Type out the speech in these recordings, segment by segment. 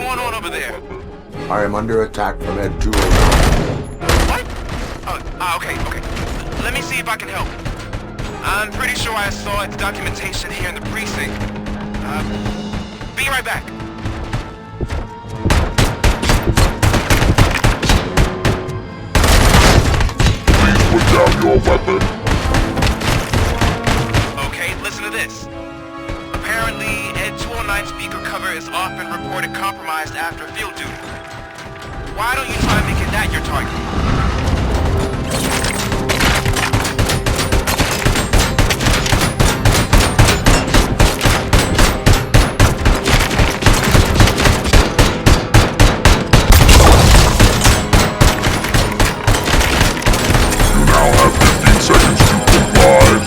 going on over there? I am under attack from Ed 209. What? Okay. Let me see if I can help. I'm pretty sure I saw its documentation here in the precinct. Be right back. Please put down your weapon. Okay, listen to this. Apparently, Ed 209 speaker cover is often reported compromised after field duty. Why don't you try making that your target? You now have 15 seconds to comply.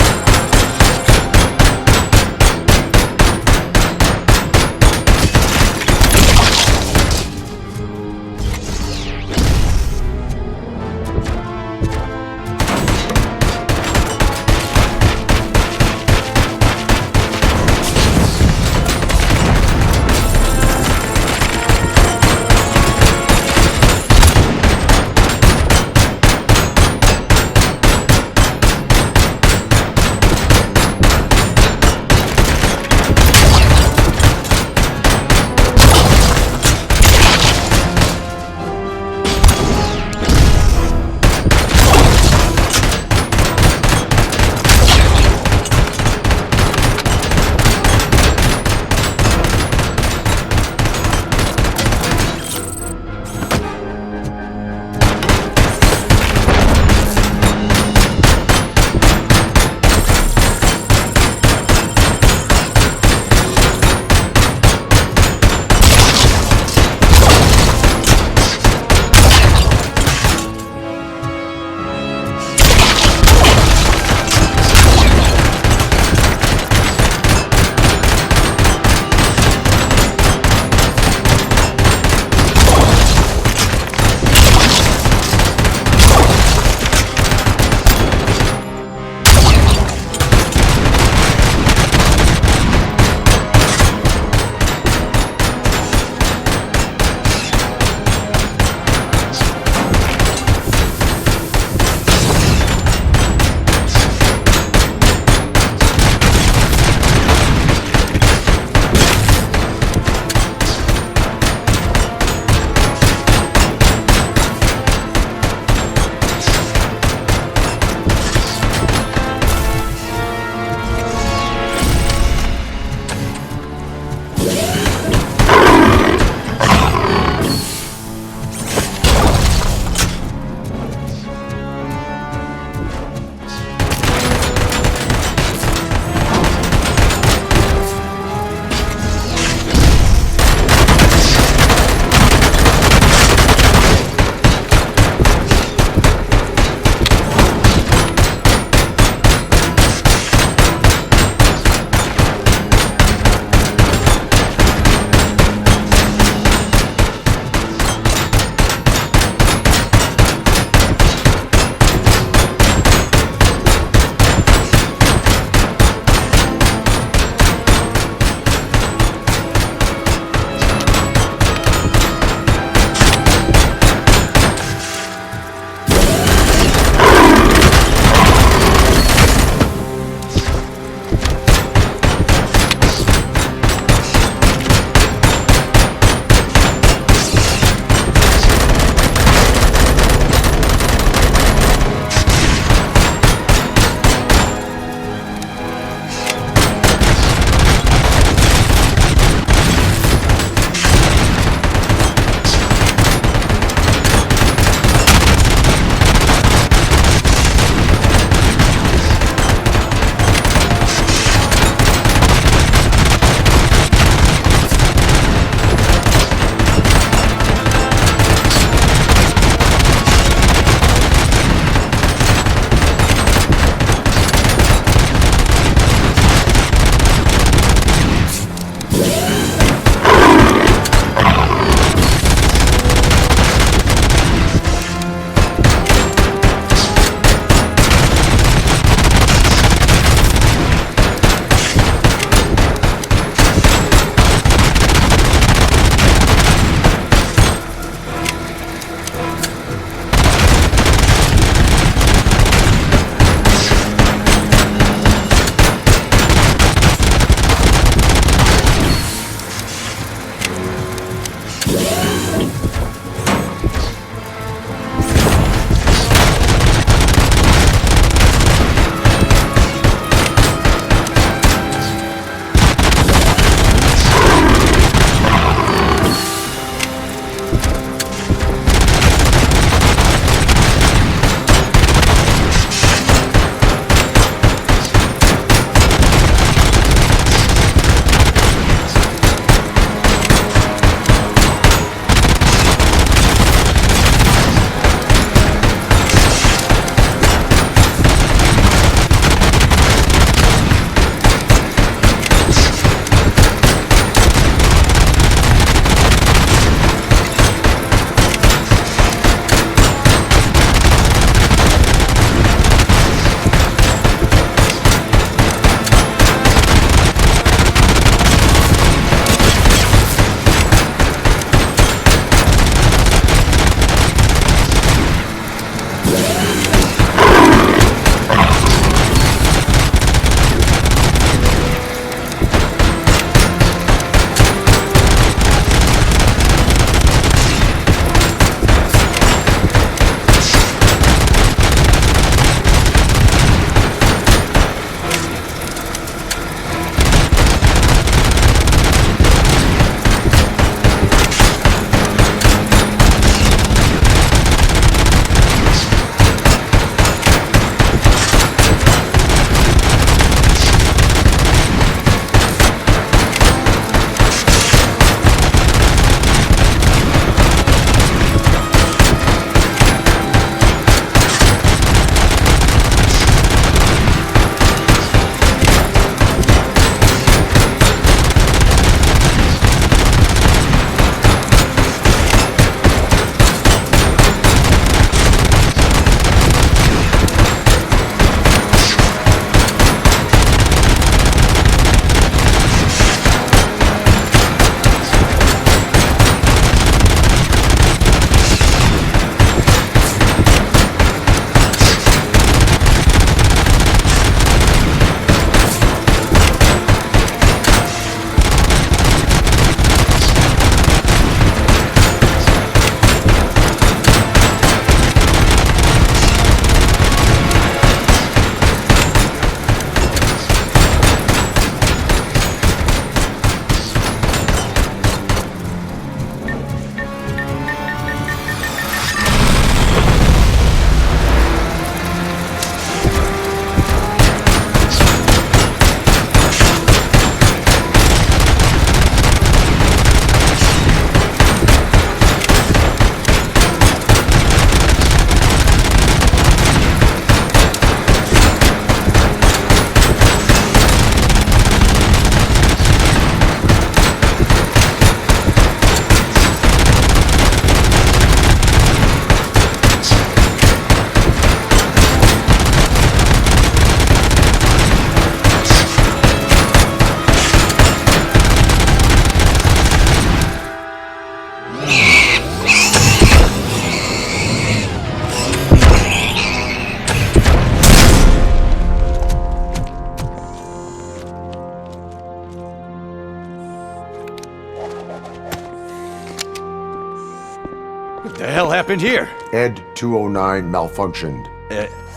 The hell happened here? Ed 209 malfunctioned.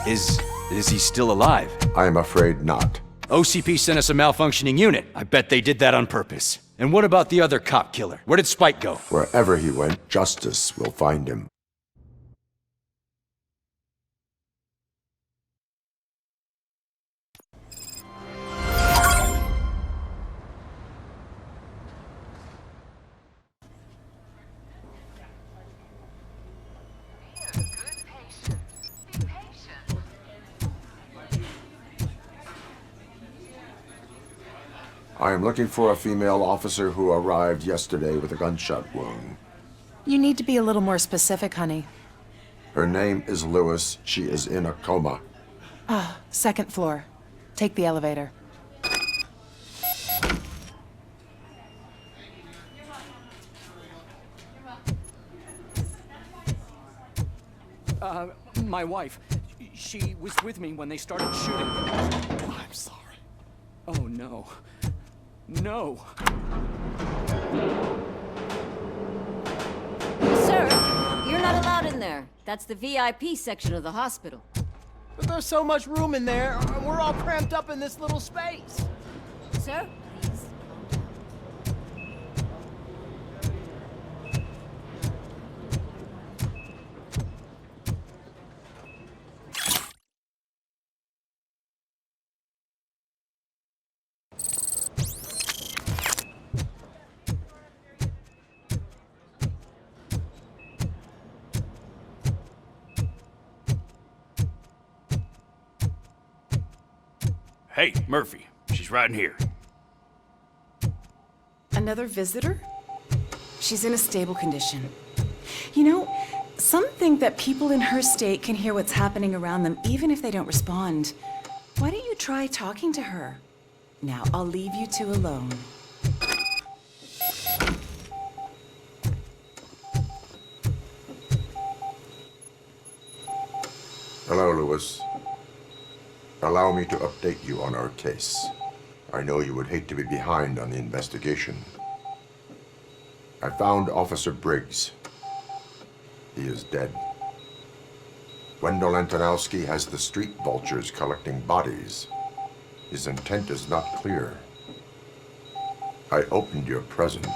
Is he still alive? I am afraid not. OCP sent us a malfunctioning unit. I bet they did that on purpose. And what about the other cop killer? Where did Spike go? Wherever he went, justice will find him. I am looking for a female officer who arrived yesterday with a gunshot wound. You need to be a little more specific, honey. Her name is Lewis. She is in a coma. Second floor. Take the elevator. My wife. She was with me when they started shooting. I'm sorry. Oh, no. No. Sir, you're not allowed in there. That's the VIP section of the hospital. But there's so much room in there, and we're all cramped up in this little space. Sir, please. Hey, Murphy. She's right in here. Another visitor? She's in a stable condition. You know, some think that people in her state can hear what's happening around them even if they don't respond. Why don't you try talking to her? Now, I'll leave you two alone. Hello, Lewis. Allow me to update you on our case. I know you would hate to be behind on the investigation. I found Officer Briggs. He is dead. Wendell Antonowski has the street vultures collecting bodies. His intent is not clear. I opened your present.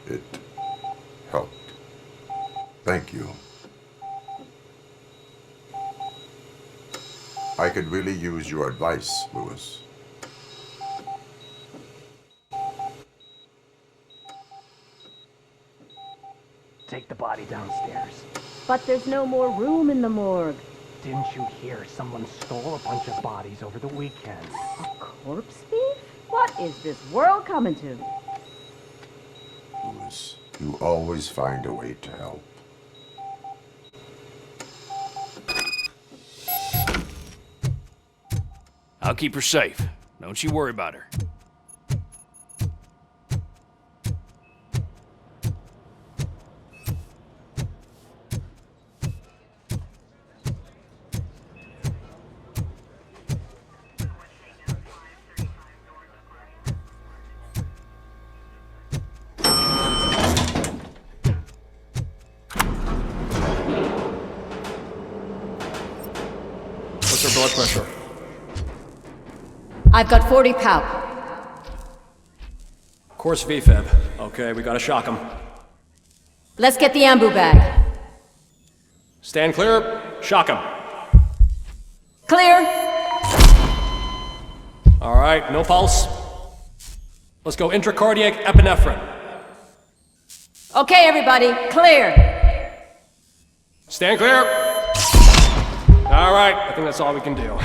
It helped. Thank you. I could really use your advice, Lewis. Take the body downstairs. But there's no more room in the morgue. Didn't you hear someone stole a bunch of bodies over the weekend? A corpse thief? What is this world coming to? Lewis, you always find a way to help. I'll keep her safe. Don't you worry about her. What's her blood pressure? I've got 40 pow. Course VFib. Okay, we gotta shock him. Let's get the ambu bag. Stand clear. Shock him. Clear. All right, no pulse. Let's go intracardiac epinephrine. Okay, everybody, clear. Stand clear. All right, I think that's all we can do.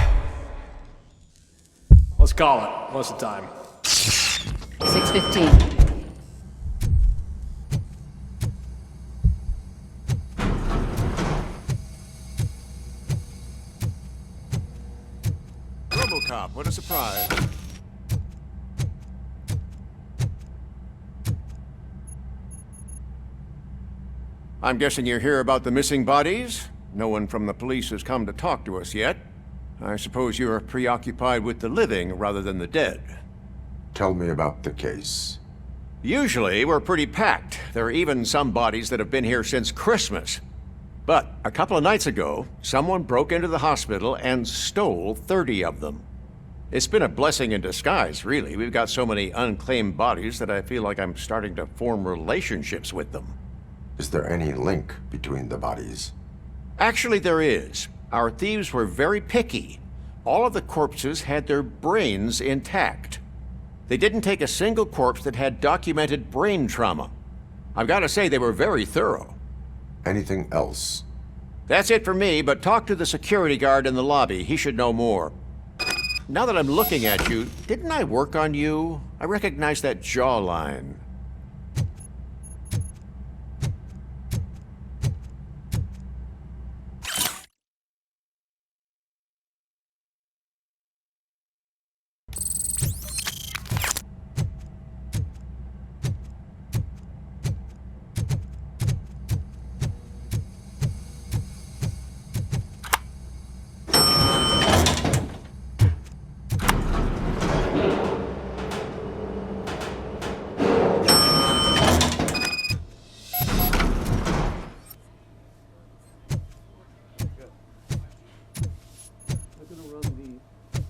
Let's call it. What's the time? 6:15. Robocop, what a surprise. I'm guessing you're here about the missing bodies? No one from the police has come to talk to us yet. I suppose you're preoccupied with the living rather than the dead. Tell me about the case. Usually, we're pretty packed. There are even some bodies that have been here since Christmas. But a couple of nights ago, someone broke into the hospital and stole 30 of them. It's been a blessing in disguise, really. We've got so many unclaimed bodies that I feel like I'm starting to form relationships with them. Is there any link between the bodies? Actually, there is. Our thieves were very picky. All of the corpses had their brains intact. They didn't take a single corpse that had documented brain trauma. I've got to say, they were very thorough. Anything else? That's it for me, but talk to the security guard in the lobby. He should know more. Now that I'm looking at you, didn't I work on you? I recognize that jawline.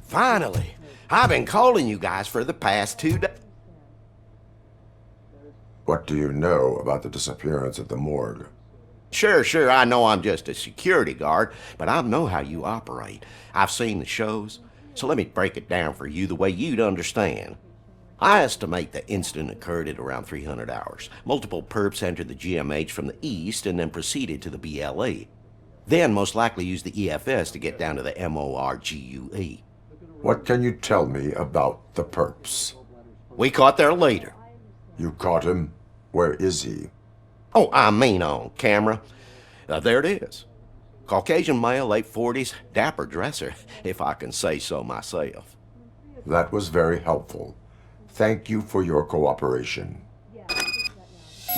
Finally! I've been calling you guys for the past 2 days. What do you know about the disappearance at the morgue? Sure, I know I'm just a security guard, but I know how you operate. I've seen the shows, so let me break it down for you the way you'd understand. I estimate the incident occurred at around 300 hours. Multiple perps entered the GMH from the east and then proceeded to the BLE. Then most likely used the EFS to get down to the MORGUE. What can you tell me about the perps? We caught their leader. You caught him? Where is he? Oh, I mean on camera. There it is. Caucasian male, late 40s, dapper dresser, if I can say so myself. That was very helpful. Thank you for your cooperation.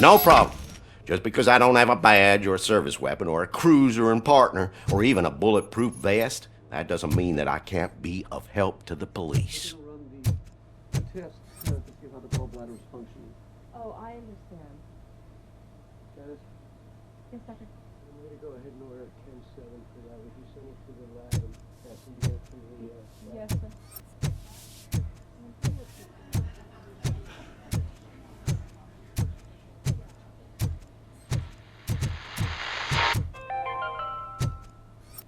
No problem. Just because I don't have a badge or a service weapon or a cruiser and partner or even a bulletproof vest, that doesn't mean that I can't be of help to the police. Oh, I understand. Yes, Doctor. I'm going to go ahead and order a 10-7 for that. Would you send it to the lab and pass it to the... Yes, sir.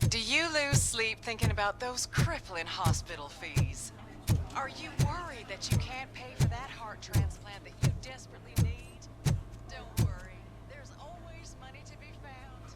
Do you lose sleep thinking about those crippling hospital fees? Are you worried that you can't pay for that heart transplant that you desperately need? Don't worry, there's always money to be found.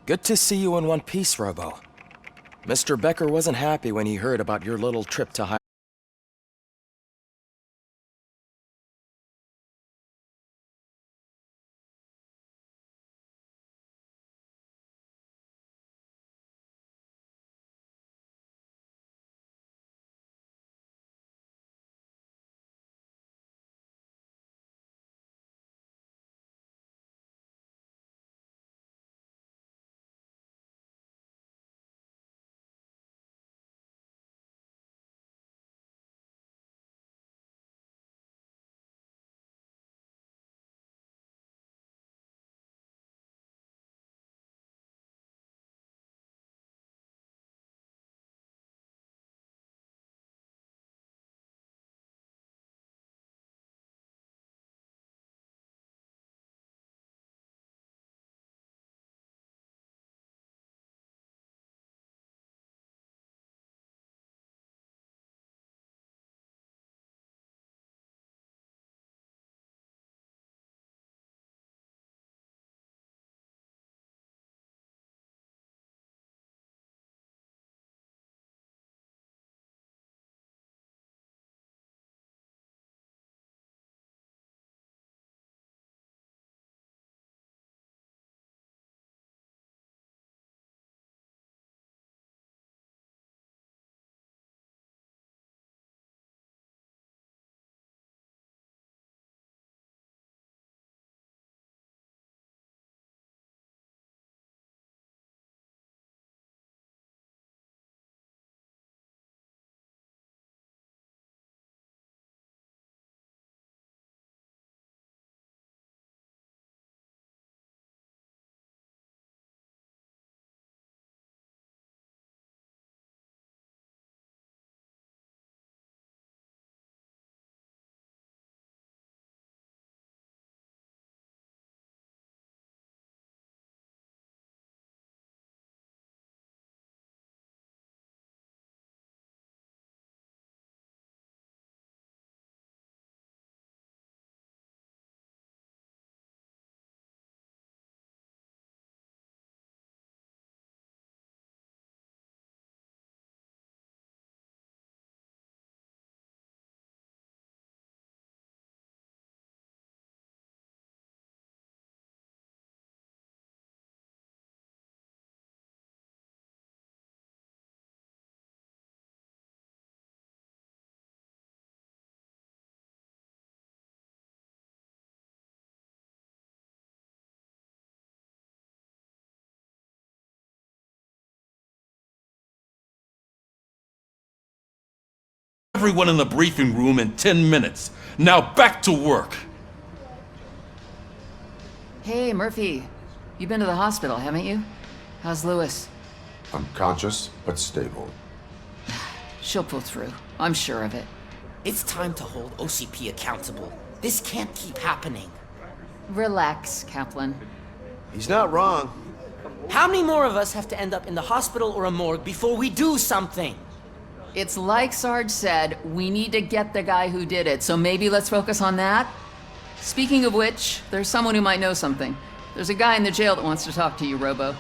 Good to see you in one piece, Robo. Mr. Becker wasn't happy when he heard about your little trip to high. everyone in the briefing room in 10 minutes. Now back to work. Hey, Murphy. You've been to the hospital, haven't you? How's Lewis? Unconscious, but stable. She'll pull through. I'm sure of it. It's time to hold OCP accountable. This can't keep happening. Relax, Kaplan. He's not wrong. How many more of us have to end up in the hospital or a morgue before we do something? It's like Sarge said, we need to get the guy who did it, so maybe let's focus on that? Speaking of which, there's someone who might know something. There's a guy in the jail that wants to talk to you, Robo.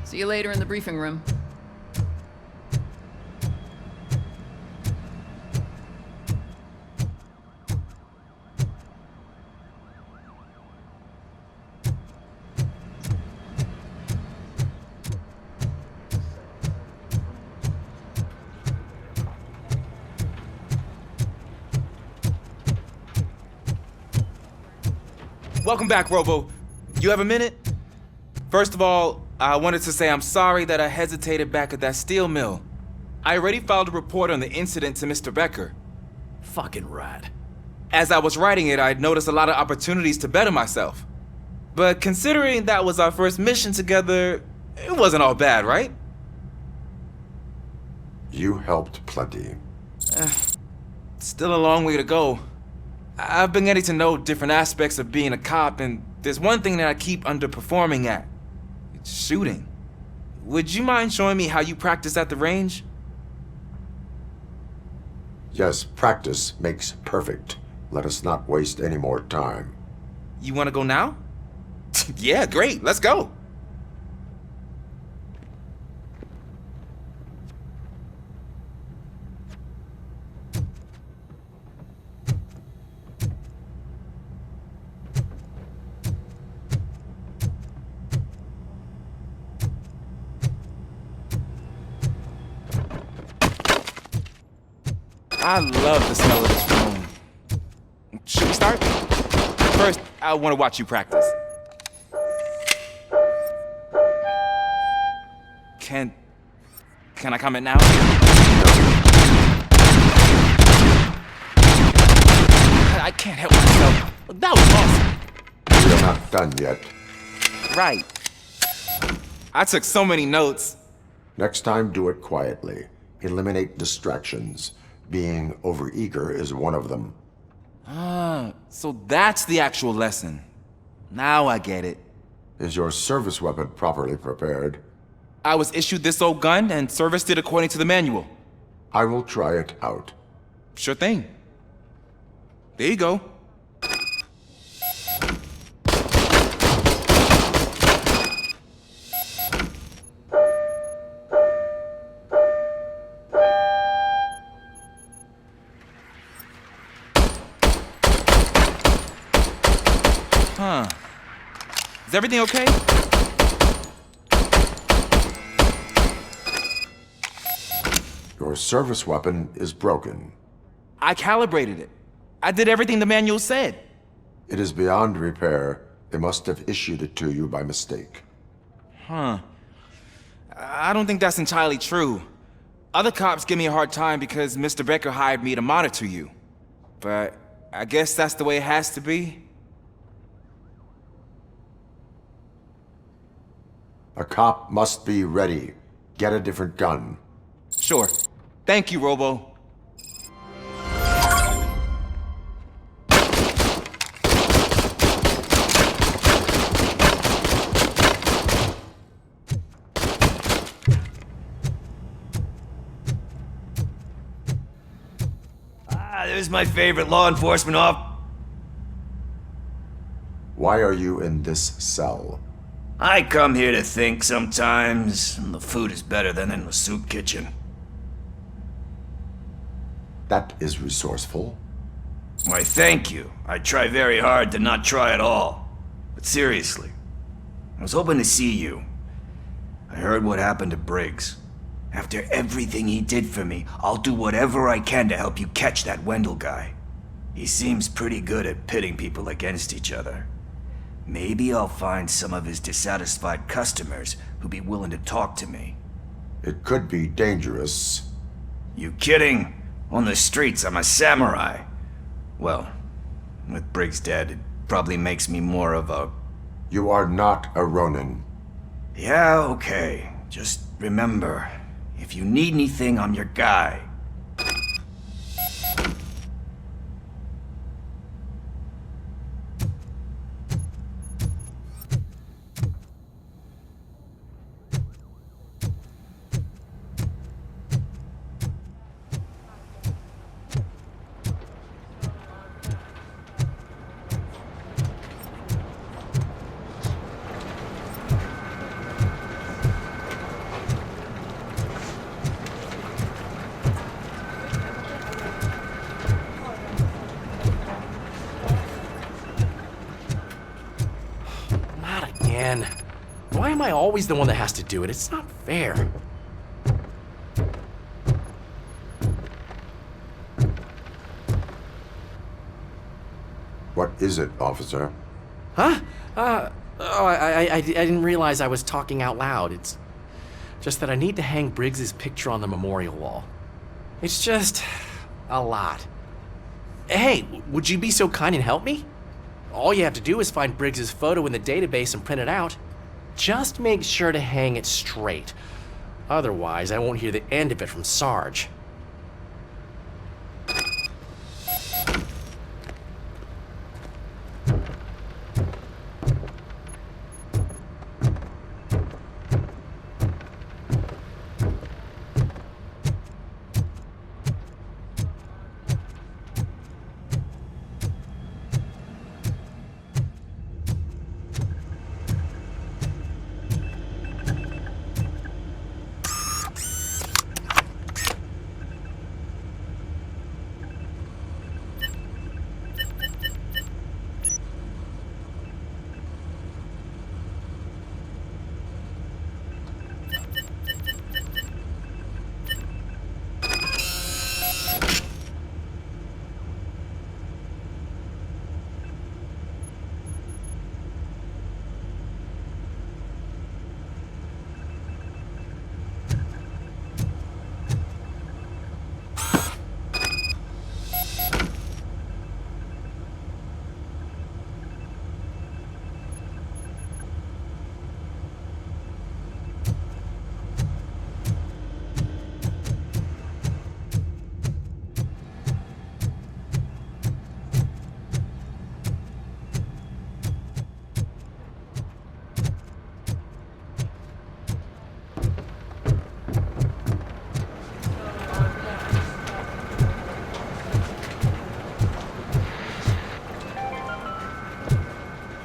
See you later in the briefing room. Welcome back, Robo. You have a minute? First of all, I wanted to say I'm sorry that I hesitated back at that steel mill. I already filed a report on the incident to Mr. Becker. Fucking rad. As I was writing it, I'd noticed a lot of opportunities to better myself. But considering that was our first mission together, it wasn't all bad, right? You helped plenty. Still a long way to go. I've been getting to know different aspects of being a cop, and there's one thing that I keep underperforming at. It's shooting. Would you mind showing me how you practice at the range? Yes, practice makes perfect. Let us not waste any more time. You want to go now? Yeah, great. Let's go. I love the smell of this room. Should we start? First, I want to watch you practice. Can I comment now? I can't help myself. That was awesome. We are not done yet. Right. I took so many notes. Next time, do it quietly. Eliminate distractions. Being overeager is one of them. Ah, so that's the actual lesson. Now I get it. Is your service weapon properly prepared? I was issued this old gun and serviced it according to the manual. I will try it out. Sure thing. There you go. Huh. Is everything okay? Your service weapon is broken. I calibrated it. I did everything the manual said. It is beyond repair. They must have issued it to you by mistake. Huh. I don't think that's entirely true. Other cops give me a hard time because Mr. Becker hired me to monitor you. But I guess that's the way it has to be. A cop must be ready. Get a different gun. Sure. Thank you, Robo. There's my favorite law enforcement Why are you in this cell? I come here to think sometimes, and the food is better than in the soup kitchen. That is resourceful. Why, thank you. I try very hard to not try at all. But seriously, I was hoping to see you. I heard what happened to Briggs. After everything he did for me, I'll do whatever I can to help you catch that Wendell guy. He seems pretty good at pitting people against each other. Maybe I'll find some of his dissatisfied customers who'd be willing to talk to me. It could be dangerous. You kidding? On the streets, I'm a samurai. Well, with Briggs dead, it probably makes me more of a... You are not a Ronin. Yeah, okay. Just remember, if you need anything, I'm your guy. Man, why am I always the one that has to do it? It's not fair. What is it, officer? Huh? I didn't realize I was talking out loud. It's just that I need to hang Briggs's picture on the memorial wall. It's just a lot. Hey, would you be so kind and help me? All you have to do is find Briggs's photo in the database and print it out. Just make sure to hang it straight. Otherwise, I won't hear the end of it from Sarge.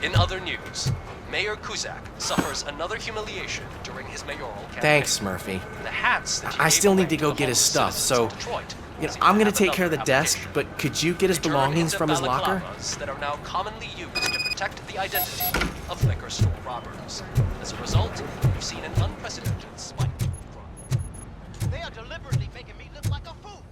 In other news, Mayor Kuzak suffers another humiliation during his mayoral campaign. Thanks, Murphy. The hats that I still need to go get his stuff, so I'm gonna take care of the desk, but could you get his belongings from his locker? That are now commonly used to protect the identity of liquor store robbers. As a result, we've seen an unprecedented spike in crime. They are deliberately making me look like a fool.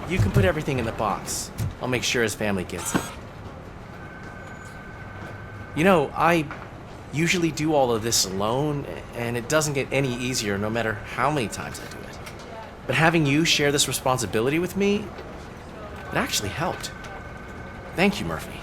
You can put everything in the box. I'll make sure his family gets it. You know, I usually do all of this alone, and it doesn't get any easier no matter how many times I do it. But having you share this responsibility with me, it actually helped. Thank you, Murphy.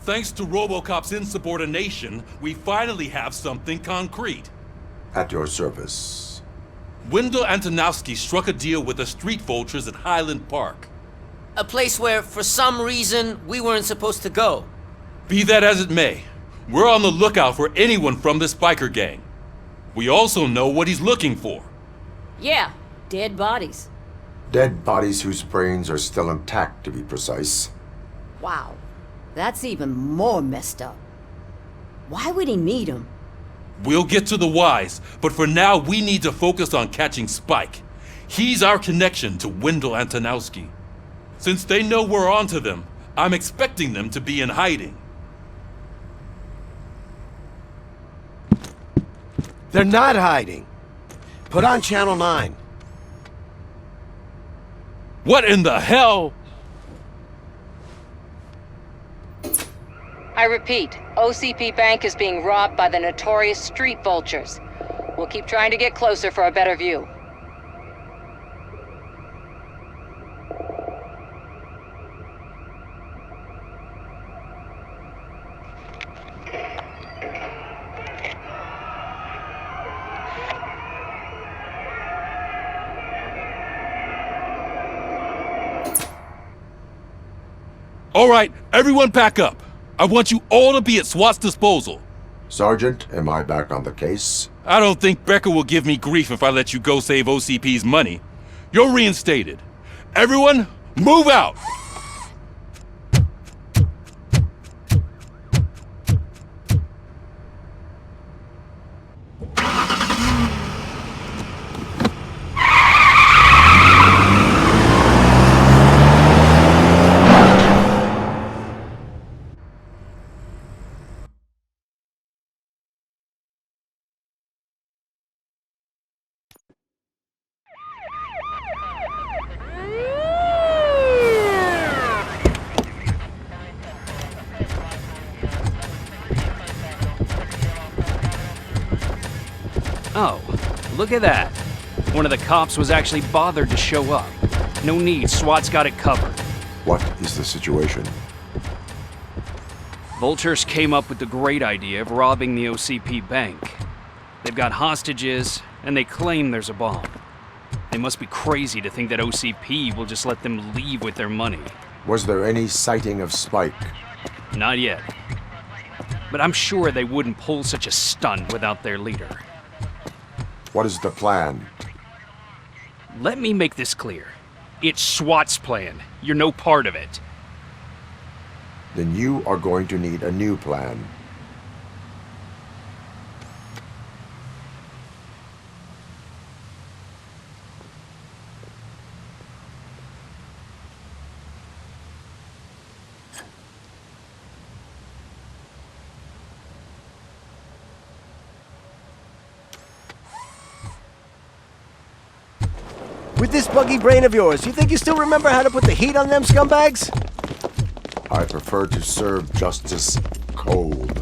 Thanks to Robocop's insubordination, we finally have something concrete. At your service. Wendell Antonowski struck a deal with the street vultures at Highland Park. A place where, for some reason, we weren't supposed to go. Be that as it may, we're on the lookout for anyone from this biker gang. We also know what he's looking for. Yeah, dead bodies. Dead bodies whose brains are still intact, to be precise. Wow, that's even more messed up. Why would he need them? We'll get to the whys, but for now we need to focus on catching Spike. He's our connection to Wendell Antonowski. Since they know we're onto them, I'm expecting them to be in hiding. They're not hiding. Put on Channel 9. What in the hell? I repeat, OCP Bank is being robbed by the notorious street vultures. We'll keep trying to get closer for a better view. All right, everyone pack up. I want you all to be at SWAT's disposal. Sergeant, am I back on the case? I don't think Becker will give me grief if I let you go save OCP's money. You're reinstated. Everyone, move out! Oh, look at that. One of the cops was actually bothered to show up. No need, SWAT's got it covered. What is the situation? Vultures came up with the great idea of robbing the OCP bank. They've got hostages, and they claim there's a bomb. They must be crazy to think that OCP will just let them leave with their money. Was there any sighting of Spike? Not yet. But I'm sure they wouldn't pull such a stunt without their leader. What is the plan? Let me make this clear. It's SWAT's plan. You're no part of it. Then you are going to need a new plan. With this buggy brain of yours, you think you still remember how to put the heat on them scumbags? I prefer to serve justice cold.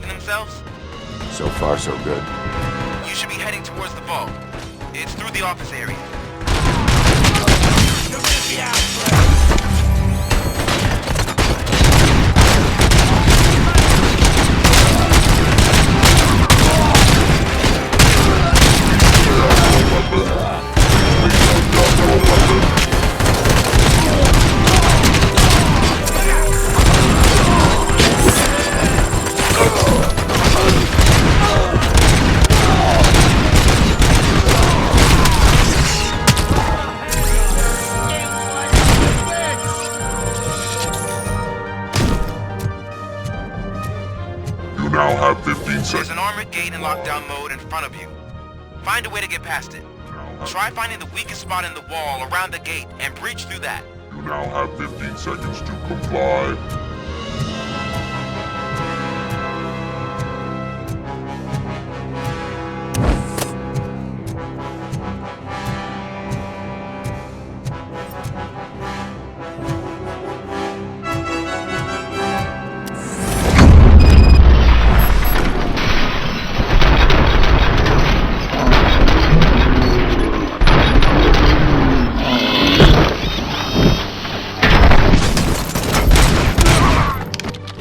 behaving themselves? So far, so good. You should be heading towards the vault. It's through the office area. You now have 15 There's seconds. an armored gate in lockdown mode in front of you. Find a way to get past it. Try finding the weakest spot in the wall around the gate and breach through that. You now have 15 seconds to comply.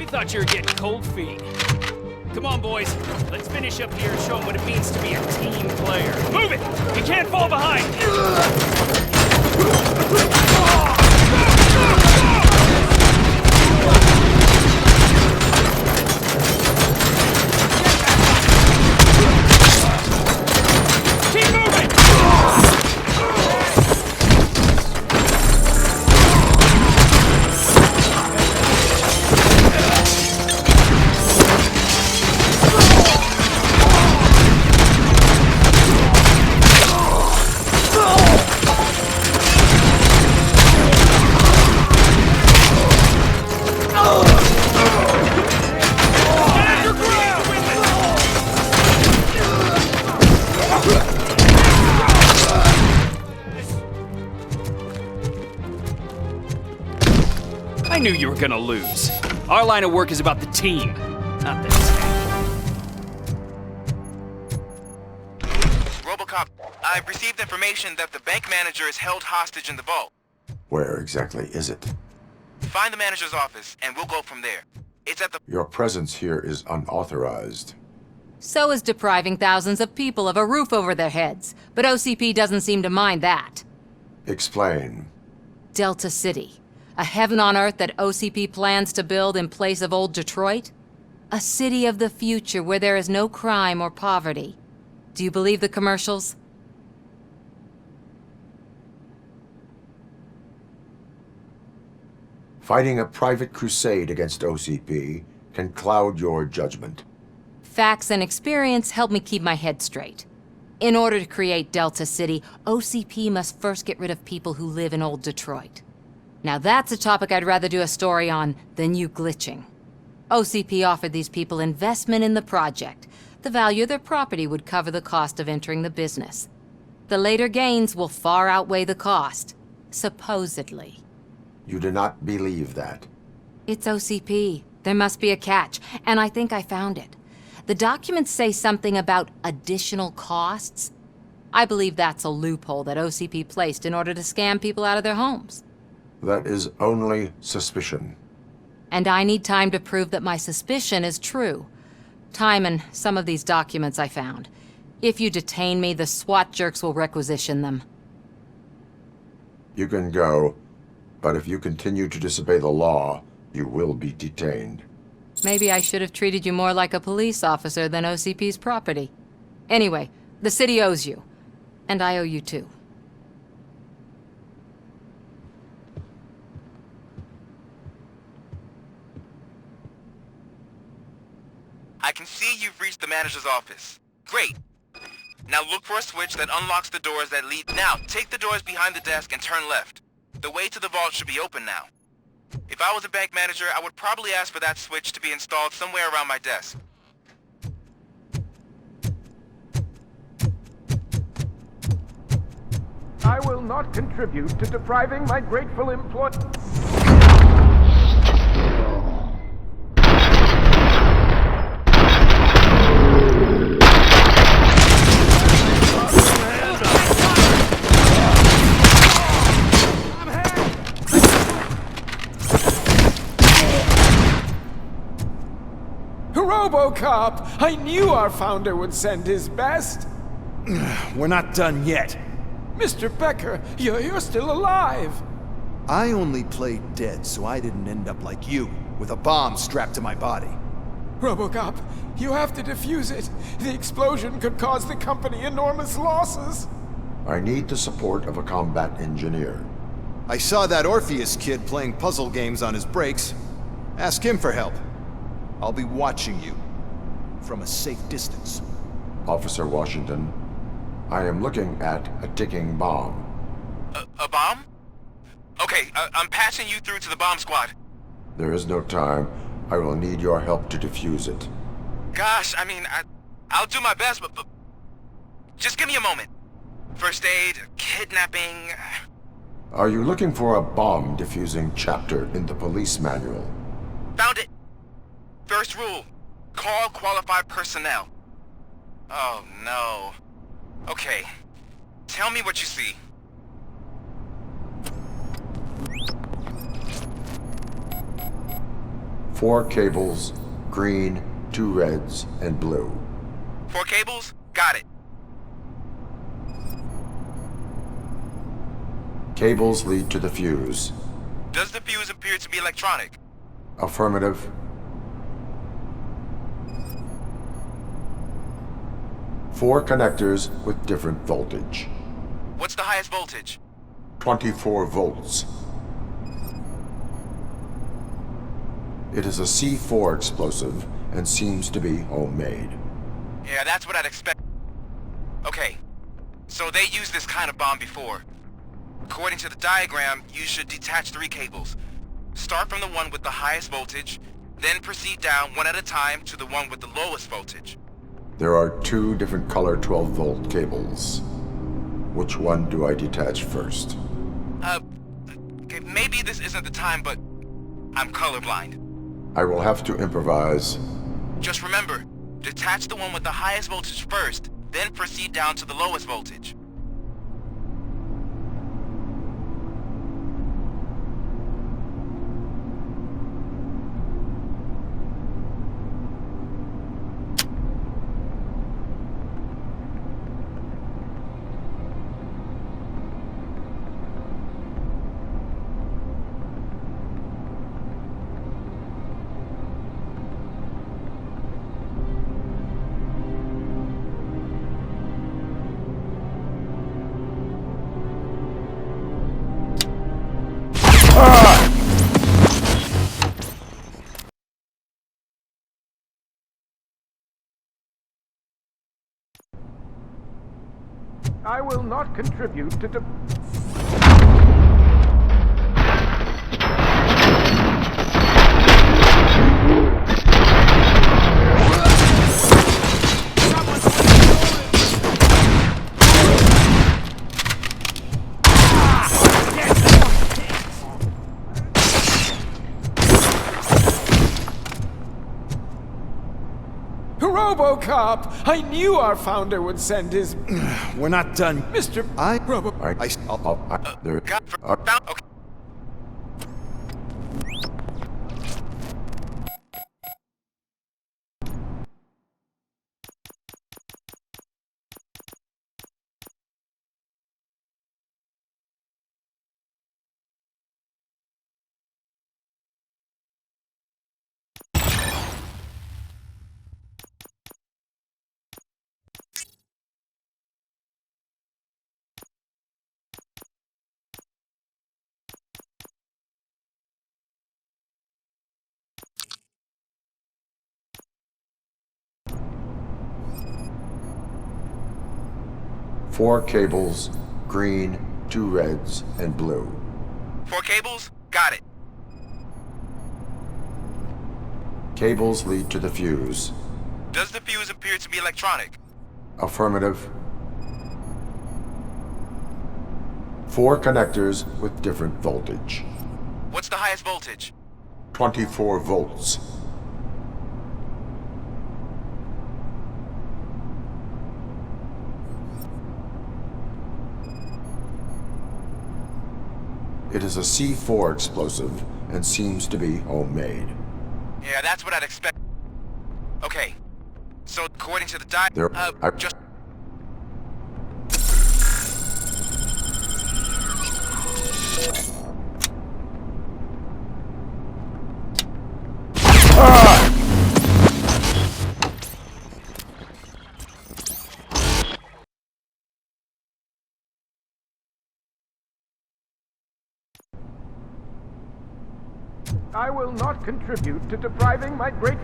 Thought you were getting cold feet. Come on, boys. Let's finish up here and show them what it means to be a team player. Move it! You can't fall behind! Keep moving! I knew you were gonna lose. Our line of work is about the team, not the Robocop, I've received information that the bank manager is held hostage in the vault. Where exactly is it? Find the manager's office, and we'll go from there. It's at the... Your presence here is unauthorized. So is depriving thousands of people of a roof over their heads. But OCP doesn't seem to mind that. Explain. Delta City. A heaven on earth that OCP plans to build in place of old Detroit? A city of the future where there is no crime or poverty. Do you believe the commercials? Fighting a private crusade against OCP can cloud your judgment. Facts and experience help me keep my head straight. In order to create Delta City, OCP must first get rid of people who live in old Detroit. Now that's a topic I'd rather do a story on than you glitching. OCP offered these people investment in the project. The value of their property would cover the cost of entering the business. The later gains will far outweigh the cost, supposedly. You do not believe that. It's OCP. There must be a catch, and I think I found it. The documents say something about additional costs. I believe that's a loophole that OCP placed in order to scam people out of their homes. That is only suspicion. And I need time to prove that my suspicion is true. Time and some of these documents I found. If you detain me, the SWAT jerks will requisition them. You can go, but if you continue to disobey the law, you will be detained. Maybe I should have treated you more like a police officer than OCP's property. Anyway, the city owes you. And I owe you too. I can see you've reached the manager's office. Great. Now look for a switch that unlocks the doors that lead... Now, take the doors behind the desk and turn left. The way to the vault should be open now. If I was a bank manager, I would probably ask for that switch to be installed somewhere around my desk. I will not contribute to depriving my grateful employees. Robocop! I knew our founder would send his best! We're not done yet. Mr. Becker, you're still alive! I only played dead so I didn't end up like you, with a bomb strapped to my body. Robocop, you have to defuse it. The explosion could cause the company enormous losses. I need the support of a combat engineer. I saw that Orpheus kid playing puzzle games on his breaks. Ask him for help. I'll be watching you. From a safe distance. Officer Washington, I am looking at a ticking bomb. A bomb? Okay, I'm passing you through to the bomb squad. There is no time. I will need your help to defuse it. Gosh, I mean, I'll do my best, but just give me a moment. First aid, kidnapping... Are you looking for a bomb defusing chapter in the police manual? Found it! First rule, call qualified personnel. Oh, no. Okay, tell me what you see. Four cables, green, 2 reds, and blue. 4 cables? Got it. Cables lead to the fuse. Does the fuse appear to be electronic? Affirmative. Four connectors with different voltage. What's the highest voltage? 24 volts. It is a C4 explosive and seems to be homemade. Yeah, that's what I'd expect. Okay, so they used this kind of bomb before. According to the diagram, you should detach 3 cables. Start from the one with the highest voltage, then proceed down one at a time to the one with the lowest voltage. There are 2 different color 12-volt cables. Which one do I detach first? Okay, maybe this isn't the time, but I'm colorblind. I will have to improvise. Just remember, detach the one with the highest voltage first, then proceed down to the lowest voltage. I will not contribute to Robocop! I knew our founder would send his... We're not done. Mr. There. Okay. Four cables, green, 2 reds, and blue. 4 cables? Got it. Cables lead to the fuse. Does the fuse appear to be electronic? Affirmative. 4 connectors with different voltage. What's the highest voltage? 24 volts. It is a C4 explosive and seems to be homemade. Yeah, that's what I'd expect. Okay, So according to the diet, just... I will not contribute to depriving my great...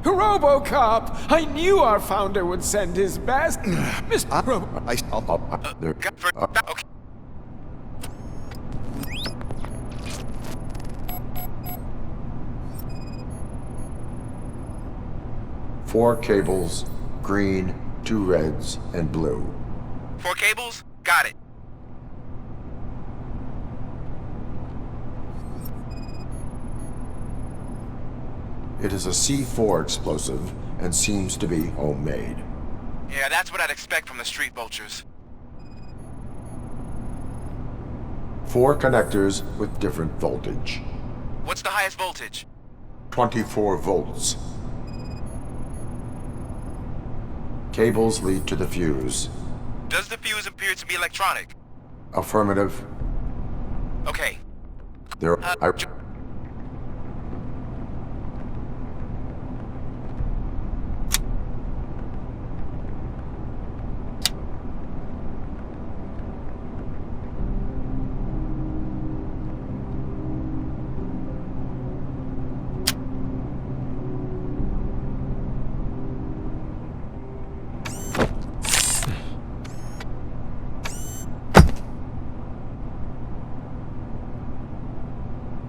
Robocop! I knew our founder would send his best. Mr. Okay. 4 cables, green, 2 reds, and blue. 4 cables? Got it. It is a C4 explosive and seems to be homemade. Yeah, that's what I'd expect from the street vultures. 4 connectors with different voltage. What's the highest voltage? 24 volts. Cables lead to the fuse. Does the fuse appear to be electronic? Affirmative. Okay. There are...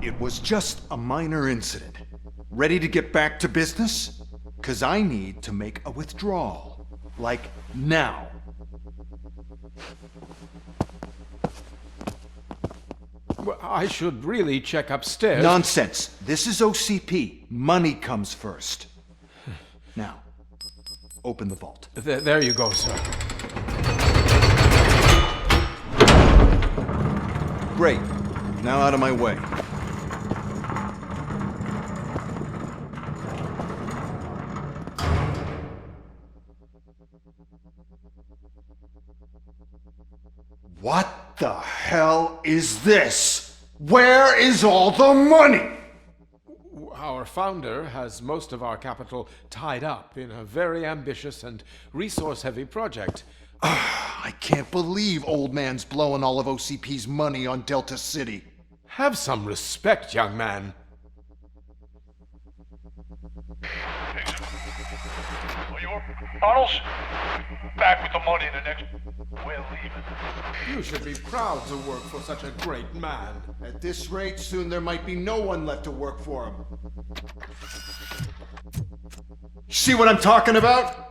It was just a minor incident. Ready to get back to business? 'Cause I need to make a withdrawal. Like, now. Well, I should really check upstairs. Nonsense. This is OCP. Money comes first. Now, open the vault. There you go, sir. Great. Now out of my way. What the hell is this? Where is all the money? Our founder has most of our capital tied up in a very ambitious and resource-heavy project. I can't believe old man's blowing all of OCP's money on Delta City. Have some respect, young man. Bottles? Back with the money in the next... We're leaving. You should be proud to work for such a great man. At this rate, soon there might be no one left to work for him. See what I'm talking about?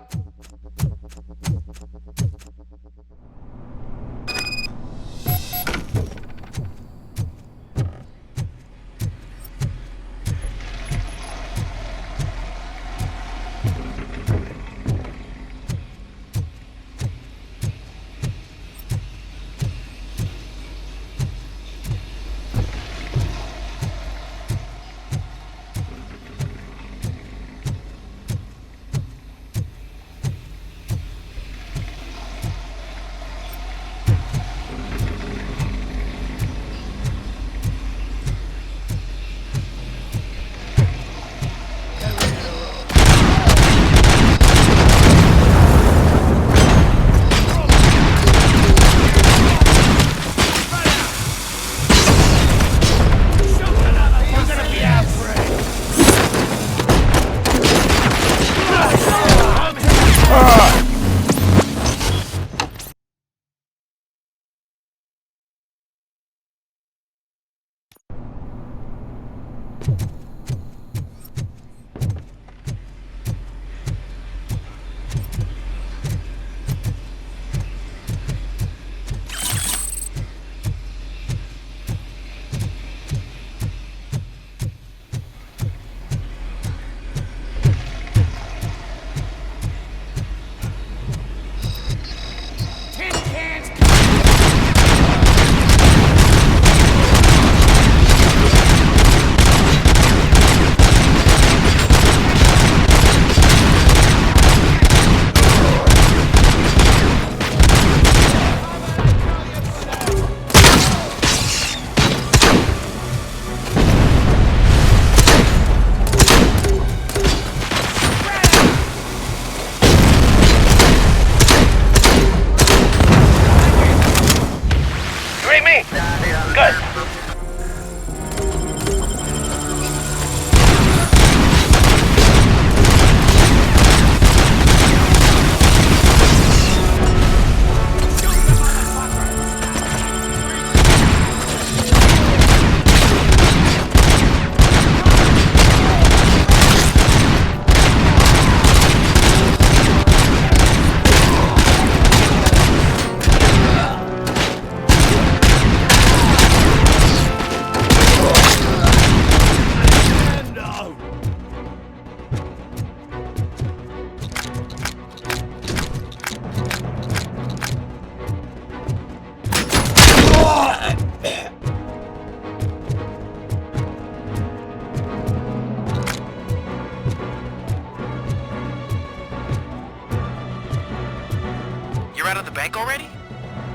already?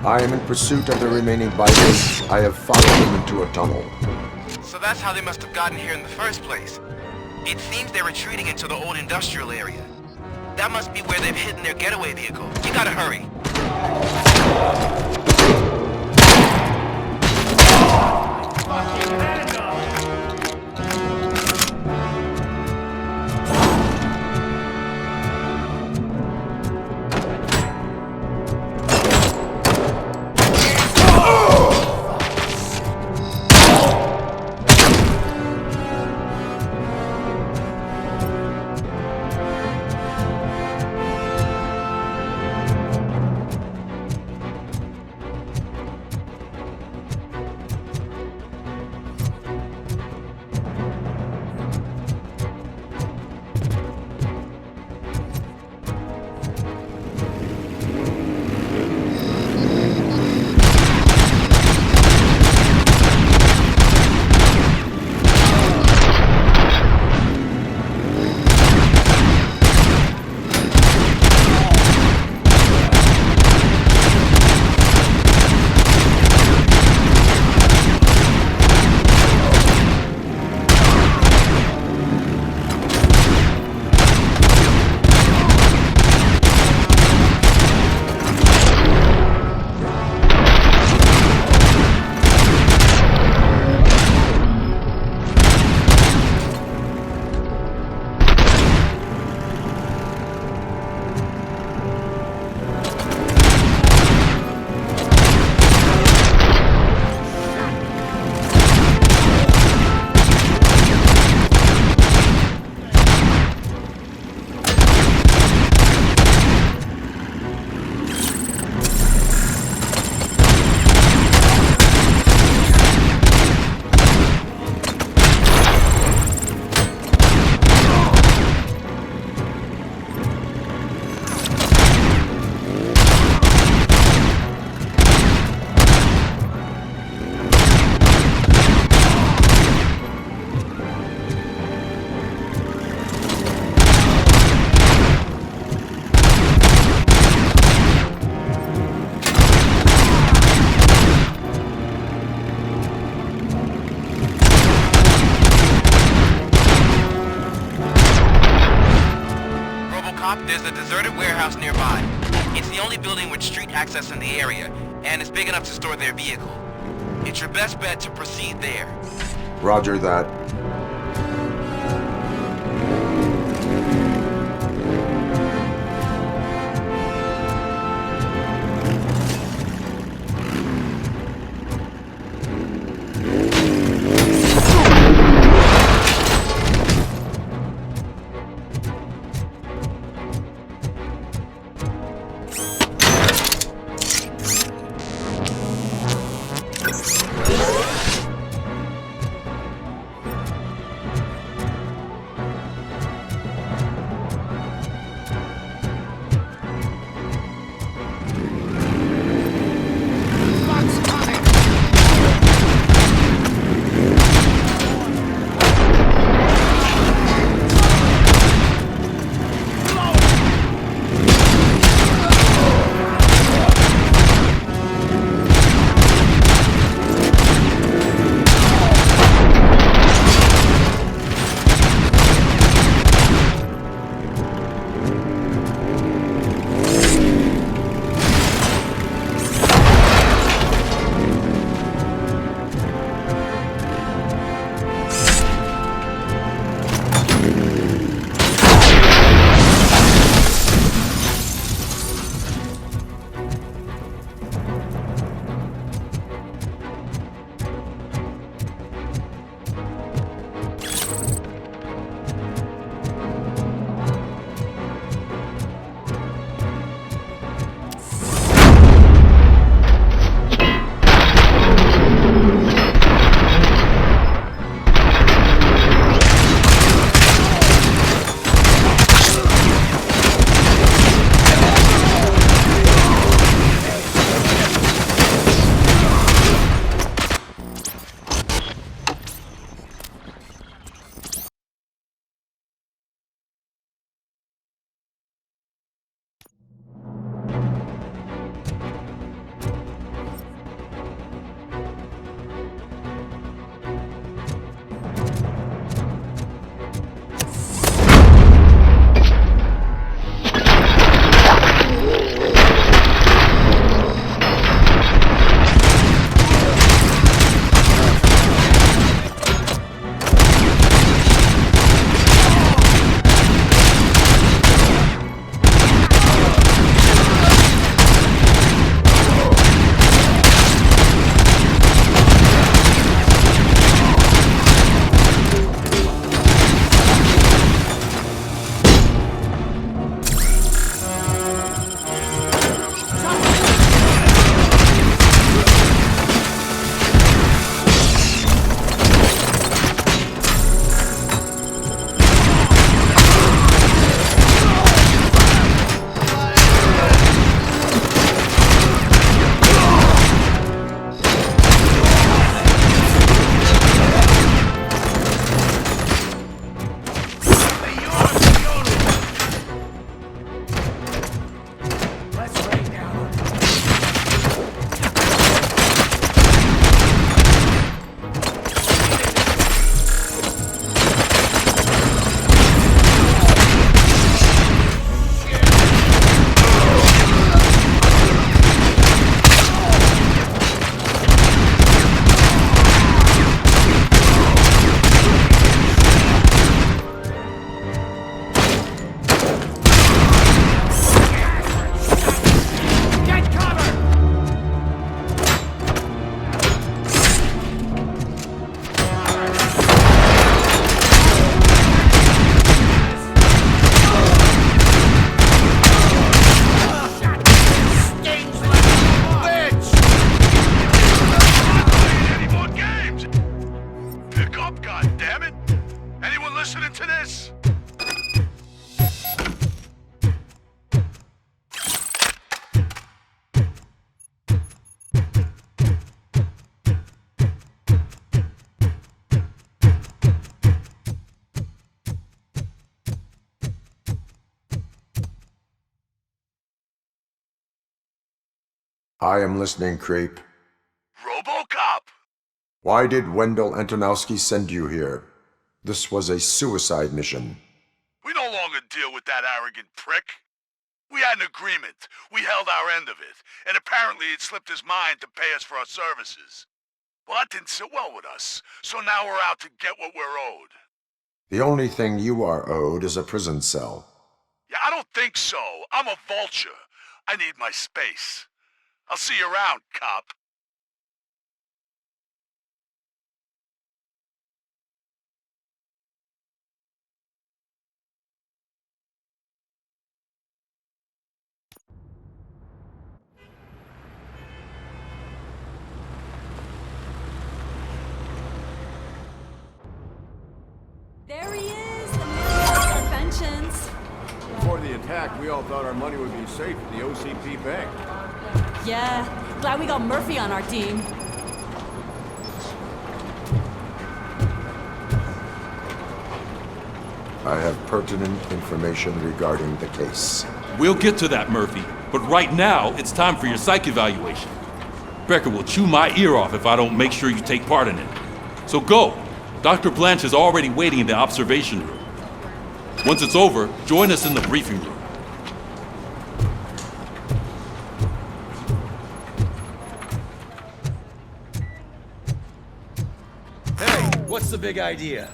I am in pursuit of the remaining vitals. I have followed them into a tunnel. So that's how they must have gotten here in the first place. It seems they're retreating into the old industrial area. That must be where they've hidden their getaway vehicle. You gotta hurry. Robocop, there's a deserted warehouse nearby. It's the only building with street access in the area, and it's big enough to store their vehicle. It's your best bet to proceed there. Roger that. listening to this? I am listening, Creep. Robocop! Why did Wendell Antonowski send you here? This was a suicide mission. We no longer deal with that arrogant prick. We had an agreement. We held our end of it. And apparently it slipped his mind to pay us for our services. Well, that didn't sit well with us. So now we're out to get what we're owed. The only thing you are owed is a prison cell. Yeah, I don't think so. I'm a vulture. I need my space. I'll see you around, cop. There he is, the man of our vengeance. Before the attack, we all thought our money would be safe at the OCP bank. Yeah, glad we got Murphy on our team. I have pertinent information regarding the case. We'll get to that, Murphy. But right now, it's time for your psych evaluation. Becker will chew my ear off if I don't make sure you take part in it. So go. Dr. Blanche is already waiting in the observation room. Once it's over, join us in the briefing room. Hey, what's the big idea?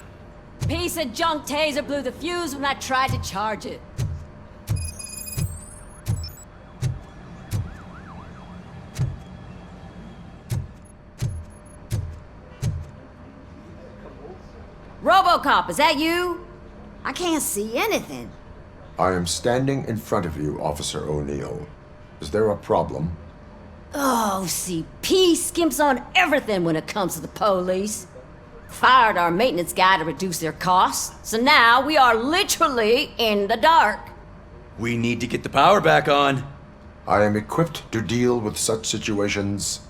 Piece of junk taser blew the fuse when I tried to charge it. Robocop, is that you? I can't see anything. I am standing in front of you, Officer O'Neill. Is there a problem? Oh, CP skimps on everything when it comes to the police. Fired our maintenance guy to reduce their costs, so now we are literally in the dark. We need to get the power back on. I am equipped to deal with such situations.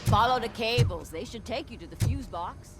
Follow the cables. They should take you to the fuse box.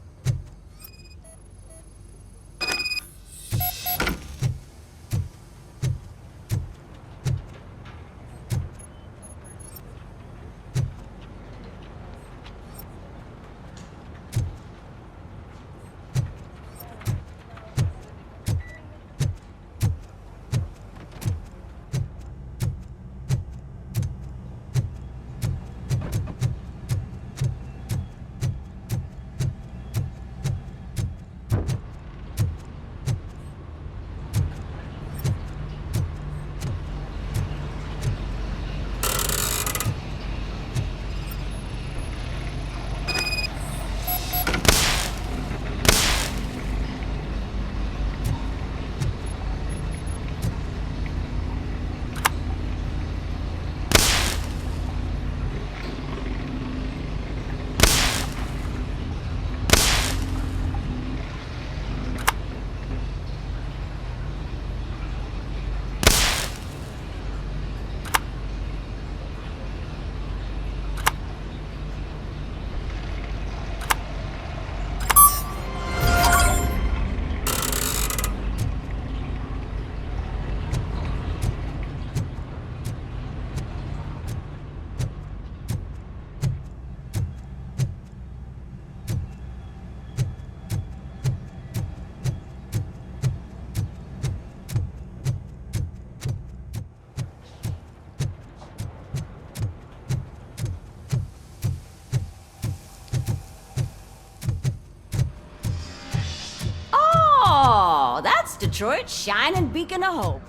Oh, that's Detroit's shining beacon of hope.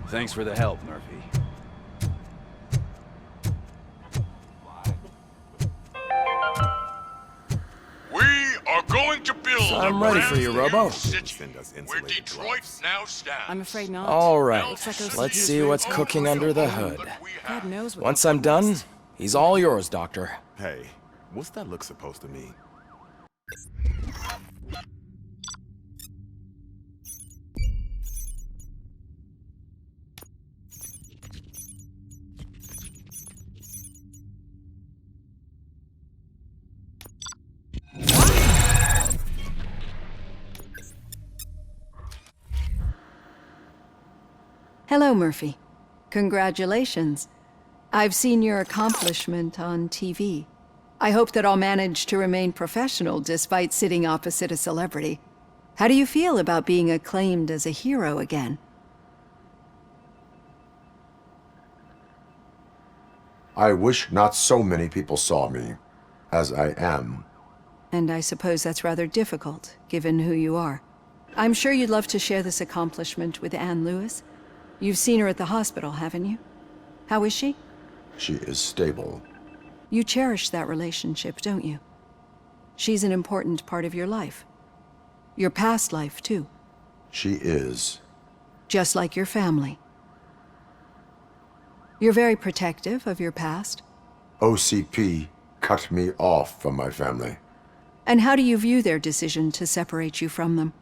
Thanks for the help, Murphy. We are going to build I'm a ready brand for you, new Robo. city where Detroit now stands. I'm afraid not. All right, Looks like let's see what's cooking under the hood. God knows what Once I'm done, He's all yours, Doctor. Hey, what's that look supposed to mean? Hello, Murphy. Congratulations. I've seen your accomplishment on TV. I hope that I'll manage to remain professional despite sitting opposite a celebrity. How do you feel about being acclaimed as a hero again? I wish not so many people saw me as I am. And I suppose that's rather difficult, given who you are. I'm sure you'd love to share this accomplishment with Anne Lewis. You've seen her at the hospital, haven't you? How is she? She is stable. You cherish that relationship, don't you? She's an important part of your life. Your past life, too. She is. Just like your family. You're very protective of your past. OCP cut me off from my family. And how do you view their decision to separate you from them?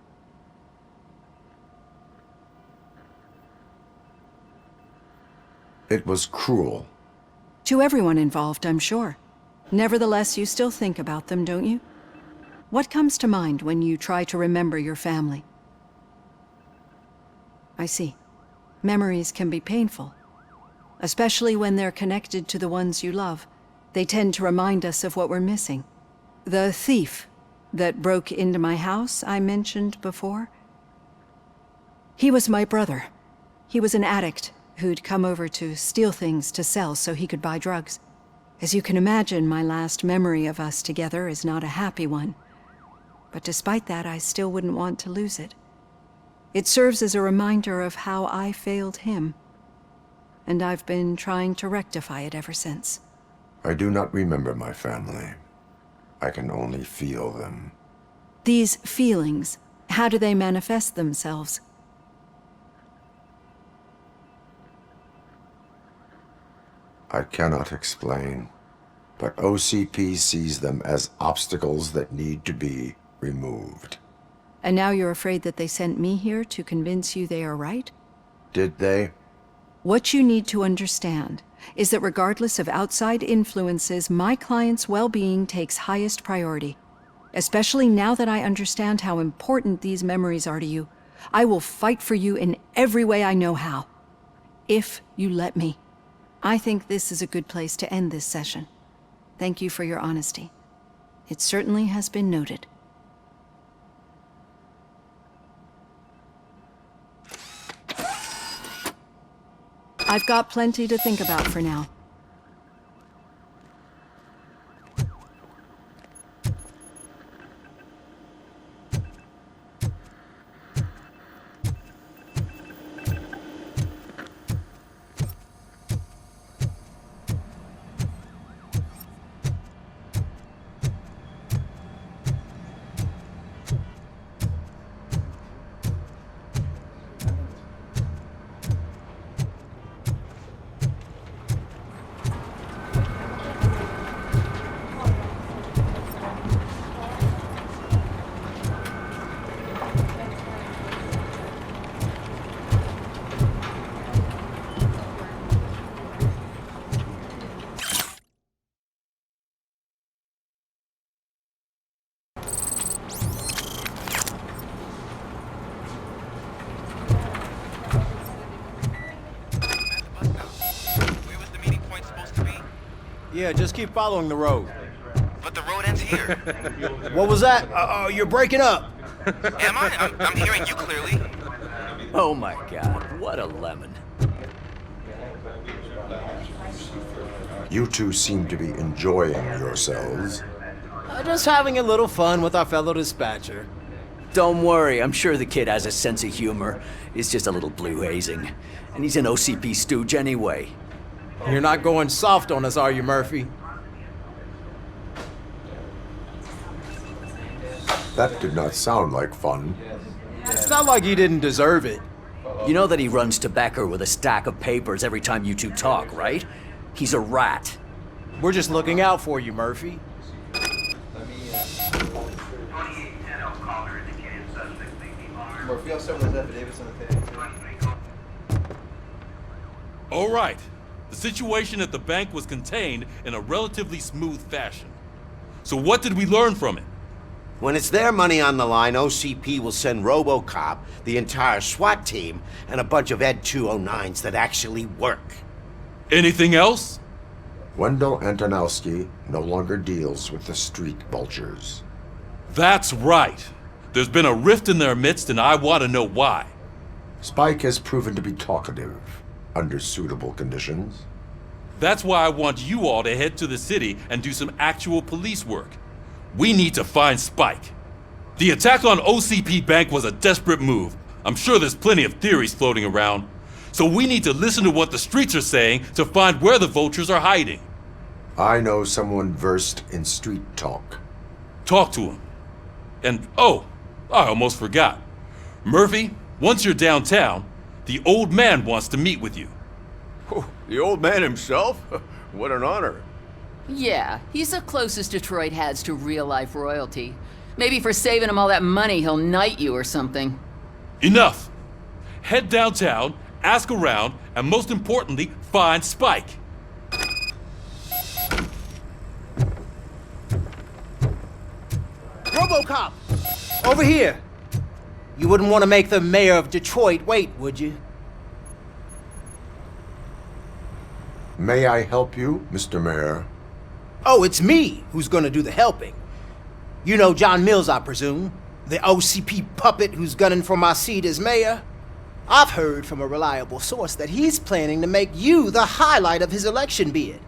It was cruel. To everyone involved, I'm sure. Nevertheless, you still think about them, don't you? What comes to mind when you try to remember your family? I see. Memories can be painful. Especially when they're connected to the ones you love. They tend to remind us of what we're missing. The thief that broke into my house I mentioned before? He was my brother. He was an addict who'd come over to steal things to sell so he could buy drugs. As you can imagine, my last memory of us together is not a happy one. But despite that, I still wouldn't want to lose it. It serves as a reminder of how I failed him. And I've been trying to rectify it ever since. I do not remember my family. I can only feel them. These feelings, how do they manifest themselves? I cannot explain, but OCP sees them as obstacles that need to be removed. And now you're afraid that they sent me here to convince you they are right? Did they? What you need to understand is that regardless of outside influences, my client's well-being takes highest priority. Especially now that I understand how important these memories are to you, I will fight for you in every way I know how. If you let me. I think this is a good place to end this session. Thank you for your honesty. It certainly has been noted. I've got plenty to think about for now. Yeah, just keep following the road. But the road ends here. What was that? You're breaking up. Am I? I'm hearing you clearly. Oh my god, what a lemon. You two seem to be enjoying yourselves. Just having a little fun with our fellow dispatcher. Don't worry, I'm sure the kid has a sense of humor. It's just a little blue hazing. And he's an OCP stooge anyway. You're not going soft on us, are you, Murphy? That did not sound like fun. It's not like he didn't deserve it. You know that he runs to Becker with a stack of papers every time you two talk, right? He's a rat. We're just looking out for you, Murphy. Murphy, I'll start with those affidavits on the table. All right. The situation at the bank was contained in a relatively smooth fashion. So what did we learn from it? When it's their money on the line, OCP will send Robocop, the entire SWAT team, and a bunch of Ed 209s that actually work. Anything else? Wendell Antonowski no longer deals with the street vultures. That's right. There's been a rift in their midst, and I want to know why. Spike has proven to be talkative under suitable conditions. That's why I want you all to head to the city and do some actual police work. We need to find Spike. The attack on OCP Bank was a desperate move. I'm sure there's plenty of theories floating around. So we need to listen to what the streets are saying to find where the vultures are hiding. I know someone versed in street talk. Talk to him. And oh, I almost forgot. Murphy, once you're downtown, the old man wants to meet with you. Oh, the old man himself? What an honor. Yeah, he's the closest Detroit has to real-life royalty. Maybe for saving him all that money, he'll knight you or something. Enough! Head downtown, ask around, and most importantly, find Spike. Robocop! Over here! You wouldn't want to make the mayor of Detroit wait, would you? May I help you, Mr. Mayor? Oh, it's me who's gonna do the helping. You know John Mills, I presume? The OCP puppet who's gunning for my seat as mayor? I've heard from a reliable source that he's planning to make you the highlight of his election bid.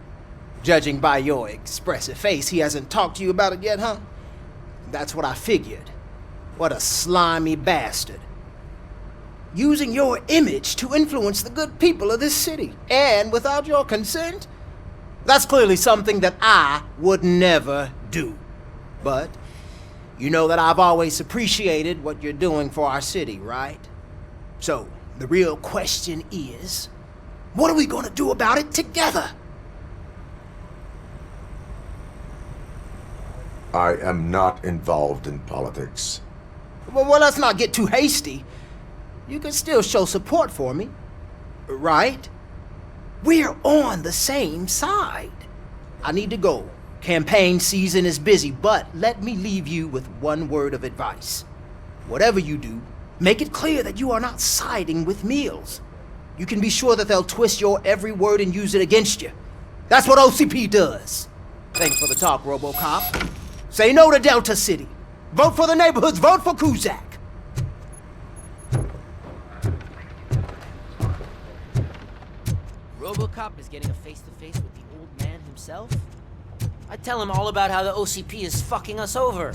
Judging by your expressive face, he hasn't talked to you about it yet, huh? That's what I figured. What a slimy bastard. Using your image to influence the good people of this city, and without your consent? That's clearly something that I would never do. But you know that I've always appreciated what you're doing for our city, right? So, the real question is, what are we gonna do about it together? I am not involved in politics. Well, let's not get too hasty. You can still show support for me, right? We're on the same side. I need to go. Campaign season is busy, but let me leave you with one word of advice. Whatever you do, make it clear that you are not siding with Mills. You can be sure that they'll twist your every word and use it against you. That's what OCP does. Thanks for the talk, Robocop. Say no to Delta City. Vote for the neighborhoods. Vote for Kuzak. Robocop is getting a face-to-face with the old man himself? I'd tell him all about how the OCP is fucking us over.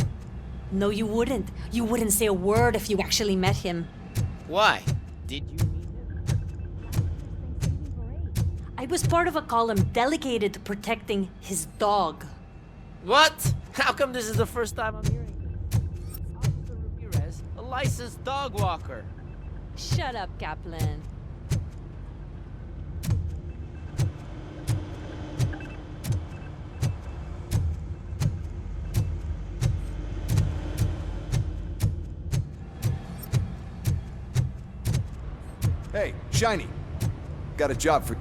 No, you wouldn't. You wouldn't say a word if you actually met him. Why? Did you meet him? I was part of a column dedicated to protecting his dog. What? How come this is the first time I'm hearing this? Officer Ramirez, a licensed dog walker. Shut up, Kaplan. Hey, Shiny. Got a job for...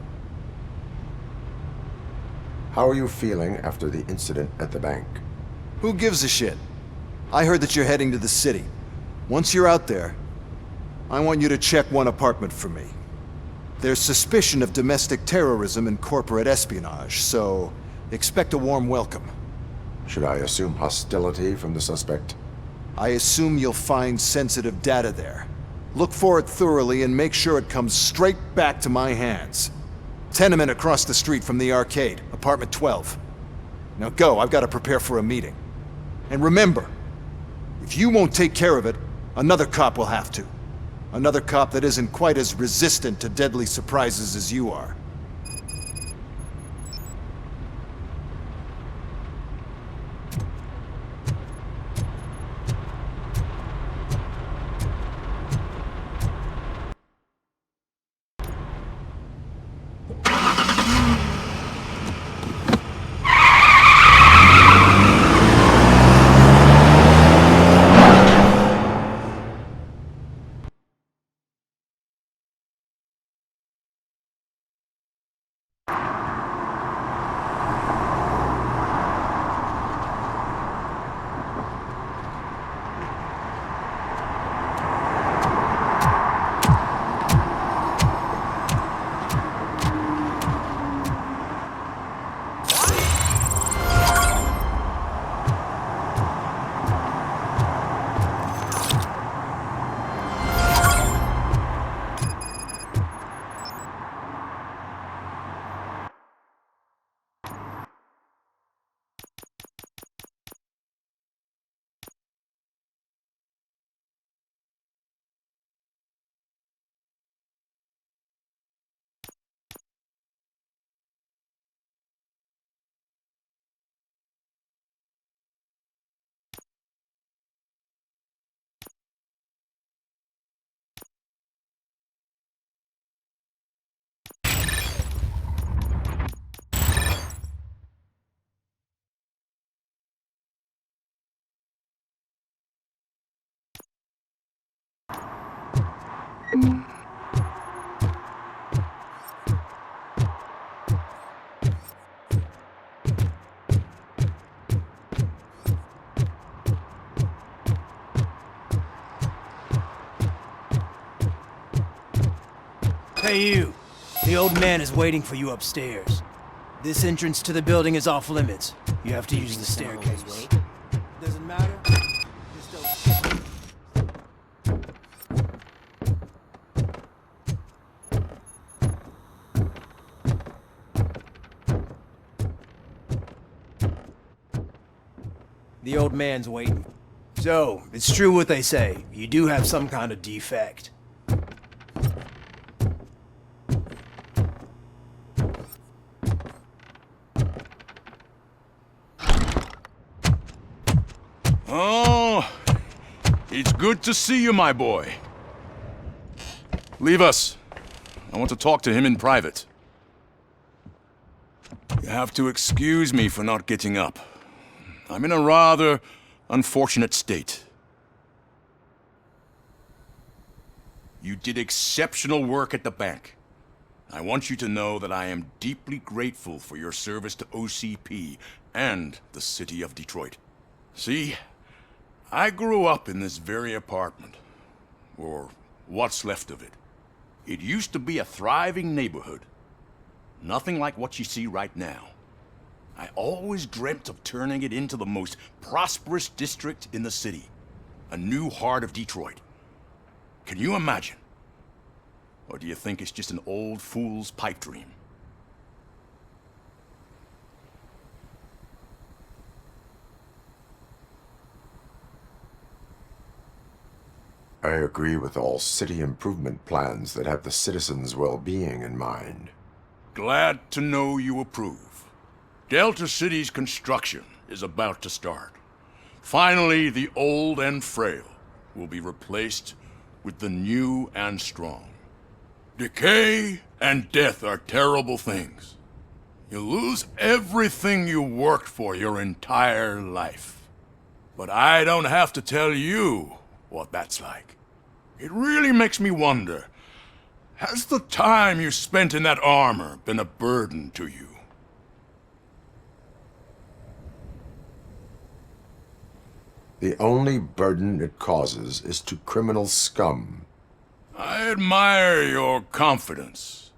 How are you feeling after the incident at the bank? Who gives a shit? I heard that you're heading to the city. Once you're out there, I want you to check one apartment for me. There's suspicion of domestic terrorism and corporate espionage, so expect a warm welcome. Should I assume hostility from the suspect? I assume you'll find sensitive data there. Look for it thoroughly and make sure it comes straight back to my hands. Tenement across the street from the arcade, apartment 12. Now go, I've got to prepare for a meeting. And remember, if you won't take care of it, another cop will have to. Another cop that isn't quite as resistant to deadly surprises as you are. Hey, you. The old man is waiting for you upstairs. This entrance to the building is off limits. You have to use the staircase. Doesn't matter. Just don't... The old man's waiting. So, it's true what they say. You do have some kind of defect. Oh, it's good to see you, my boy. Leave us. I want to talk to him in private. You have to excuse me for not getting up. I'm in a rather unfortunate state. You did exceptional work at the bank. I want you to know that I am deeply grateful for your service to OCP and the city of Detroit. See, I grew up in this very apartment, or what's left of it. It used to be a thriving neighborhood. Nothing like what you see right now. I always dreamt of turning it into the most prosperous district in the city. A new heart of Detroit. Can you imagine? Or do you think it's just an old fool's pipe dream? I agree with all city improvement plans that have the citizens' well-being in mind. Glad to know you approve. Delta City's construction is about to start. Finally, the old and frail will be replaced with the new and strong. Decay and death are terrible things. You lose everything you worked for your entire life. But I don't have to tell you what that's like. It really makes me wonder, has the time you spent in that armor been a burden to you? The only burden it causes is to criminal scum. I admire your confidence.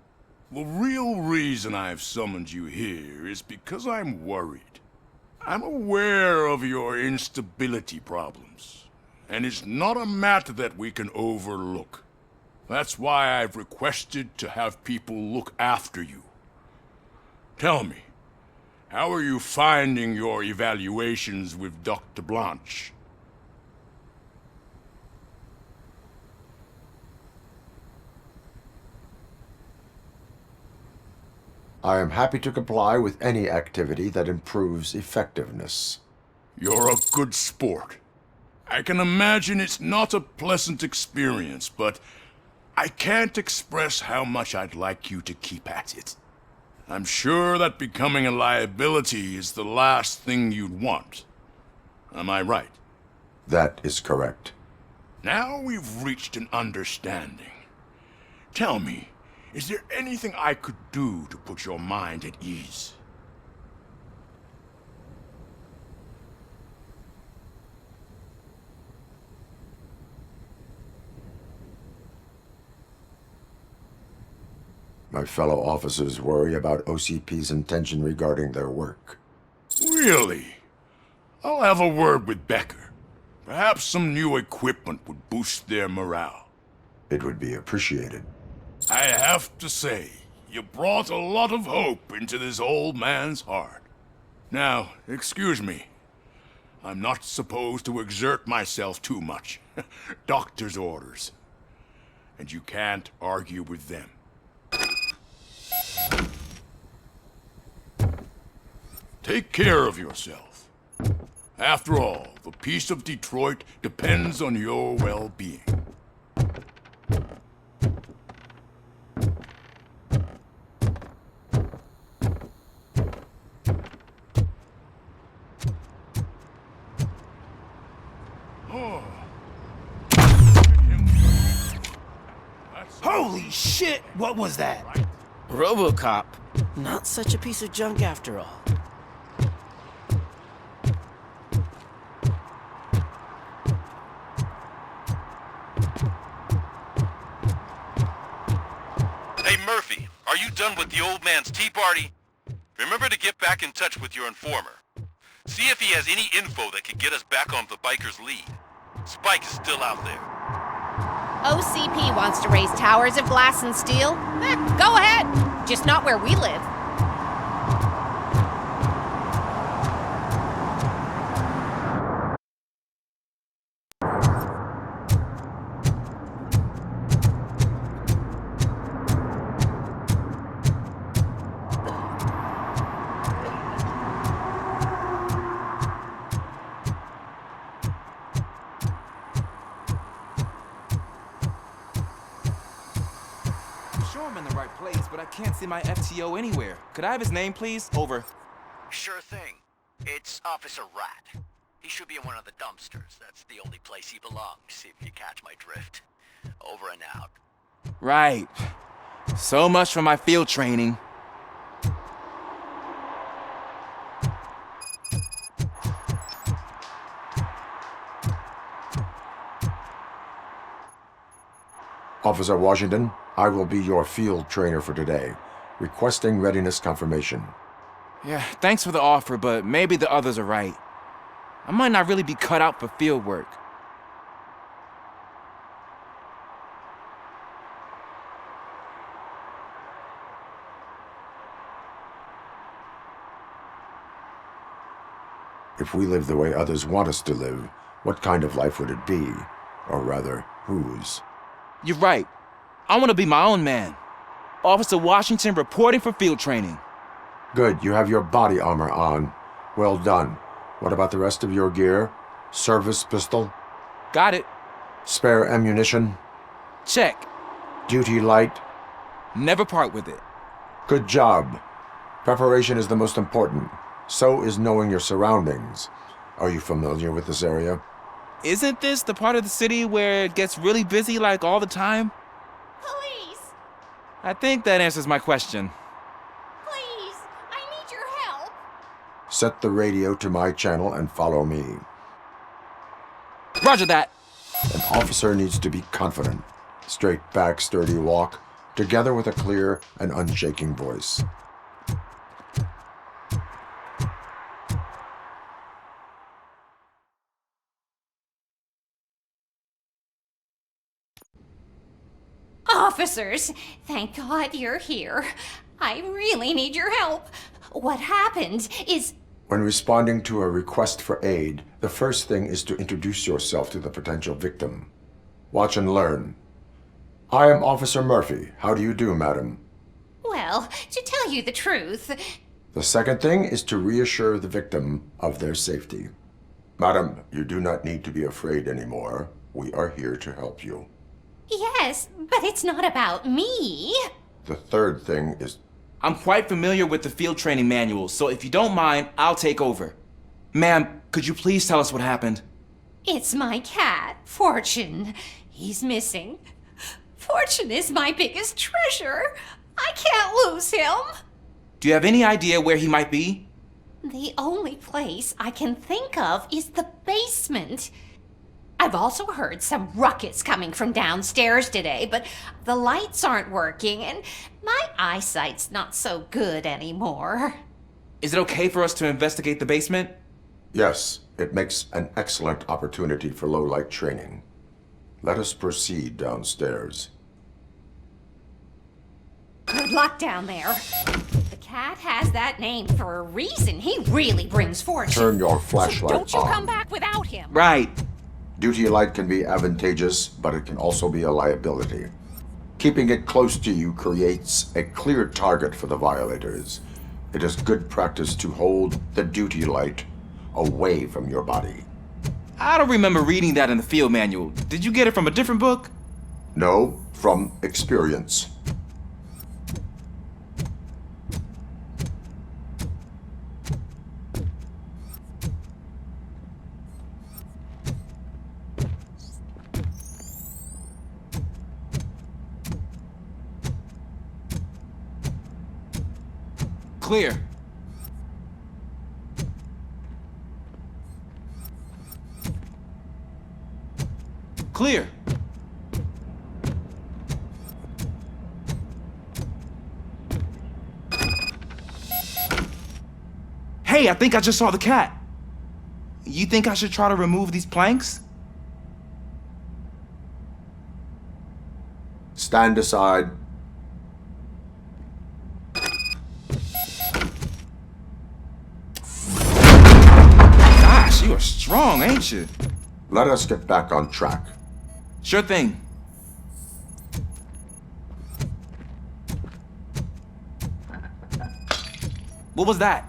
The real reason I've summoned you here is because I'm worried. I'm aware of your instability problems, and it's not a matter that we can overlook. That's why I've requested to have people look after you. Tell me, how are you finding your evaluations with Dr. Blanche? I am happy to comply with any activity that improves effectiveness. You're a good sport. I can imagine it's not a pleasant experience, but I can't express how much I'd like you to keep at it. I'm sure that becoming a liability is the last thing you'd want. Am I right? That is correct. Now we've reached an understanding. Tell me, is there anything I could do to put your mind at ease? My fellow officers worry about OCP's intention regarding their work. Really? I'll have a word with Becker. Perhaps some new equipment would boost their morale. It would be appreciated. I have to say, you brought a lot of hope into this old man's heart. Now, excuse me. I'm not supposed to exert myself too much. Doctor's orders. And you can't argue with them. Take care of yourself. After all, the peace of Detroit depends on your well-being. Holy shit! What was that? Robocop. Not such a piece of junk after all. Hey, Murphy, are you done with the old man's tea party? Remember to get back in touch with your informer. See if he has any info that could get us back on the biker's lead. Spike is still out there. OCP wants to raise towers of glass and steel? Go ahead. Just not where we live. I'm in the right place, but I can't see my FTO anywhere. Could I have his name, please? Over. Sure thing. It's Officer Rat. He should be in one of the dumpsters. That's the only place he belongs, if you catch my drift. Over and out. Right. So much for my field training. Officer Washington, I will be your field trainer for today. Requesting readiness confirmation. Yeah, thanks for the offer, but maybe the others are right. I might not really be cut out for field work. If we live the way others want us to live, what kind of life would it be? Or rather, whose? You're right. I want to be my own man. Officer Washington reporting for field training. Good, you have your body armor on. Well done. What about the rest of your gear? Service pistol? Got it. Spare ammunition? Check. Duty light? Never part with it. Good job. Preparation is the most important. So is knowing your surroundings. Are you familiar with this area? Isn't this the part of the city where it gets really busy like all the time? Police! I think that answers my question. Please! I need your help! Set the radio to my channel and follow me. Roger that. An officer needs to be confident. Straight back, sturdy walk, together with a clear and unshaking voice. Officers, thank God you're here. I really need your help. What happened is... When responding to a request for aid, the first thing is to introduce yourself to the potential victim. Watch and learn. I am Officer Murphy. How do you do, madam? Well, to tell you the truth... The second thing is to reassure the victim of their safety. Madam, you do not need to be afraid anymore. We are here to help you. Yes, but it's not about me. The third thing is... I'm quite familiar with the field training manual, so if you don't mind, I'll take over. Ma'am, could you please tell us what happened? It's my cat, Fortune. He's missing. Fortune is my biggest treasure. I can't lose him. Do you have any idea where he might be? The only place I can think of is the basement. I've also heard some ruckus coming from downstairs today, but the lights aren't working and my eyesight's not so good anymore. Is it okay for us to investigate the basement? Yes, it makes an excellent opportunity for low-light training. Let us proceed downstairs. Good luck down there. The cat has that name for a reason. He really brings fortune. Turn your flashlight so don't you on. come back without him. Right. Duty light can be advantageous, but it can also be a liability. Keeping it close to you creates a clear target for the violators. It is good practice to hold the duty light away from your body. I don't remember reading that in the field manual. Did you get it from a different book? No, from experience. Clear. Clear. Hey, I think I just saw the cat. You think I should try to remove these planks? Stand aside. Gosh, you are strong, ain't you? Let us get back on track. Sure thing. What was that?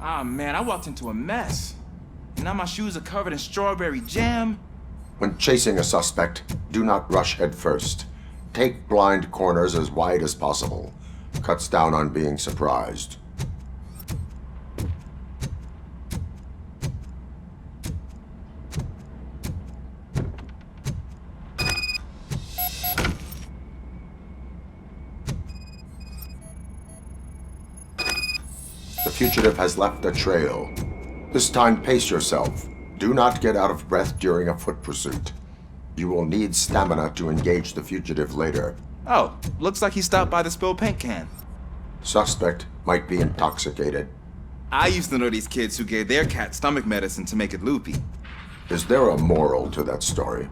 Ah, man, I walked into a mess. And now my shoes are covered in strawberry jam. When chasing a suspect, do not rush head first. Take blind corners as wide as possible. Cuts down on being surprised. The fugitive has left a trail. This time, pace yourself. Do not get out of breath during a foot pursuit. You will need stamina to engage the fugitive later. Oh, looks like he stopped by the spilled paint can. Suspect might be intoxicated. I used to know these kids who gave their cat stomach medicine to make it loopy. Is there a moral to that story?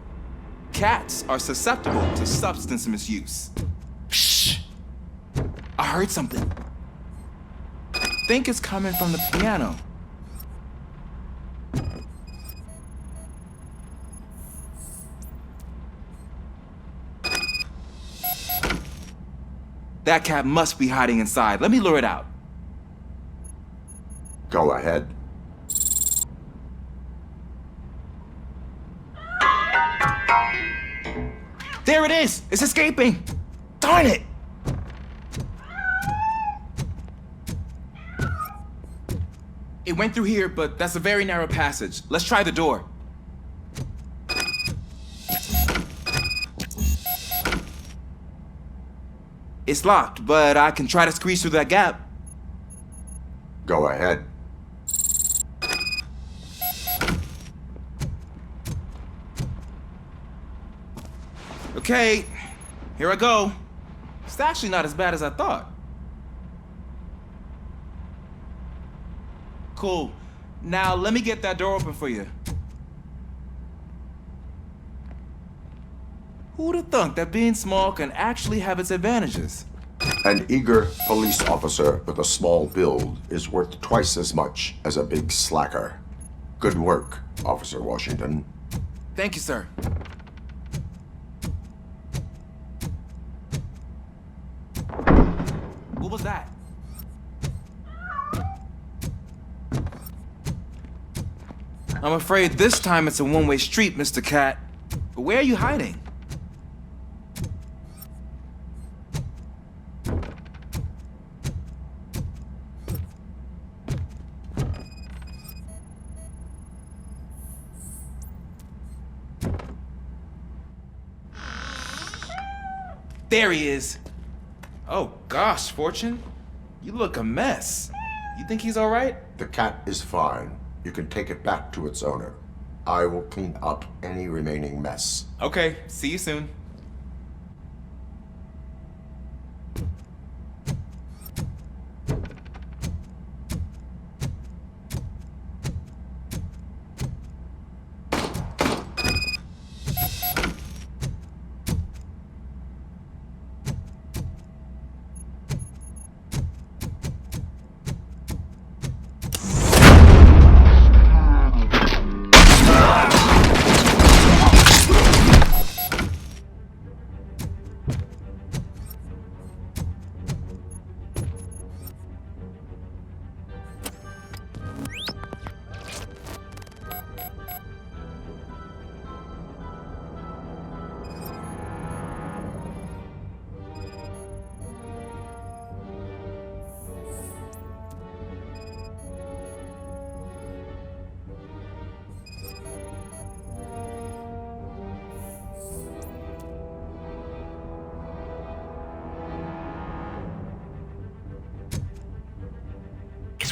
Cats are susceptible to substance misuse. Shh! I heard something. I think it's coming from the piano. That cat must be hiding inside. Let me lure it out. Go ahead. There it is! It's escaping! Darn it! It went through here, but that's a very narrow passage. Let's try the door. It's locked, but I can try to squeeze through that gap. Go ahead. Okay, here I go. It's actually not as bad as I thought. Cool. Now let me get that door open for you. Who'd have thunk that being small can actually have its advantages? An eager police officer with a small build is worth twice as much as a big slacker. Good work, Officer Washington. Thank you, sir. What was that? I'm afraid this time it's a one-way street, Mr. Cat. But where are you hiding? There he is. Oh gosh, Fortune. You look a mess. You think he's all right? The cat is fine. You can take it back to its owner. I will clean up any remaining mess. Okay, see you soon.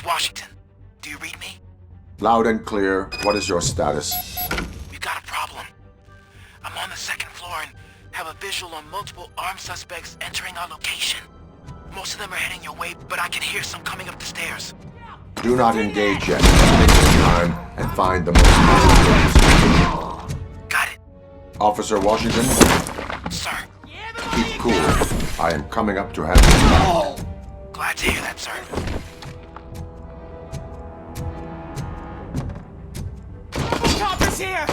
Washington. Do you read me? Loud and clear. What is your status? We've got a problem. I'm on the second floor and have a visual on multiple armed suspects entering our location. Most of them are heading your way, but I can hear some coming up the stairs. Do not engage yet. Take your time and find the most possible. Got it. Officer Washington? Sir. Keep cool. I am coming up to have you. Glad to hear that, sir. Robocop is here!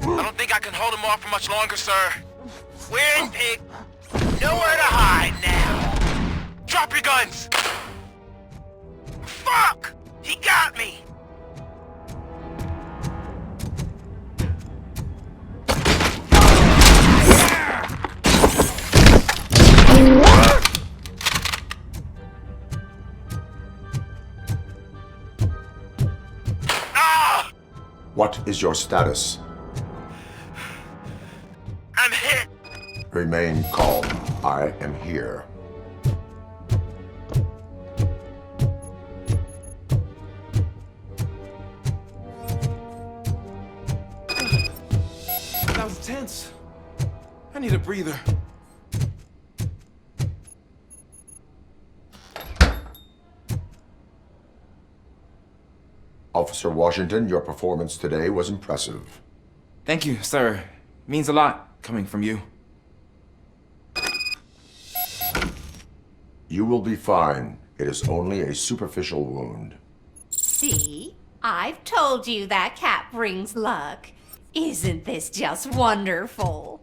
I don't think I can hold him off for much longer, sir. We're in pig. Nowhere to hide now. Drop your guns! Fuck! He got me! What is your status? I'm hit! Remain calm. I am here. That was tense. I need a breather. Officer Washington, your performance today was impressive. Thank you, sir. Means a lot coming from you. You will be fine. It is only a superficial wound. See? I've told you that cat brings luck. Isn't this just wonderful?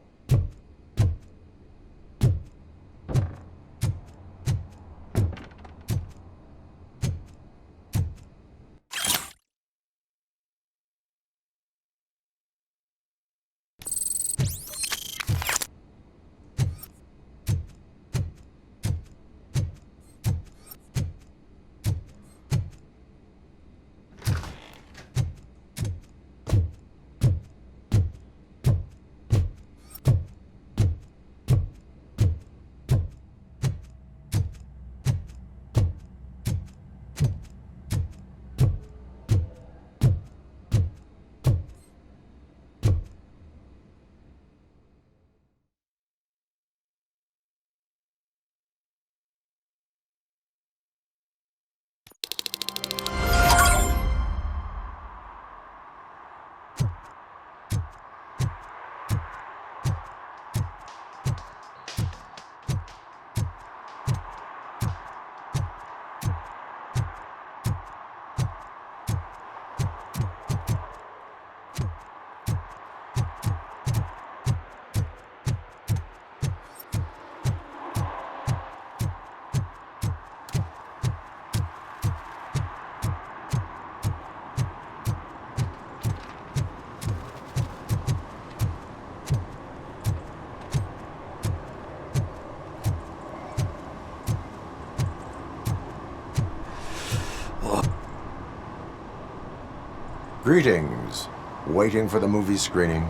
Greetings. Waiting for the movie screening?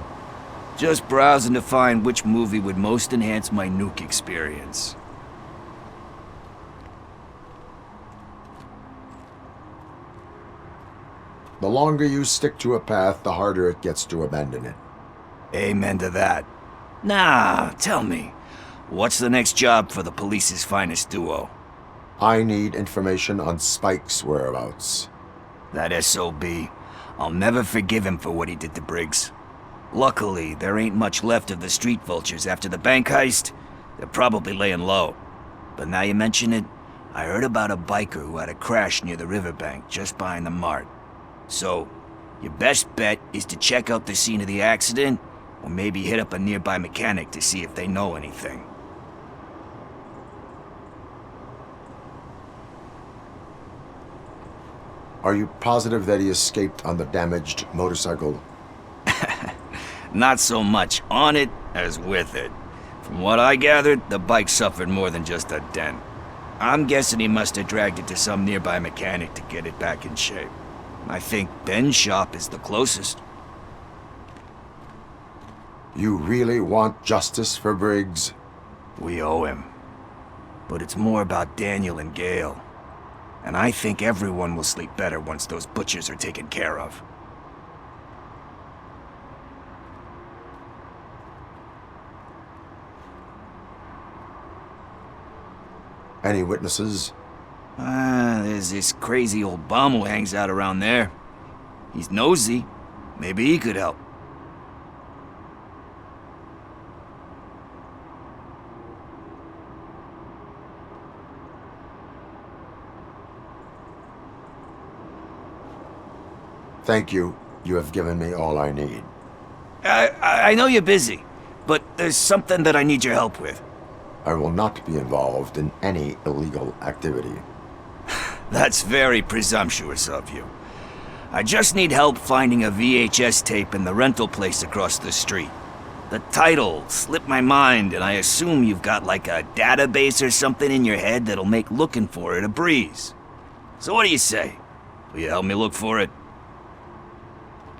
Just browsing to find which movie would most enhance my nuke experience. The longer you stick to a path, the harder it gets to abandon it. Amen to that. Now, tell me, what's the next job for the police's finest duo? I need information on Spike's whereabouts. That SOB. I'll never forgive him for what he did to Briggs. Luckily, there ain't much left of the street vultures after the bank heist. They're probably laying low. But now you mention it, I heard about a biker who had a crash near the riverbank just behind the mart. So, your best bet is to check out the scene of the accident, or maybe hit up a nearby mechanic to see if they know anything. Are you positive that he escaped on the damaged motorcycle? Not so much on it as with it. From what I gathered, the bike suffered more than just a dent. I'm guessing he must have dragged it to some nearby mechanic to get it back in shape. I think Ben's shop is the closest. You really want justice for Briggs? We owe him. But it's more about Daniel and Gale. And I think everyone will sleep better once those butchers are taken care of. Any witnesses? There's this crazy old bum who hangs out around there. He's nosy. Maybe he could help. Thank you. You have given me all I need. I know you're busy, but there's something that I need your help with. I will not be involved in any illegal activity. That's very presumptuous of you. I just need help finding a VHS tape in the rental place across the street. The title slipped my mind, and I assume you've got like a database or something in your head that'll make looking for it a breeze. So what do you say? Will you help me look for it?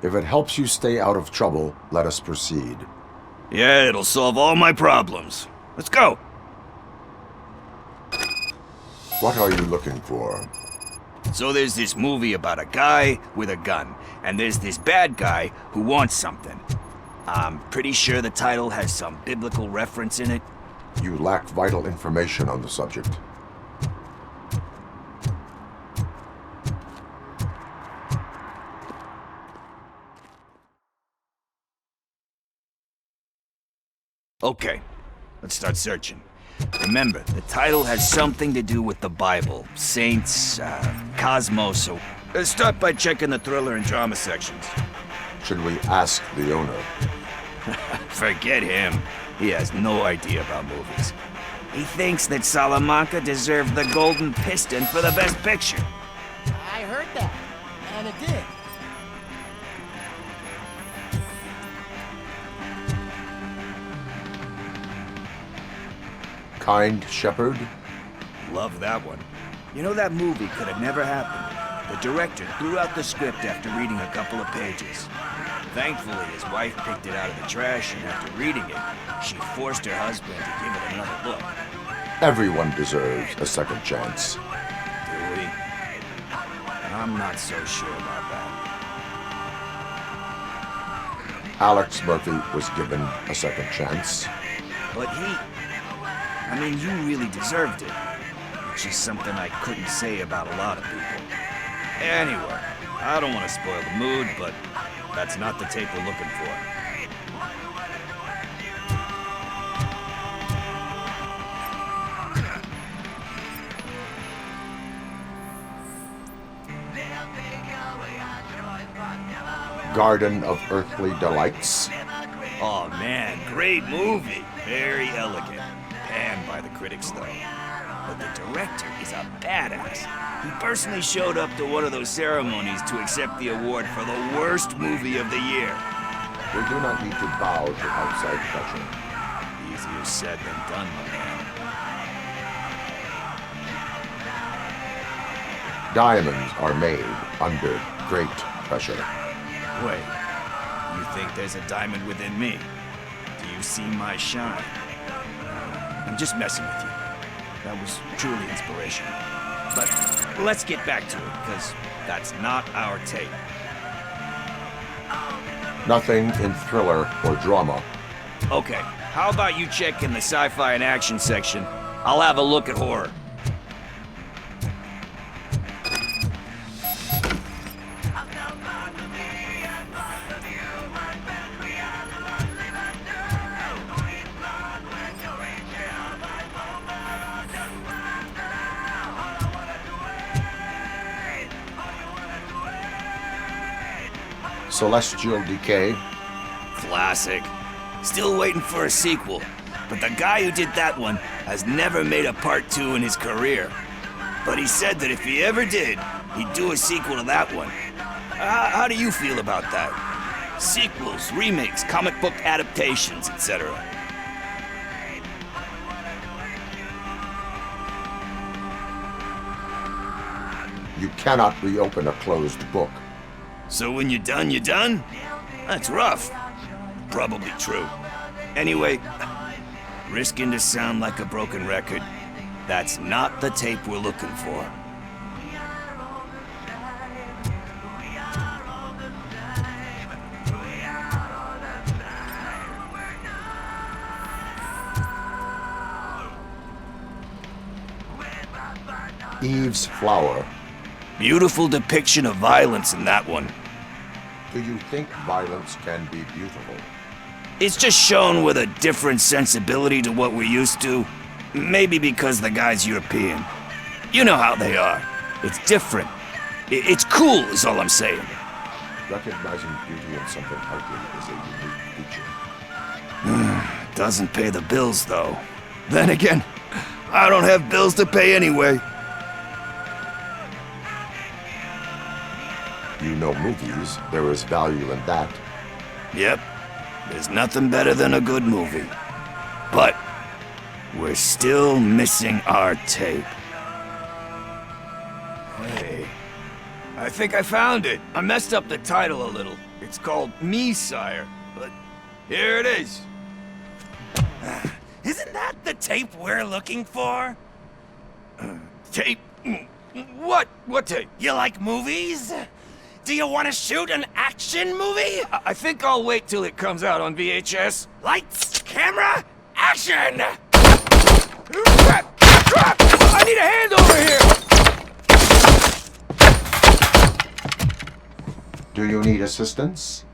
If it helps you stay out of trouble, let us proceed. Yeah, it'll solve all my problems. Let's go. What are you looking for? So there's this movie about a guy with a gun, and there's this bad guy who wants something. I'm pretty sure the title has some biblical reference in it. You lack vital information on the subject. Okay, let's start searching. Remember, the title has something to do with the Bible, saints, cosmos, so let's start by checking the thriller and drama sections. Should we ask the owner? Forget him. He has no idea about movies. He thinks that Salamanca deserved the Golden Piston for the Best Picture. I heard that, and it did. Kind Shepherd? Love that one. You know, that movie could have never happened. The director threw out the script after reading a couple of pages. Thankfully, his wife picked it out of the trash, and after reading it, she forced her husband to give it another look. Everyone deserves a second chance. Do we? I'm not so sure about that. Alex Murphy was given a second chance. But I mean, you really deserved it. Which is something I couldn't say about a lot of people. Anyway, I don't want to spoil the mood, but that's not the tape we're looking for. Garden of Earthly Delights. Oh man, great movie. Very elegant. Panned by the critics though. But the director is a badass. He personally showed up to one of those ceremonies to accept the award for the worst movie of the year. We do not need to bow to outside pressure. Easier said than done, my man. Diamonds are made under great pressure. Wait, you think there's a diamond within me? Do you see my shine? I'm just messing with you. That was truly inspirational. But let's get back to it, because that's not our tape. Nothing in thriller or drama. Okay, how about you check in the sci-fi and action section? I'll have a look at horror. Celestial Decay. Classic. Still waiting for a sequel, but the guy who did that one has never made a part 2 in his career. But he said that if he ever did, he'd do a sequel to that one. How do you feel about that? Sequels, remakes, comic book adaptations, etc. You cannot reopen a closed book. So when you're done, you're done? That's rough. Probably true. Anyway, risking to sound like a broken record, that's not the tape we're looking for. Eve's Flower. Beautiful depiction of violence in that one. Do you think violence can be beautiful? It's just shown with a different sensibility to what we're used to. Maybe because the guy's European. You know how they are. It's different. It's cool, is all I'm saying. Recognizing beauty in something ugly is a unique feature. Doesn't pay the bills, though. Then again, I don't have bills to pay anyway. You know movies. There is value in that. Yep. There's nothing better than a good movie. But we're still missing our tape. Hey, I think I found it. I messed up the title a little. It's called Me, Sire, but here it is. Isn't that the tape we're looking for? Tape? What? What tape? You like movies? Do you want to shoot an action movie? I think I'll wait till it comes out on VHS. Lights, camera, action! Crap! Crap! I need a hand over here! Do you need assistance?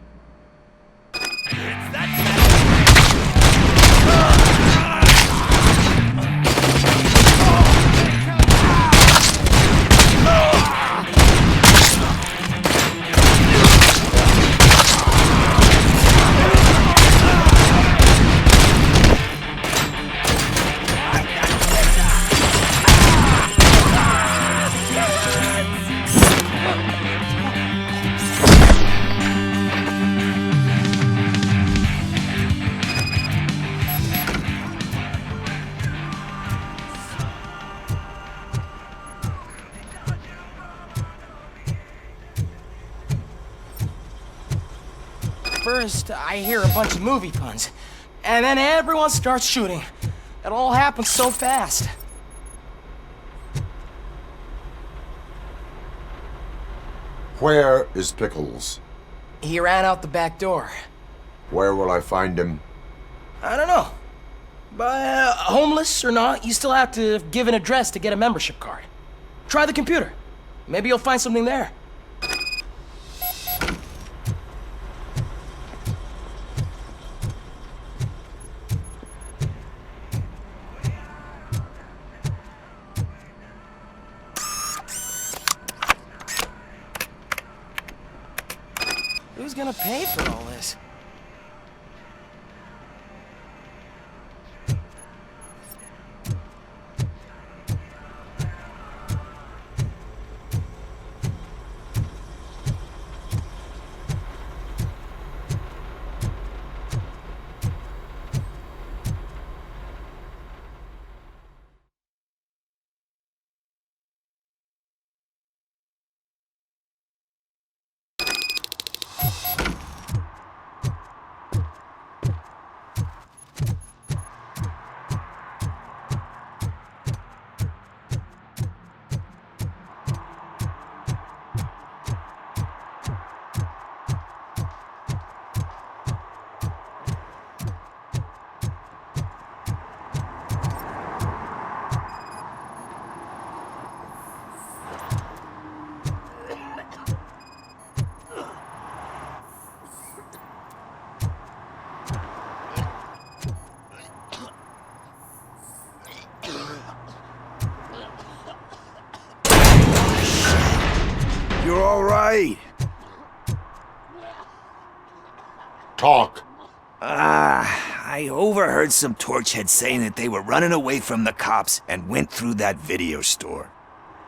First, I hear a bunch of movie puns, and then everyone starts shooting. It all happens so fast. Where is Pickles? He ran out the back door. Where will I find him? I don't know. But homeless or not, you still have to give an address to get a membership card. Try the computer. Maybe you'll find something there. Who's gonna pay for all this? You're all right. Talk. I overheard some torchheads saying that they were running away from the cops and went through that video store.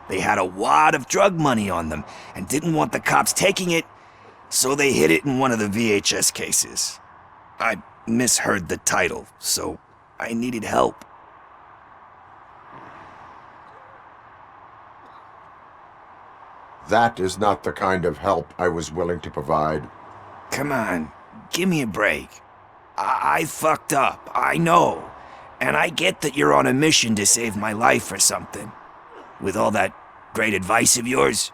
They had a wad of drug money on them and didn't want the cops taking it, so they hid it in one of the VHS cases. I misheard the title, so I needed help. That is not the kind of help I was willing to provide. Come on, give me a break. I fucked up, I know. And I get that you're on a mission to save my life or something. With all that great advice of yours,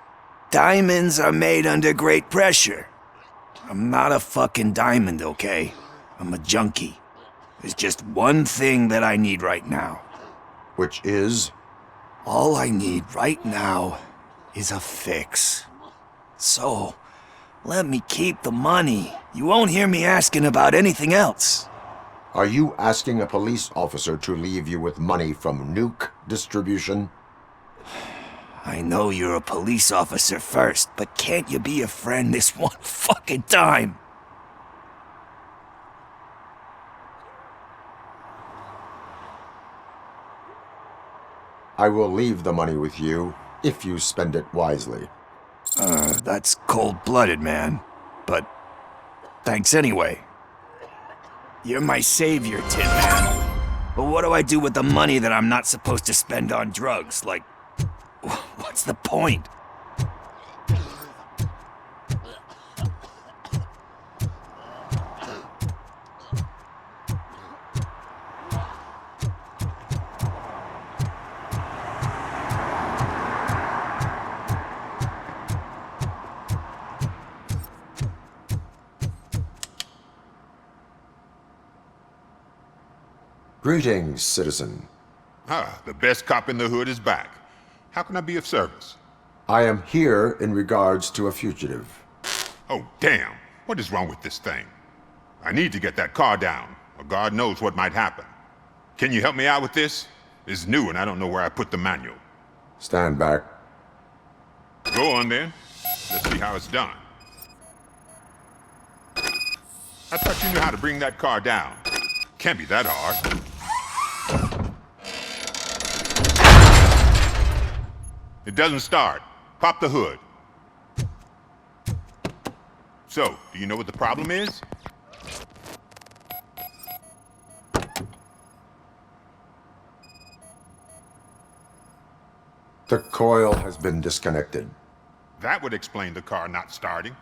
diamonds are made under great pressure. I'm not a fucking diamond, okay? I'm a junkie. There's just one thing that I need right now. Which is? All I need right now is a fix. So, let me keep the money. You won't hear me asking about anything else. Are you asking a police officer to leave you with money from nuke distribution? I know you're a police officer first, but can't you be a friend this one fucking time? I will leave the money with you if you spend it wisely. That's cold-blooded, man. But thanks anyway. You're my savior, Tin Man. But what do I do with the money that I'm not supposed to spend on drugs? Like, what's the point? Greetings, citizen. The best cop in the hood is back. How can I be of service? I am here in regards to a fugitive. Oh, damn. What is wrong with this thing? I need to get that car down, or God knows what might happen. Can you help me out with this? It's new and I don't know where I put the manual. Stand back. Go on then. Let's see how it's done. I thought you knew how to bring that car down. Can't be that hard. It doesn't start. Pop the hood. So, do you know what the problem is? The coil has been disconnected. That would explain the car not starting.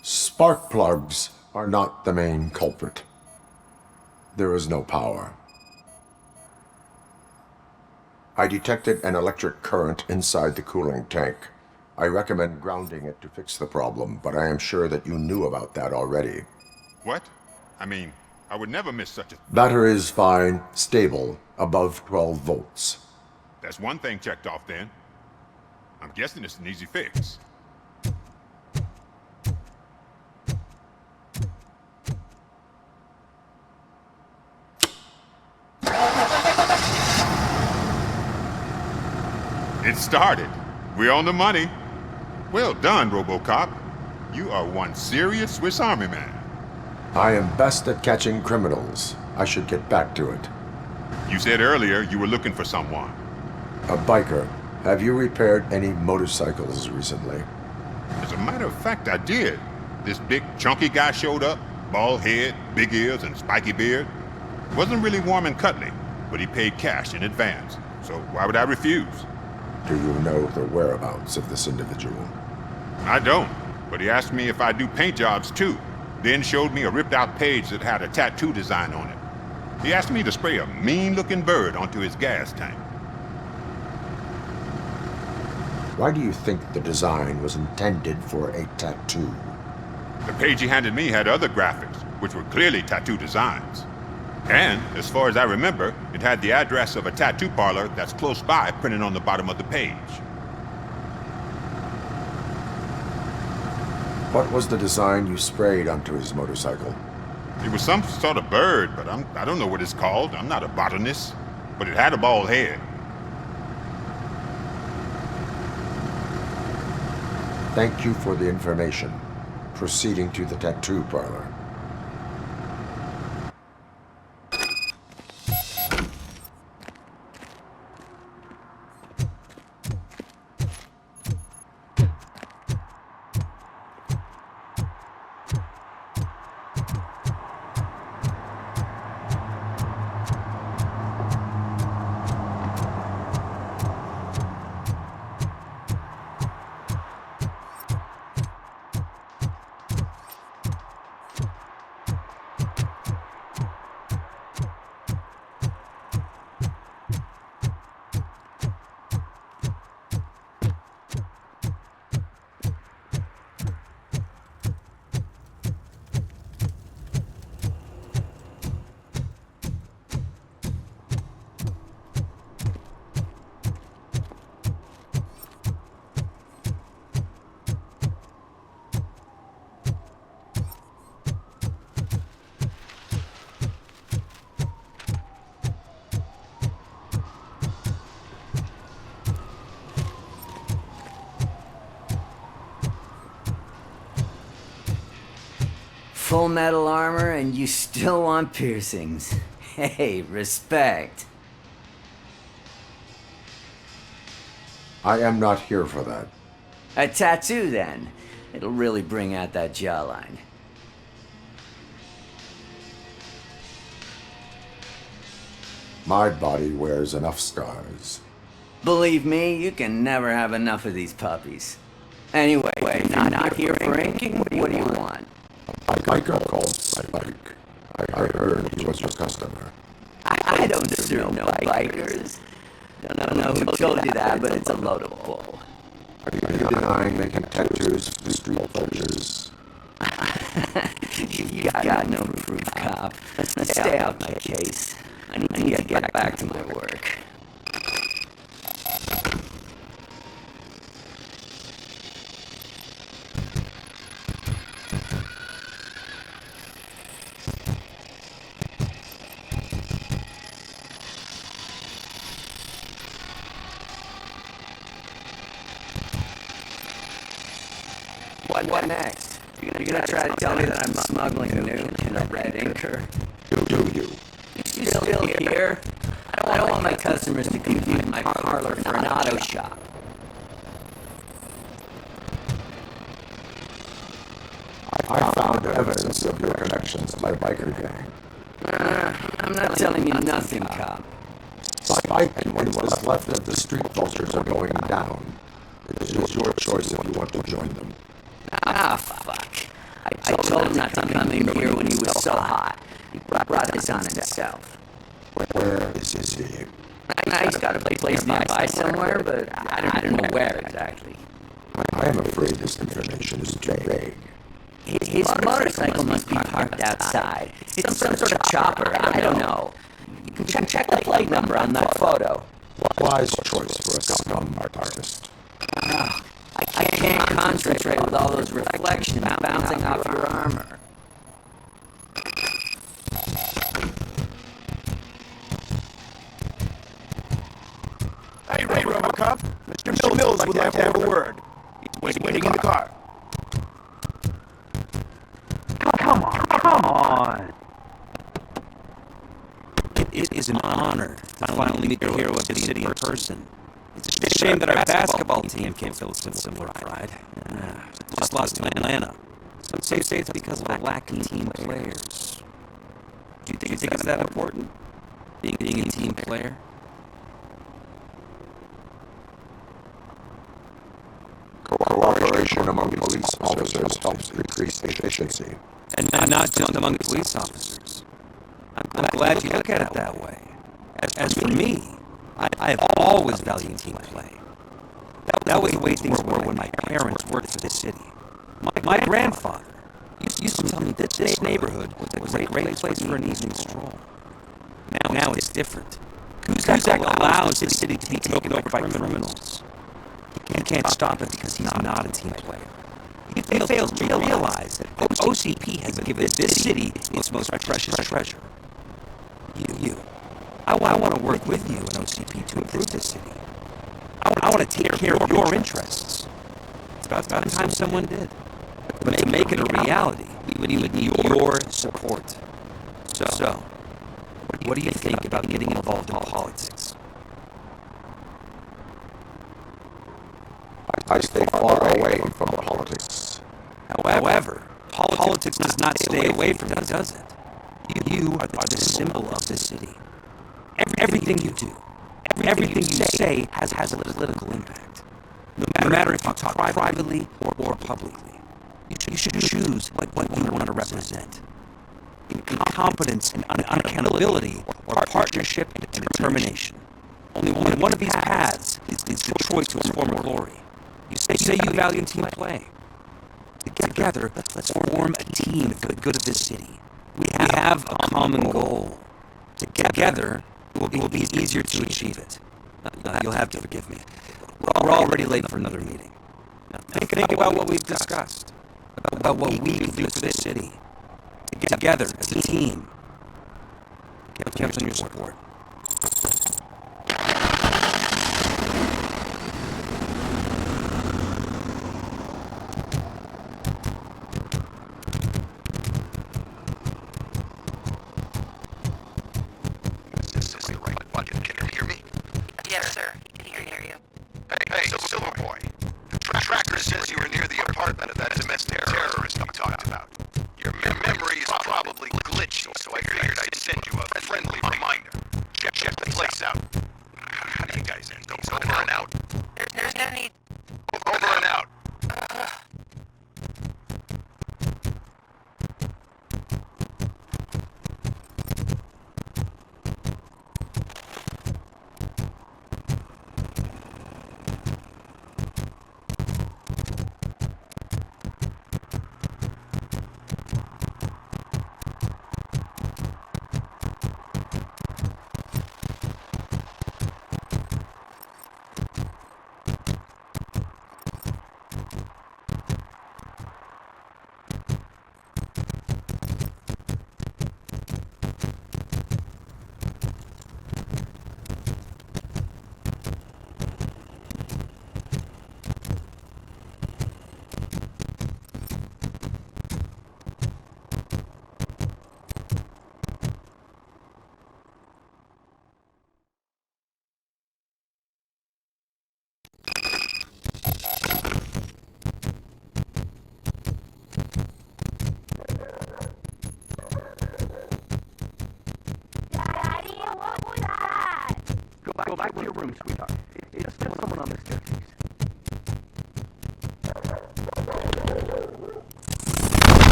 Spark plugs are not the main culprit. There is no power. I detected an electric current inside the cooling tank. I recommend grounding it to fix the problem, but I am sure that you knew about that already. What? I mean, I would never miss such a... Battery is fine, stable, above 12 volts. That's one thing checked off then. I'm guessing it's an easy fix. It started. We're on the money. Well done, Robocop. You are one serious Swiss Army man. I am best at catching criminals. I should get back to it. You said earlier you were looking for someone. A biker. Have you repaired any motorcycles recently? As a matter of fact, I did. This big, chunky guy showed up. Bald head, big ears, and spiky beard. Wasn't really warm and cuddly, but he paid cash in advance. So why would I refuse? Do you know the whereabouts of this individual? I don't, but he asked me if I do paint jobs too, then showed me a ripped out page that had a tattoo design on it. He asked me to spray a mean-looking bird onto his gas tank. Why do you think the design was intended for a tattoo? The page he handed me had other graphics, which were clearly tattoo designs. And, as far as I remember, it had the address of a tattoo parlor that's close by printed on the bottom of the page. What was the design you sprayed onto his motorcycle? It was some sort of bird, but I don't know what it's called. I'm not a botanist. But it had a bald head. Thank you for the information. Proceeding to the tattoo parlor. Full metal armor and you still want piercings. Hey, respect. I am not here for that. A tattoo, then. It'll really bring out that jawline. My body wears enough scars. Believe me, you can never have enough of these puppies. Anyway, not here for inking? What do you want? A biker called Spike. I heard he was your customer. I don't serve no bikers. Don't know who told you that, but it's a load of bull. Are you denying making tattoos for the street vultures? You got no proof, cop. Stay out my case. I need to get back to my work. What next? You're gonna try to tell me that I'm smuggling nuke in a red inker? Do you? You still here? I don't want my customers to confuse my parlor for an auto shop. I found evidence of your connections to my biker gang. I'm not telling you nothing, cop. Spike and what is left of the street vultures are going down. It is your choice if you want to join them. Ah, fuck. I told him not to come in here when he was so hot. He brought this on himself. Where is he? He's got a place nearby somewhere, but I don't know where exactly. I am afraid this information is too vague. His motorcycle must be parked outside. It's some sort of chopper, I don't know. You can check the plate number on that photo. Wise choice for a scum artist. I can't concentrate with all those reflections bouncing off your armor. Hey, Robocop. Mr. Mills would like to have a word. He's waiting in the car. Come on. It is an honor to finally meet the hero of the city in person. It's a shame that our basketball team can't feel similar pride. Just lost to Atlanta. Some say it's because of a lack of team players. Do you think it's that important? Being a team player? Cooperation among police officers helps increase efficiency. And not just among police officers. I'm glad you look at it that way. As for me, I have always valued team play. That was the way things were when my parents worked for the city. My grandfather used to tell me that this neighborhood was a great place for an evening stroll. Now it's different. Cusack allows the city to be taken over by criminals. He can't stop it because he's not a team player. He fails to realize that OCP has given this city its most precious treasure. You. I want to work with you and OCP to improve this city. I want to take care of your interests. about time someone did. But to make it a reality, we would need your support. So, what do you think about getting involved in politics? I stay far away from politics. However, politics does not stay away from you, does it? You are the symbol of this city. Everything you do, everything you say has a political impact. No matter if you talk privately or publicly. You should choose what you want to represent. In competence and accountability, or partnership and determination. Only one of these paths is Detroit to its former glory. You say you value team play. Together, let's form a team for the good of this city. We have a common goal. Together, it will be easier to achieve it. You'll have to forgive me. We're already late for another meeting. Think about what we've discussed. About what we can do for this city. Together, as a team. Count on your support. Yes, sir. Can hear you. Hey, Silver Boy. The tracker says you were near the apartment of that domestic terrorist we talked about. Your memory is probably glitchy, so I figured I'd send you a friendly reminder. Check the place out. How do you guys end? Over and out. There's no need. Over and out. Go back to your room, sweetheart. It's just someone on the staircase.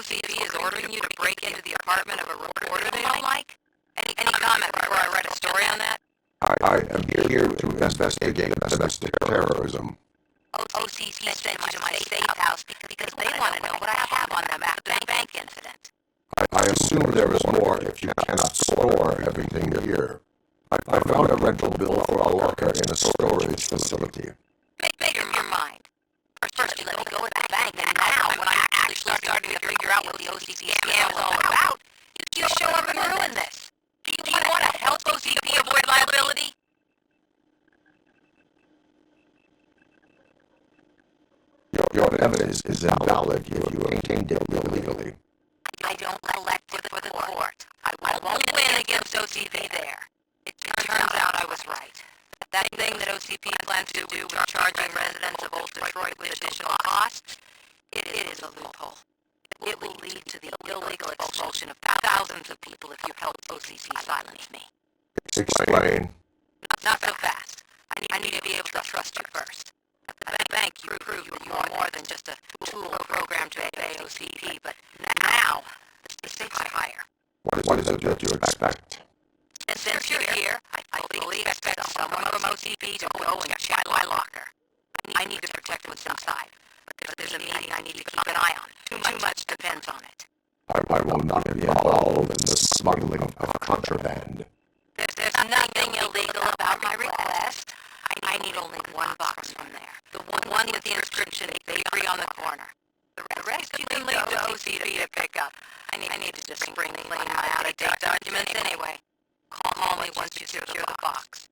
OCP is ordering you to break into the apartment of a reporter they don't like? Any comment before I write a story on that? I am here to investigate domestic terrorism. OCP sent you to my safe house because they want to know what I have on them after the bank incident. I assume there is more if you cannot store everything here. I found a rental bill for a locker in a storage facility. Make your mind. First you let me go with the bank, and now, when I'm actually starting to figure out what the OCP scam is all about, you show up and ruin this. Do you want to help OCP avoid liability? Your evidence is invalid if you obtained it illegally. I don't collect it for the court. I won't win against OCP there. It turns out I was right. That thing that OCP plans to do with charging residents of Old Detroit with additional costs, it is a loophole. It will lead to the illegal expulsion of thousands of people if you help OCP silence me. Explain. Not so fast. I need to be able to trust you first. At the bank, you proved that you are more than just a tool programmed to obey OCP, but now, the stakes are higher. What is it that you expect? Since you're here, I fully expect someone from OCP to go and check my locker. I need to protect what's inside, but there's a meeting I need to keep an eye on. Too much depends on it. I will not be involved in the smuggling of contraband. There's nothing illegal about my request. I need only one box from there. The one with the inscription "Bakery on the corner." The rest you can leave to OCP to pick up. I need to just spring clean my out-of-date documents anyway. Call me once you secure the box.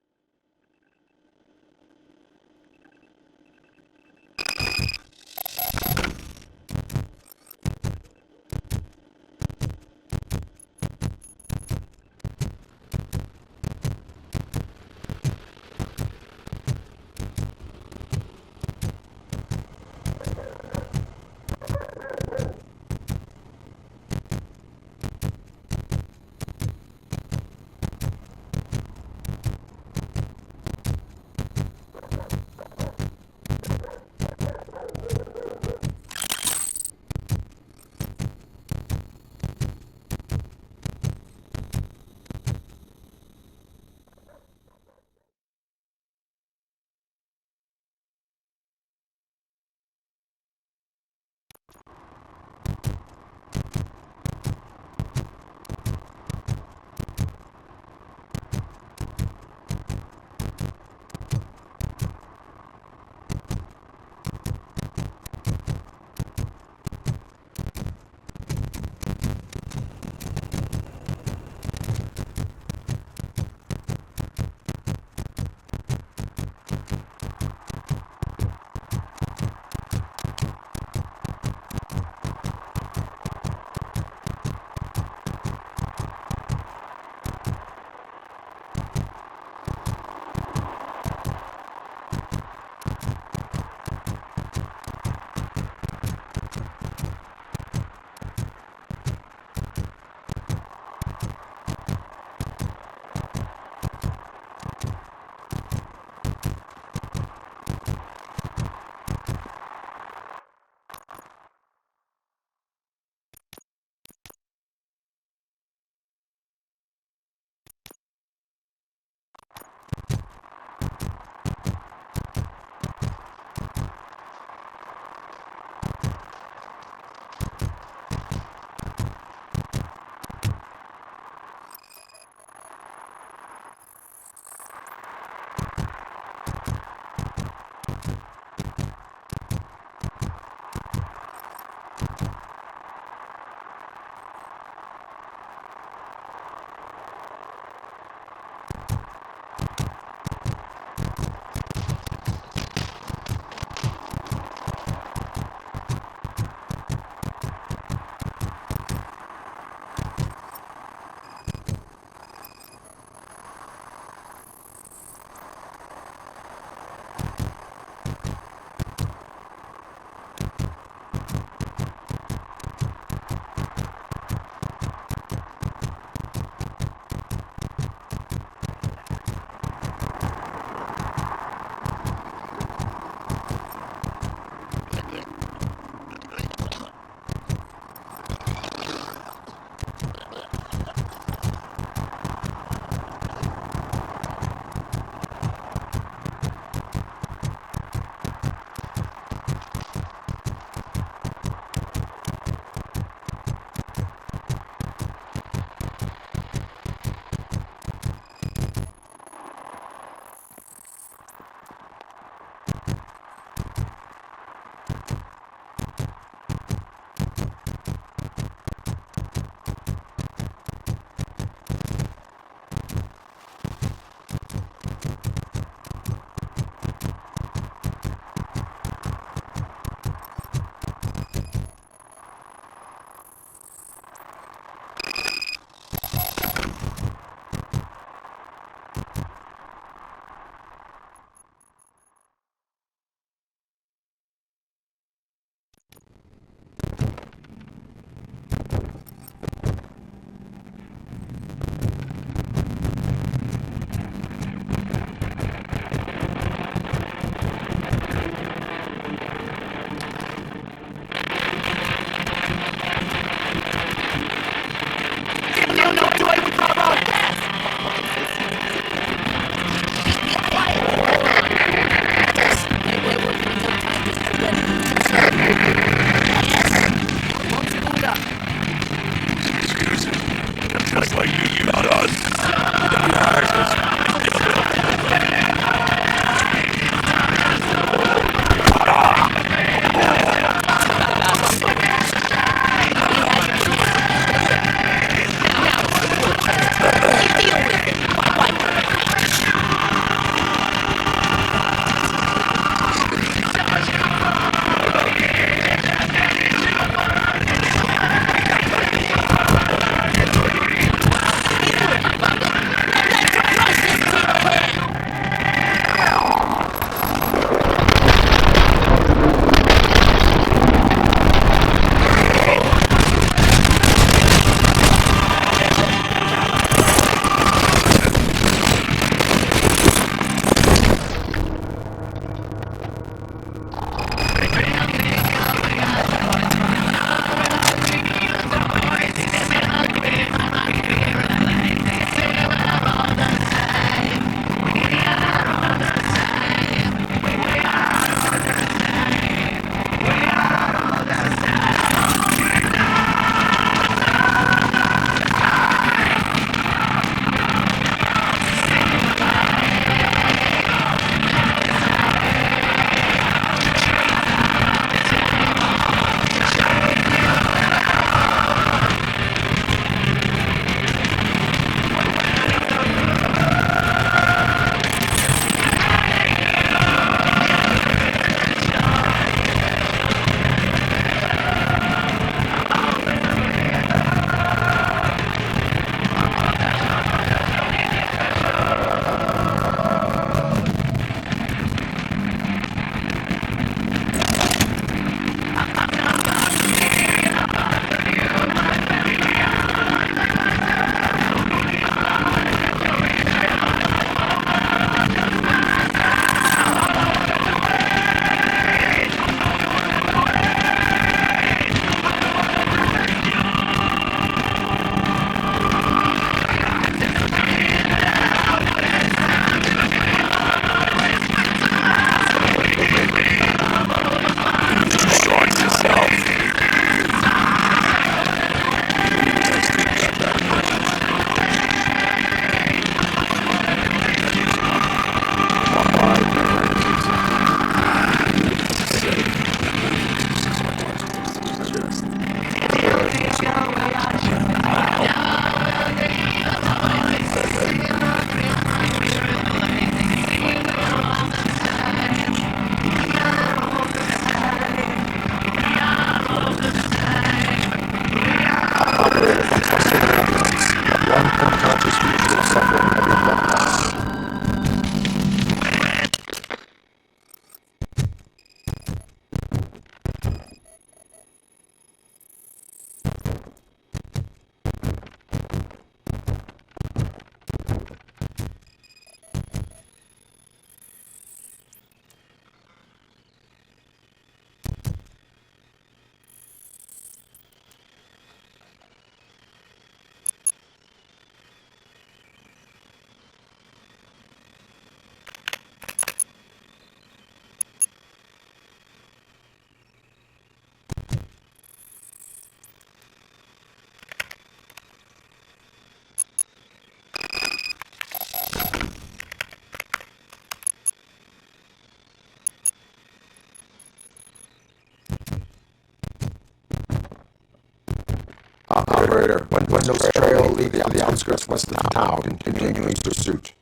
Operator, Windows trail leading to the outskirts west of town, continuing pursuit.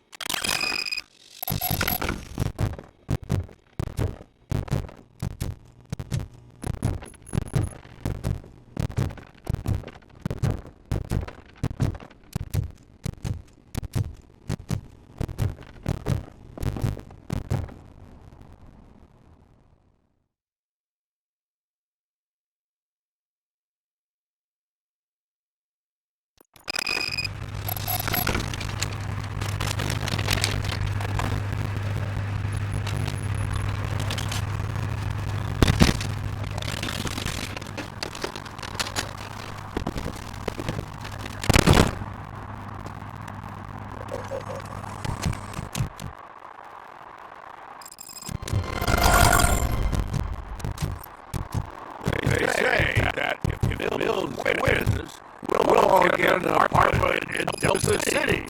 They say that if Mills wins, we'll all get an apartment in Delta City.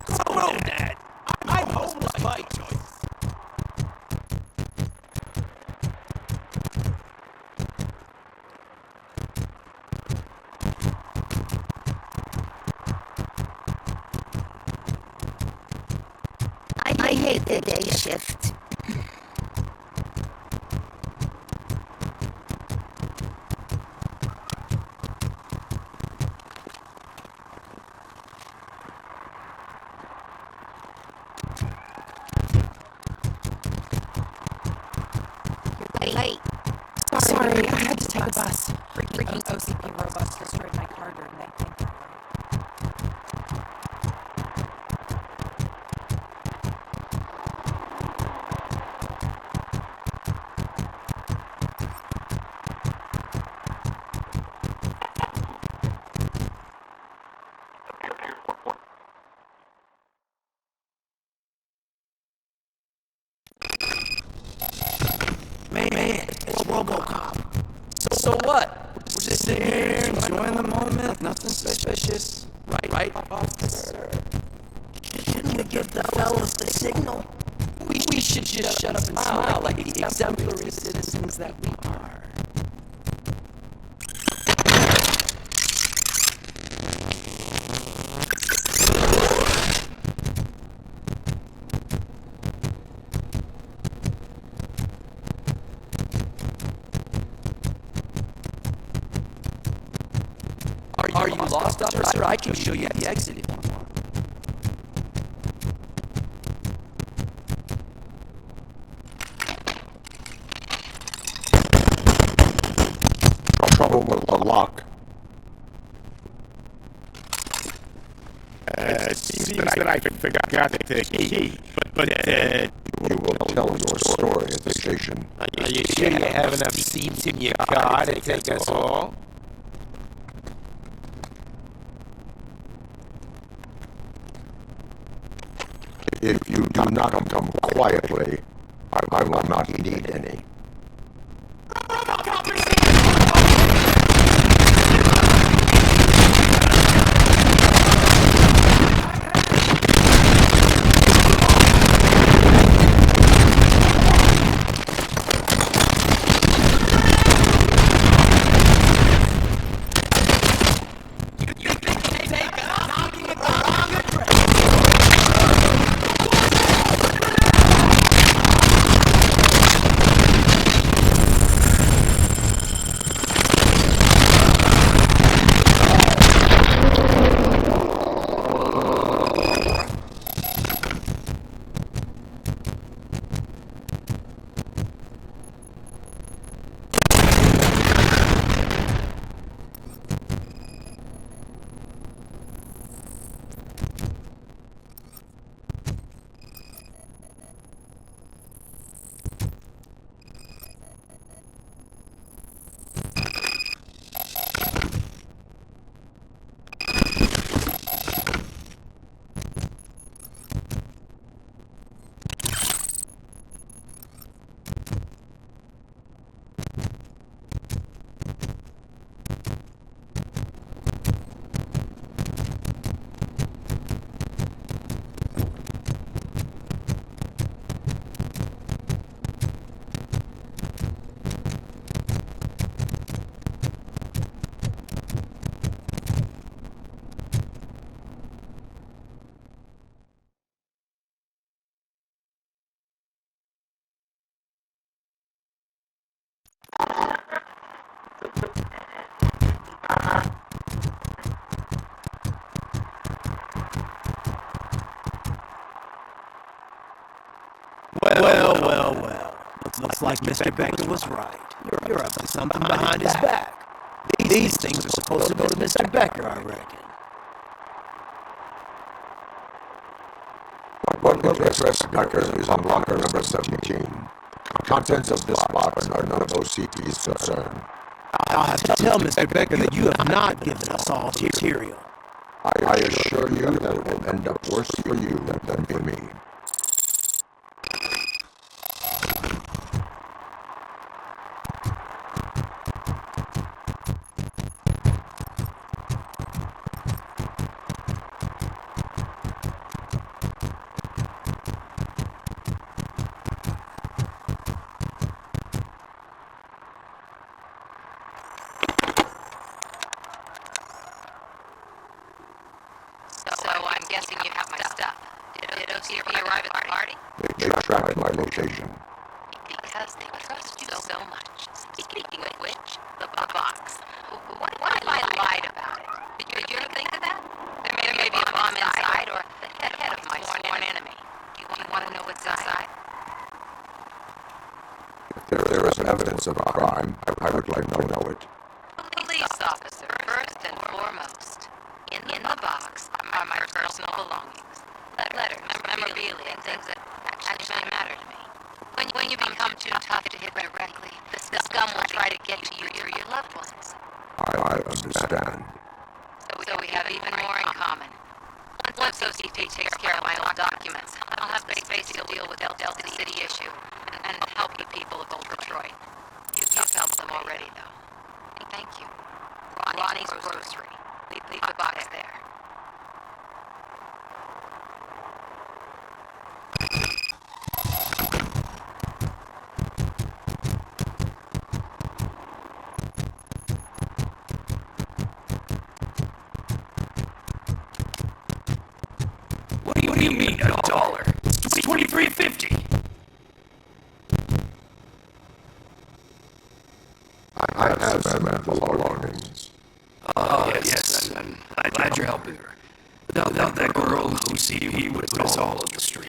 Screw that. I'm homeless by choice. I hate the day shift. Late. Sorry, I had to take a bus. Freaking OCP robots destroyed my car during that tank robbery. Man, it's Robocop. So what? We're just sitting here enjoying the moment. Nothing suspicious. Right, officer? Shouldn't we give the fellows the signal? We should just shut up and smile like the exemplary citizens that we are. Are you lost, officer? I can show you the exit if you want. Trouble with the lock. It seems that I forgot the key, but you will tell your story at the station. Are you sure you have enough seats in your car to take us all? If you do not come quietly, I will not need any. Well. Looks like Mr. Becker was right. You're up to something behind his back. These things are supposed to go to Mr. Becker, I reckon. What address Becker is on locker number 17. The contents of this box are none of OCP's concern. I'll have to tell Mr. Becker that you have not given us all the material. I assure you that it will end up worse for you than for me. Guessing you have my stuff. Did OCP arrive at the party? They tracked my location. Because they trust you so much. Speaking of which, the box. What if I lied about it? Did you ever think of that? There may be a bomb inside or the head of my sworn enemy. Do you want to know what's inside? If there is evidence of a crime, I would like to know it. Police officer, first and foremost. In the box are my personal belongings. Letters, memorabilia, and things that actually matter to me. When you become too tough to hit directly, the scum will try to get to you through your loved ones. I understand. So we have even more in common. Once OCP takes care of my old documents, I'll have the space to deal with the Delta City issue and help you people of Old Detroit. You've helped them already, though. Thank you. Ronnie's Grocery. Leave the box there. What do you mean, $1? It's $23.50. I have some belongings. Oh, yes, I'm glad you're helping her. Without that girl, OCP would put us all on the street.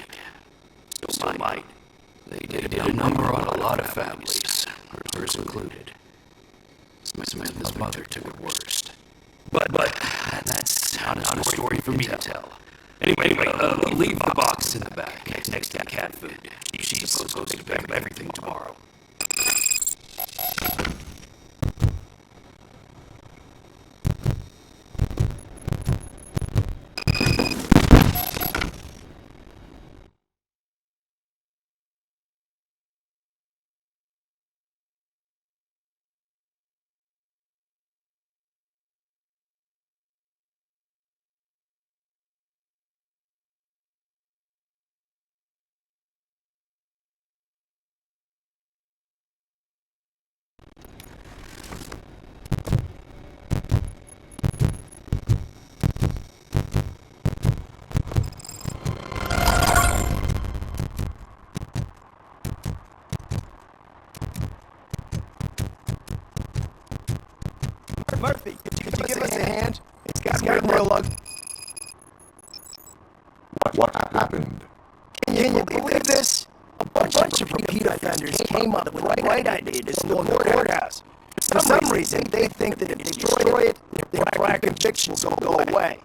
Still might. They did a number on a lot of families, hers included. Samantha's mother took it worst. But that's not a story for me to tell. Anyway, leave the box in the back, next to cat food. She's supposed to pick up everything tomorrow. Murphy, could you give us a hand? It's got real luck. What happened? Can you believe this? A bunch of repeat offenders came up with the right idea to storm the courthouse. For some reason, they think that if they destroy it, their prior convictions will go away.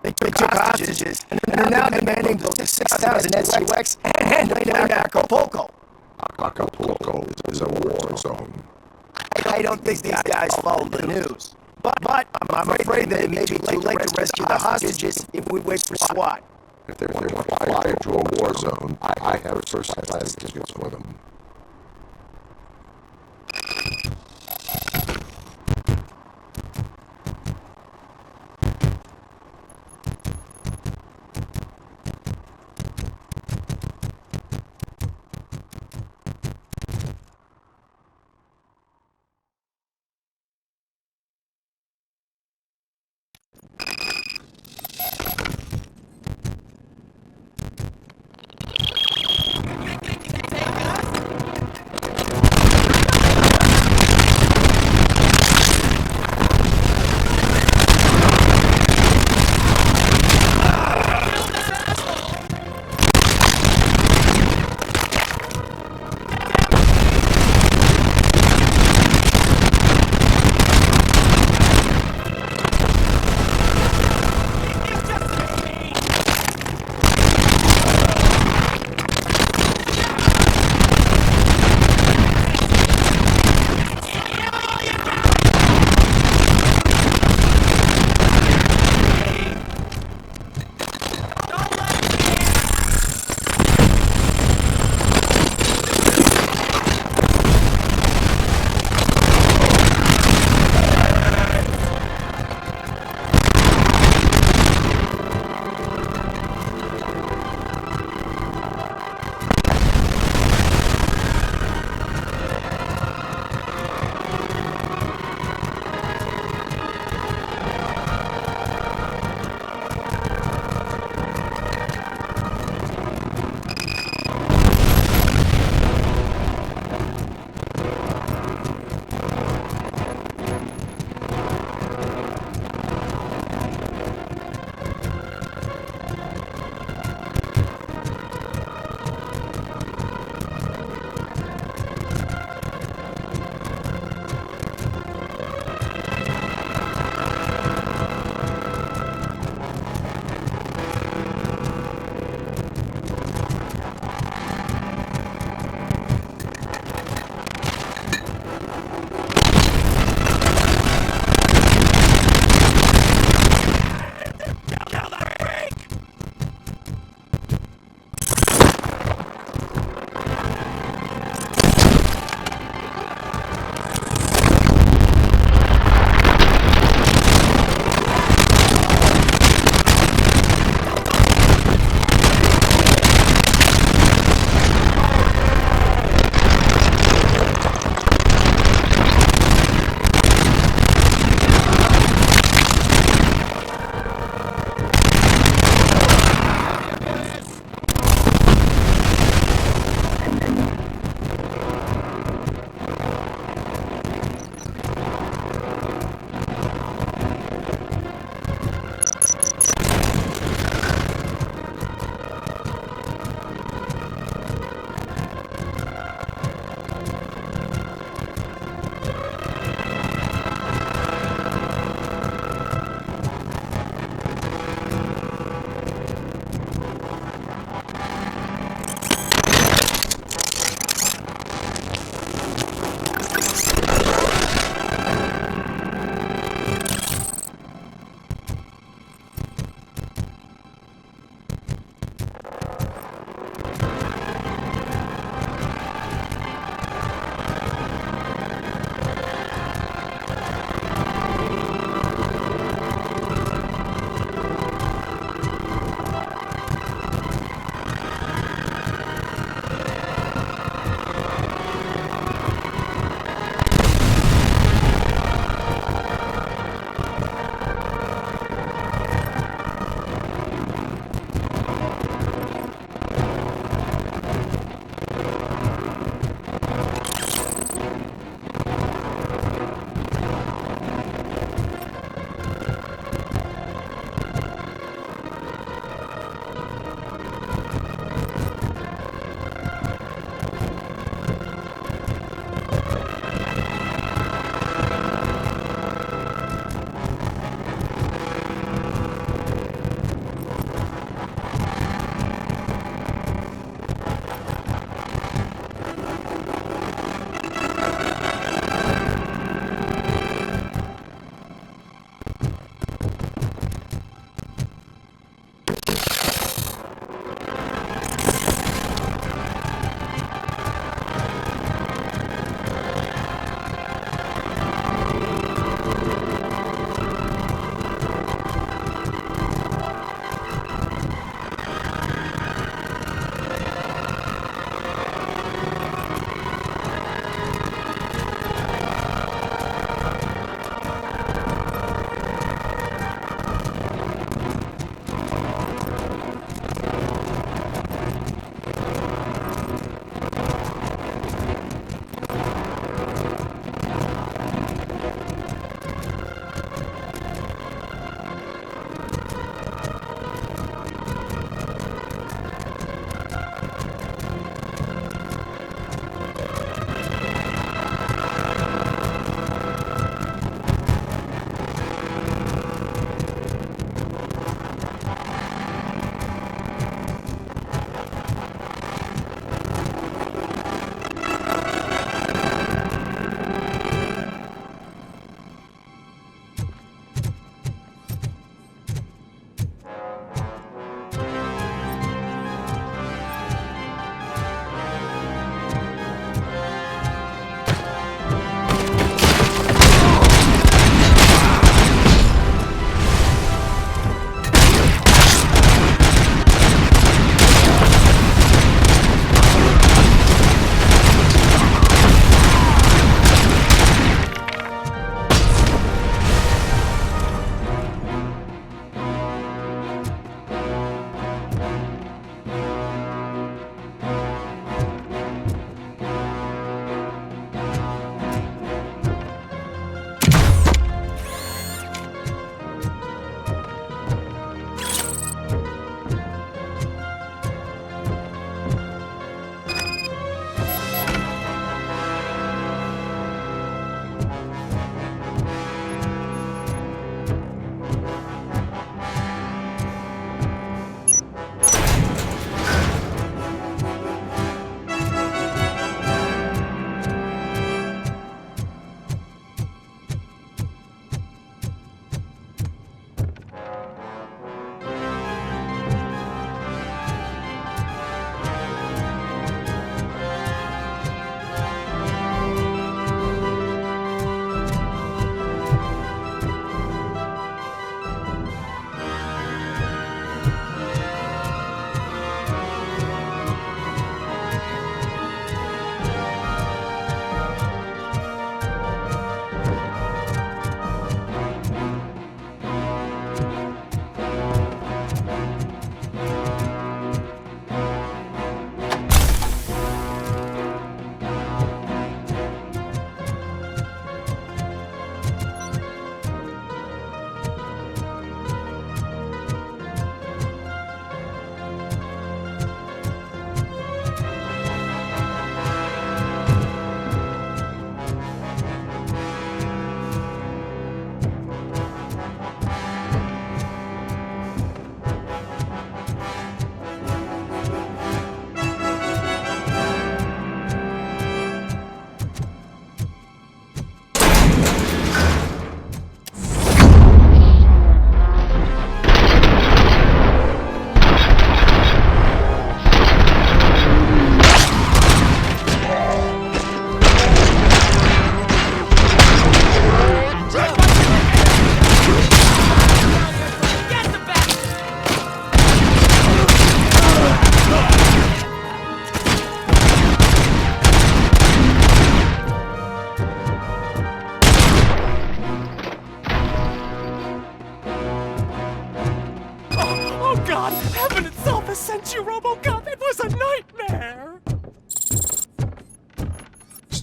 They took hostages and are now demanding both the 6,000 SUX and Acapulco. Acapulco is a war zone. I don't think these guys follow the news. But I'm afraid that it may be too late to rescue the hostages if we wait for SWAT. If they want to fly into a war zone, I have first class tickets for them.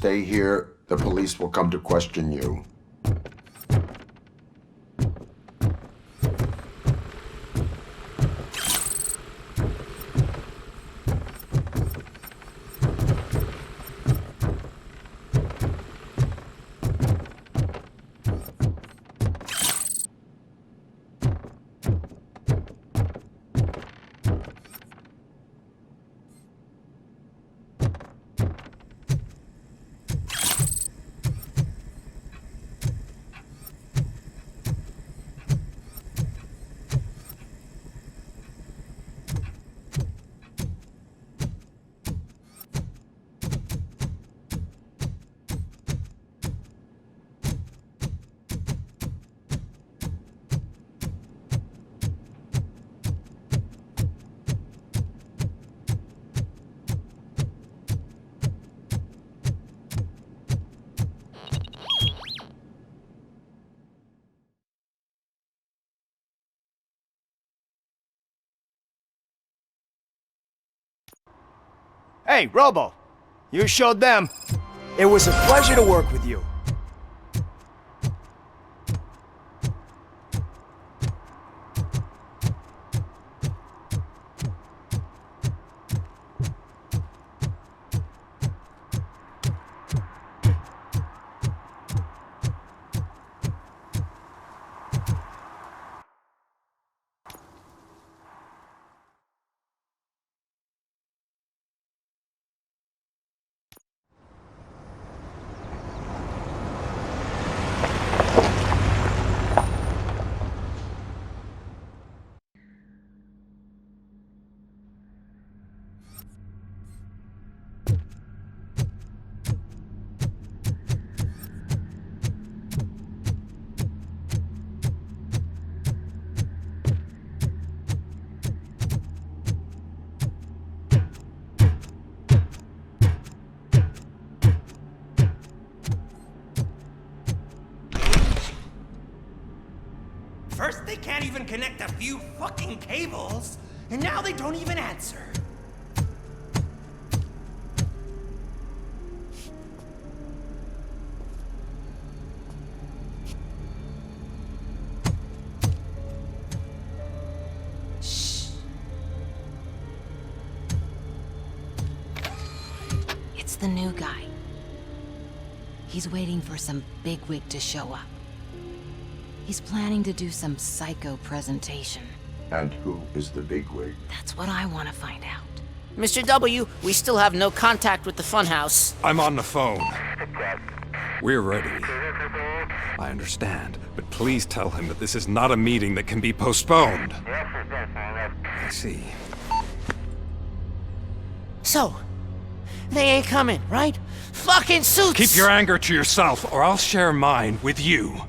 stay here, the police will come to question you. Hey, Robo! You showed them. It was a pleasure to work with you. First, they can't even connect a few fucking cables, and now they don't even answer. Shh. It's the new guy. He's waiting for some bigwig to show up. He's planning to do some psycho presentation. And who is the bigwig? That's what I want to find out. Mr. W, we still have no contact with the funhouse. I'm on the phone. We're ready. I understand, but please tell him that this is not a meeting that can be postponed. I see. So, they ain't coming, right? Fucking suits! Keep your anger to yourself, or I'll share mine with you.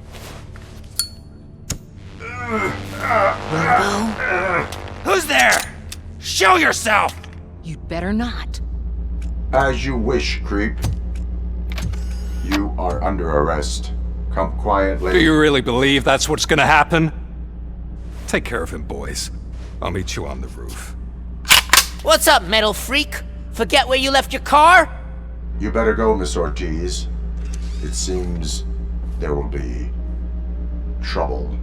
Who's there? Show yourself! You'd better not. As you wish, creep. You are under arrest. Come quietly. Do you really believe that's what's gonna happen? Take care of him, boys. I'll meet you on the roof. What's up, metal freak? Forget where you left your car? You better go, Miss Ortiz. It seems there will be trouble.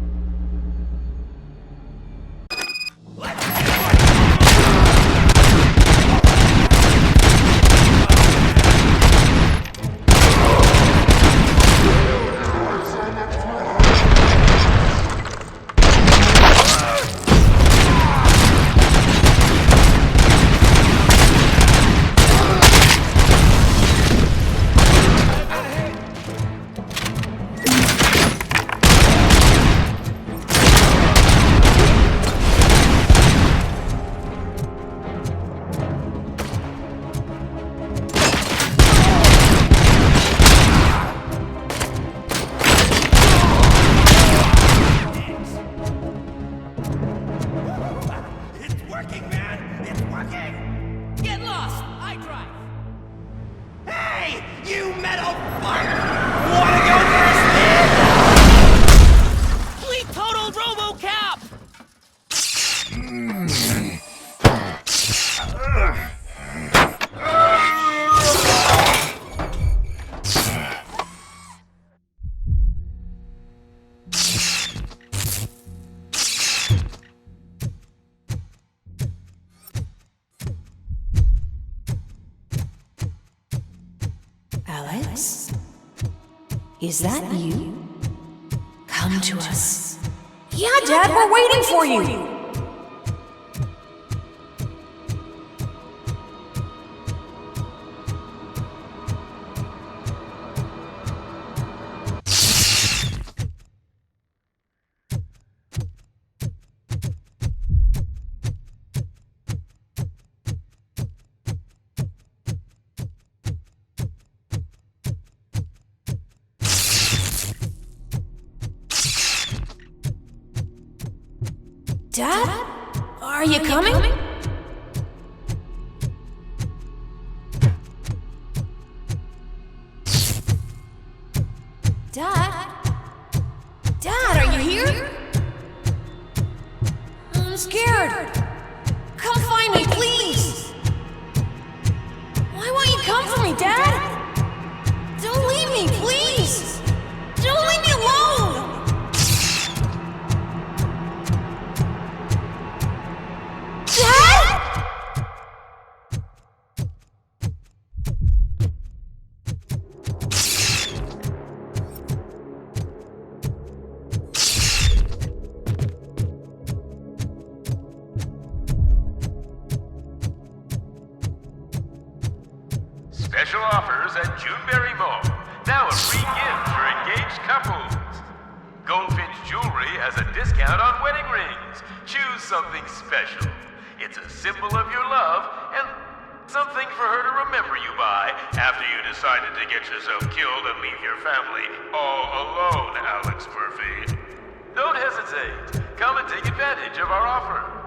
Alex? Is that you? Come to us. Yeah, Dad, we're waiting for you! Dad? Are you coming? Dad? Dad, are you here? I'm scared. Come find me, please. Why won't you come for me, Dad? Don't leave me, please. Don't leave me alone. Special offers at Juneberry Mall. Now a free gift for engaged couples. Goldfinch Jewelry has a discount on wedding rings. Choose something special. It's a symbol of your love and something for her to remember you by after you decided to get yourself killed and leave your family all alone, Alex Murphy. Don't hesitate. Come and take advantage of our offer.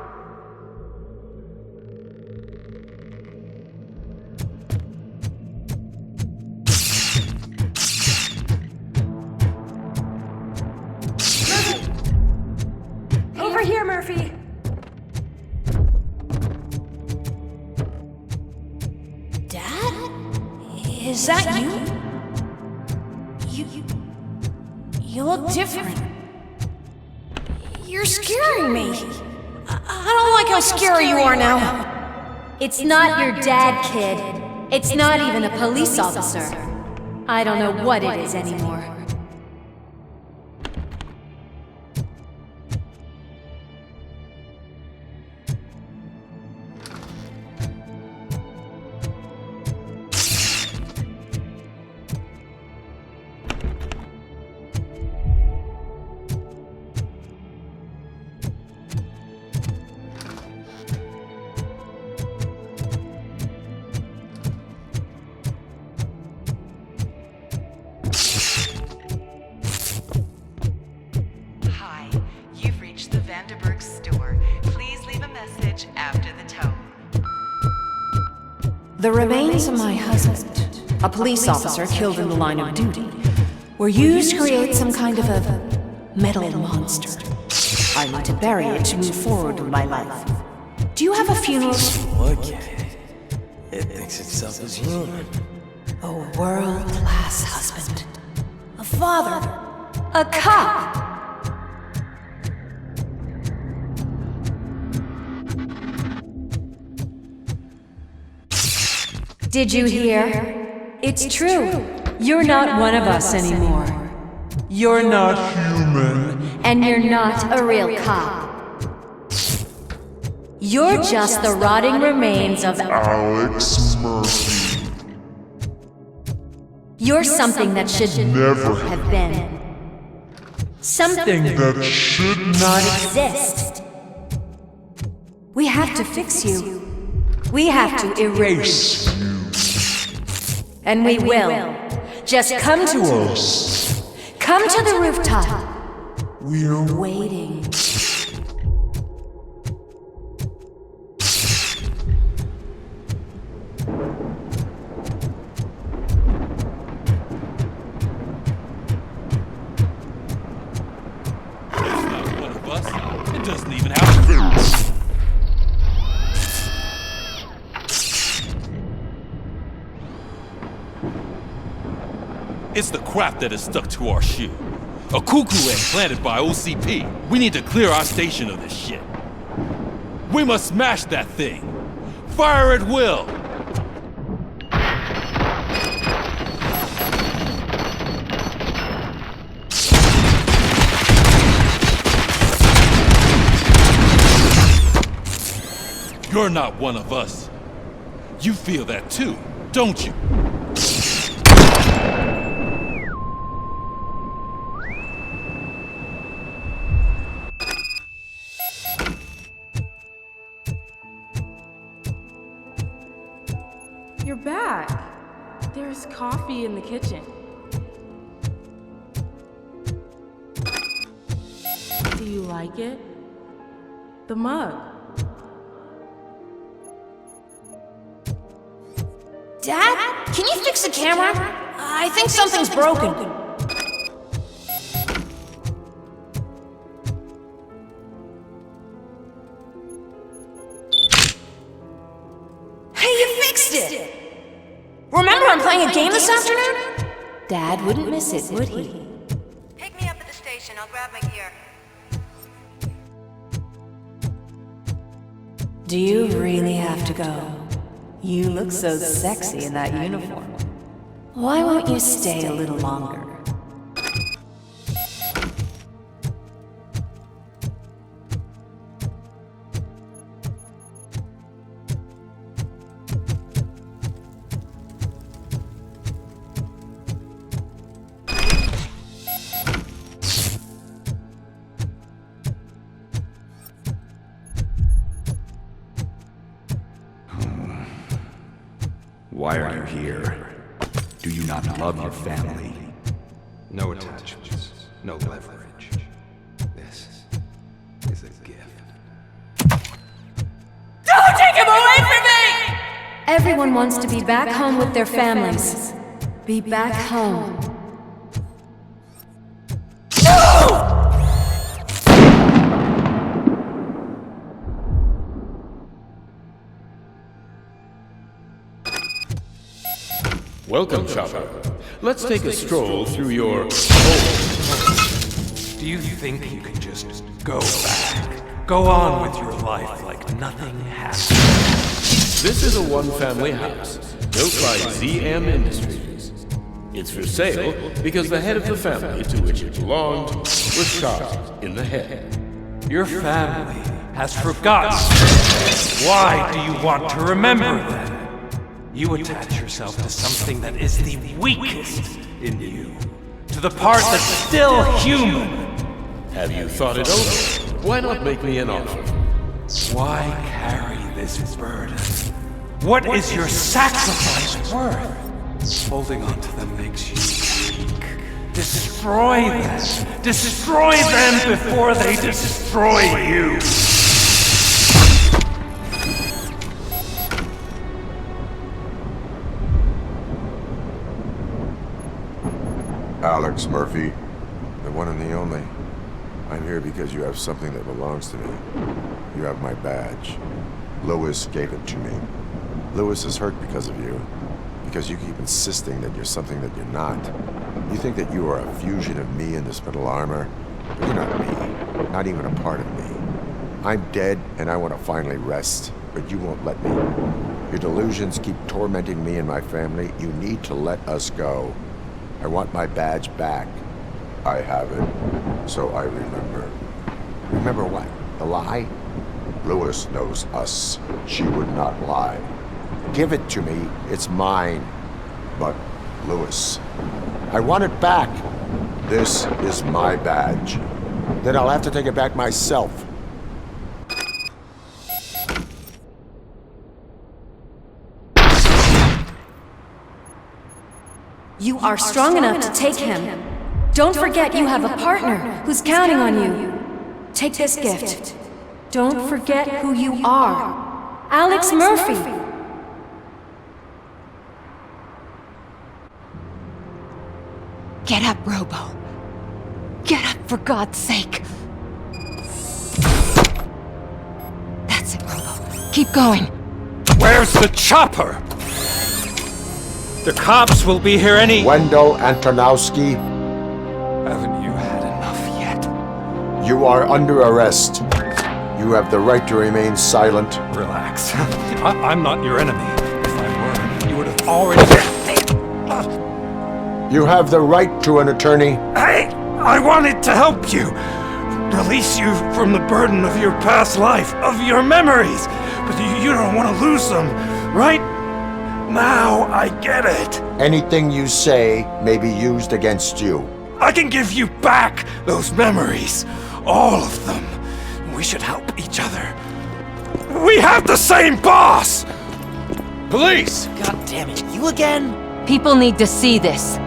Over here, Murphy. Dad? Is that you? You look different. You're scaring me. I don't like how scary you are now. It's not your dad, kid. It's not even a police officer. I don't know what it is anymore. The remains of my husband, a police officer killed in the line of duty, were used to create some kind of a metal monster. I need to bury it to move forward with my life. Do you have a funeral? Look at it. It thinks itself as human. A world-class husband. A father. A cop. Did you hear? It's true. You're not one of us anymore. You're not human. And you're not a real cop. You're just the rotting remains of Alex Murphy. You're something that should never have been. Something that should not exist. We have to fix you. We have to erase you. And we will. Just come to us. Come to the rooftop. We're waiting. One of us. It doesn't even have to. It's the crap that is stuck to our shoe. A cuckoo egg planted by OCP. We need to clear our station of this shit. We must smash that thing. Fire at will. You're not one of us. You feel that too, don't you? You're back. There's coffee in the kitchen. Do you like it? The mug. Dad? Can you fix the camera? I think something's broken. Hey, you fixed it! Remember I'm playing a game this afternoon? Dad wouldn't miss it, would he? Pick me up at the station. I'll grab my gear. Do you really have to go? You look so sexy in that uniform. Why won't you stay a little longer? Why are you here? Do you not love your family? No attachments, no leverage. This is a gift. Don't take him away from me! Everyone wants to be back home with their families. Be back home. Welcome, Chopper. Let's take a stroll through your home. Do you think you can just go back? Go on with your life like nothing happened? This is a one-family house built by ZM Industries. It's for sale because the head of the family to which it belonged was shot in the head. Your family has forgotten. Why do you want to remember them? You attach yourself to something that is the weakest in you. To the part that's still human. Have you thought it over? Why not make me an offer? Why carry this burden? What is your sacrifice worth? Holding on to them makes you weak. Destroy them! Destroy them before they destroy you! Alex Murphy, the one and the only. I'm here because you have something that belongs to me. You have my badge. Lewis gave it to me. Lewis is hurt because of you. Because you keep insisting that you're something that you're not. You think that you are a fusion of me in this metal armor, but you're not me. Not even a part of me. I'm dead and I want to finally rest, but you won't let me. Your delusions keep tormenting me and my family. You need to let us go. I want my badge back. I have it, so I remember. Remember what? The lie? Lewis knows us. She would not lie. Give it to me. It's mine. But, Lewis, I want it back. This is my badge. Then I'll have to take it back myself. You are strong enough to take him. Don't forget you have a partner who's counting on you. Take this gift. Don't forget who you are. Alex Murphy. Get up, Robo. Get up, for God's sake. That's it, Robo. Keep going. Where's the chopper? The cops will be here any— Wendell Antonowski. Haven't you had enough yet? You are under arrest. You have the right to remain silent. Relax. I'm not your enemy. If I were, you would have already— You have the right to an attorney. I wanted to help you. Release you from the burden of your past life, of your memories. But you don't want to lose them, right? Now I get it. Anything you say may be used against you. I can give you back those memories. All of them. We should help each other. We have the same boss! Police! God damn it, you again? People need to see this.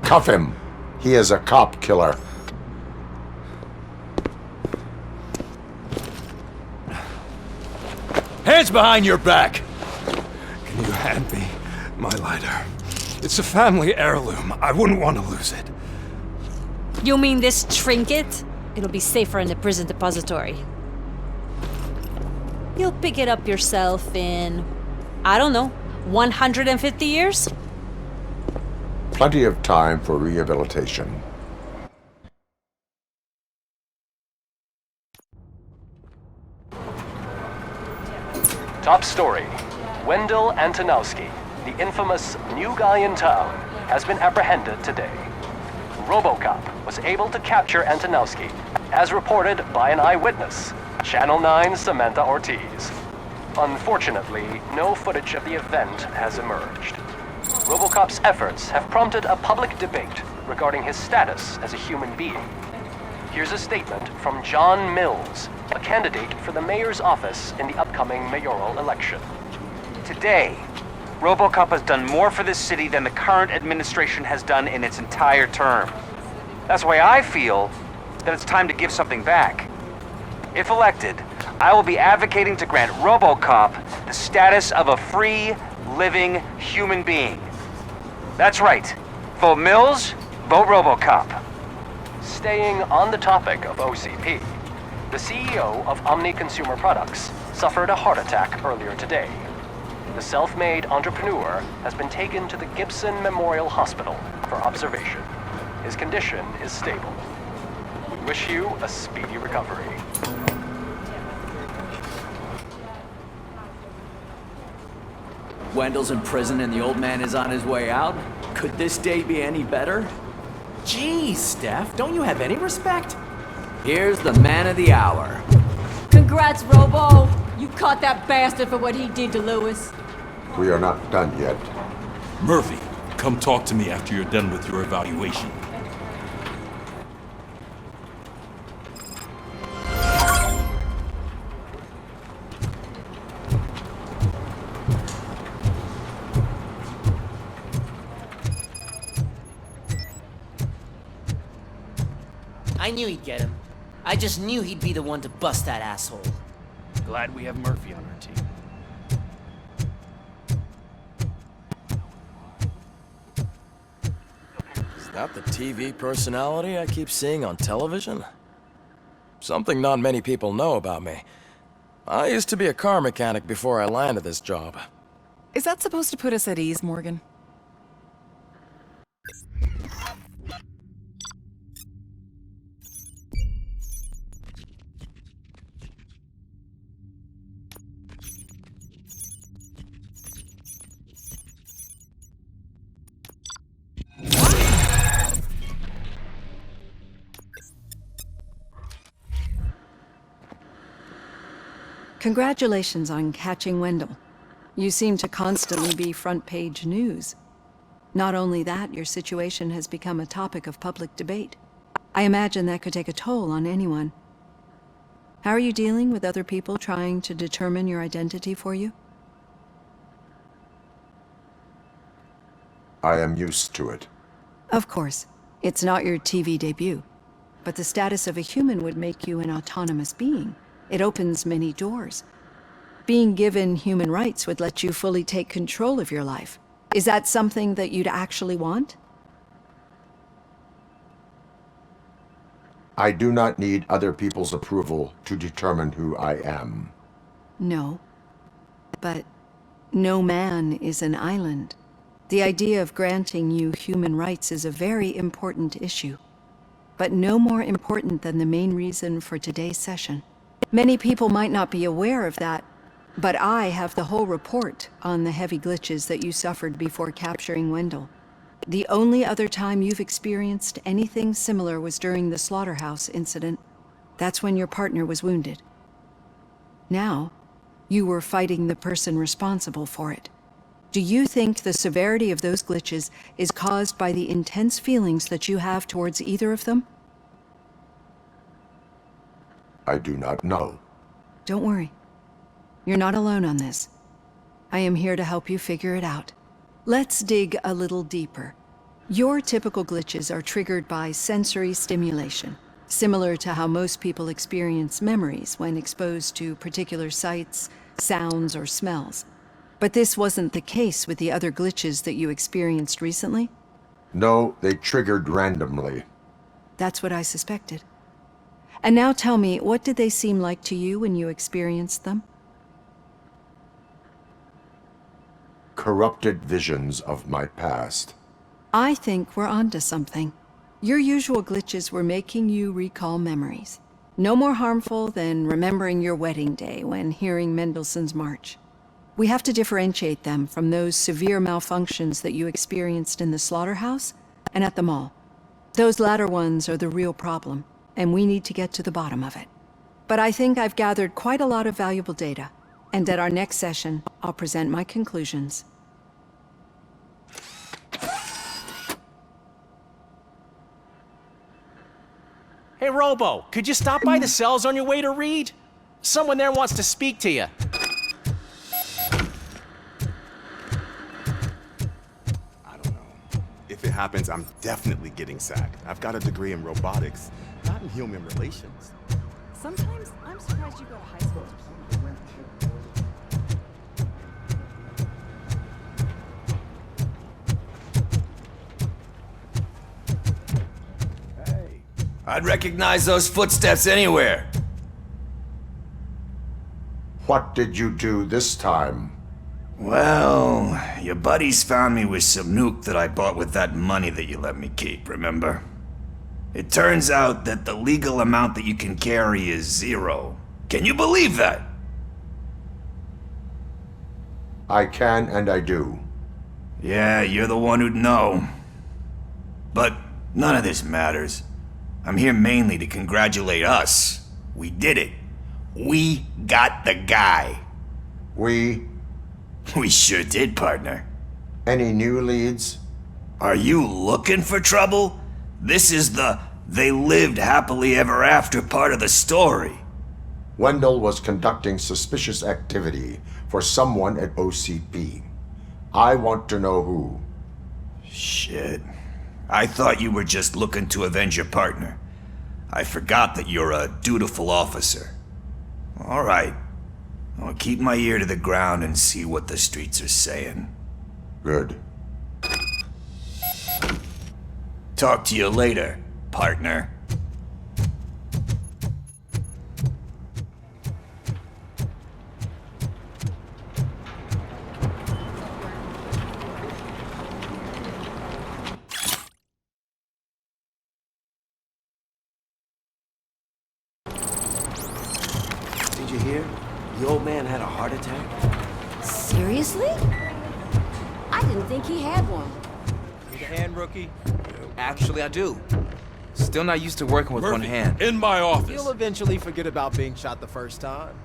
Cuff him. He is a cop killer. Hands behind your back! Can you hand me my lighter? It's a family heirloom. I wouldn't want to lose it. You mean this trinket? It'll be safer in the prison depository. You'll pick it up yourself in, I don't know, 150 years? Plenty of time for rehabilitation. Top story. Wendell Antonowski, the infamous new guy in town, has been apprehended today. Robocop was able to capture Antonowski, as reported by an eyewitness, Channel 9's Samantha Ortiz. Unfortunately, no footage of the event has emerged. Robocop's efforts have prompted a public debate regarding his status as a human being. Here's a statement from John Mills, a candidate for the mayor's office in the upcoming mayoral election. Today, Robocop has done more for this city than the current administration has done in its entire term. That's why I feel that it's time to give something back. If elected, I will be advocating to grant Robocop the status of a free, living human being. That's right. Vote Mills, vote Robocop. Staying on the topic of OCP, the CEO of Omni Consumer Products suffered a heart attack earlier today. The self-made entrepreneur has been taken to the Gibson Memorial Hospital for observation. His condition is stable. We wish you a speedy recovery. Wendell's in prison and the old man is on his way out? Could this day be any better? Jeez, Steph, don't you have any respect? Here's the man of the hour. Congrats, Robo! You caught that bastard for what he did to Lewis. We are not done yet. Murphy, come talk to me after you're done with your evaluation. I knew he'd get him. I just knew he'd be the one to bust that asshole. Glad we have Murphy on our team. Is that the TV personality I keep seeing on television? Something not many people know about me. I used to be a car mechanic before I landed this job. Is that supposed to put us at ease, Morgan? Congratulations on catching Wendell. You seem to constantly be front-page news. Not only that, your situation has become a topic of public debate. I imagine that could take a toll on anyone. How are you dealing with other people trying to determine your identity for you? I am used to it. Of course. It's not your TV debut. But the status of a human would make you an autonomous being. It opens many doors. Being given human rights would let you fully take control of your life. Is that something that you'd actually want? I do not need other people's approval to determine who I am. No. But no man is an island. The idea of granting you human rights is a very important issue. But no more important than the main reason for today's session. Many people might not be aware of that, but I have the whole report on the heavy glitches that you suffered before capturing Wendell. The only other time you've experienced anything similar was during the slaughterhouse incident. That's when your partner was wounded. Now, you were fighting the person responsible for it. Do you think the severity of those glitches is caused by the intense feelings that you have towards either of them? I do not know. Don't worry. You're not alone on this. I am here to help you figure it out. Let's dig a little deeper. Your typical glitches are triggered by sensory stimulation, similar to how most people experience memories when exposed to particular sights, sounds, or smells. But this wasn't the case with the other glitches that you experienced recently? No, they triggered randomly. That's what I suspected. And now tell me, what did they seem like to you when you experienced them? Corrupted visions of my past. I think we're onto something. Your usual glitches were making you recall memories. No more harmful than remembering your wedding day when hearing Mendelssohn's March. We have to differentiate them from those severe malfunctions that you experienced in the slaughterhouse and at the mall. Those latter ones are the real problem, and we need to get to the bottom of it. But I think I've gathered quite a lot of valuable data, and at our next session, I'll present my conclusions. Hey, Robo, could you stop by the cells on your way to Reed? Someone there wants to speak to you. If it happens, I'm definitely getting sacked. I've got a degree in robotics, not in human relations. Sometimes I'm surprised you go to high school. I'd recognize those footsteps anywhere. What did you do this time? Well, your buddies found me with some nuke that I bought with that money that you let me keep, remember? It turns out that the legal amount that you can carry is 0. Can you believe that? I can and I do. Yeah, you're the one who'd know. But none of this matters. I'm here mainly to congratulate us. We did it. We got the guy. We sure did, partner. Any new leads? Are you looking for trouble? This is the they lived happily ever after part of the story. Wendell was conducting suspicious activity for someone at OCP. I want to know who. Shit. I thought you were just looking to avenge your partner. I forgot that you're a dutiful officer. All right. I'll keep my ear to the ground and see what the streets are saying. Good. Talk to you later, partner. Did you hear? The old man had a heart attack. Seriously? I didn't think he had one. Need a hand, rookie? Actually, I do. Still not used to working with Murphy, one hand. in my office. You'll eventually forget about being shot the first time.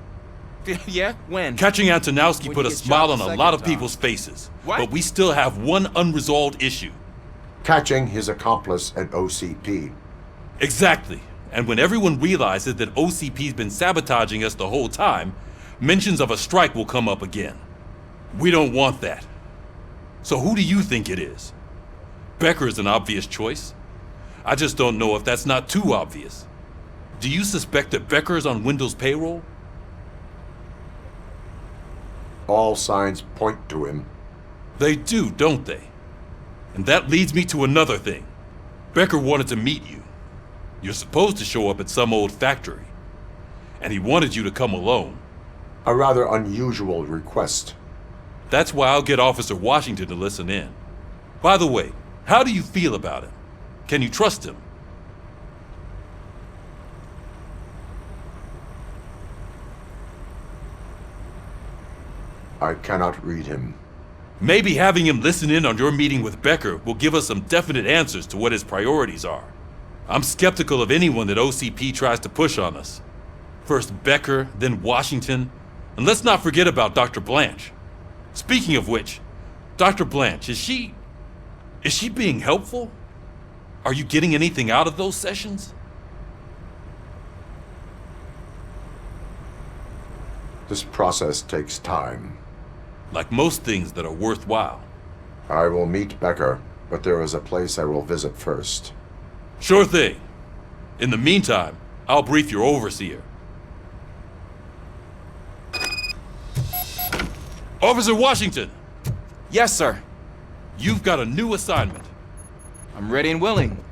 Yeah? When? Catching Antonowski When put you a get smile shot on the a second lot of time. people's faces. What? But we still have one unresolved issue. Catching his accomplice at OCP. Exactly. And when everyone realizes that OCP's been sabotaging us the whole time, mentions of a strike will come up again. We don't want that. So who do you think it is? Becker is an obvious choice. I just don't know if that's not too obvious. Do you suspect that Becker is on Wendell's payroll? All signs point to him. They do, don't they? And that leads me to another thing. Becker wanted to meet you. You're supposed to show up at some old factory. And he wanted you to come alone. A rather unusual request. That's why I'll get Officer Washington to listen in. By the way, how do you feel about him? Can you trust him? I cannot read him. Maybe having him listen in on your meeting with Becker will give us some definite answers to what his priorities are. I'm skeptical of anyone that OCP tries to push on us. First Becker, then Washington, and let's not forget about Dr. Blanche. Speaking of which, Dr. Blanche, is she being helpful? Are you getting anything out of those sessions? This process takes time. Like most things that are worthwhile. I will meet Becker, but there is a place I will visit first. Sure thing. In the meantime, I'll brief your overseer. Officer Washington! Yes, sir. You've got a new assignment. I'm ready and willing.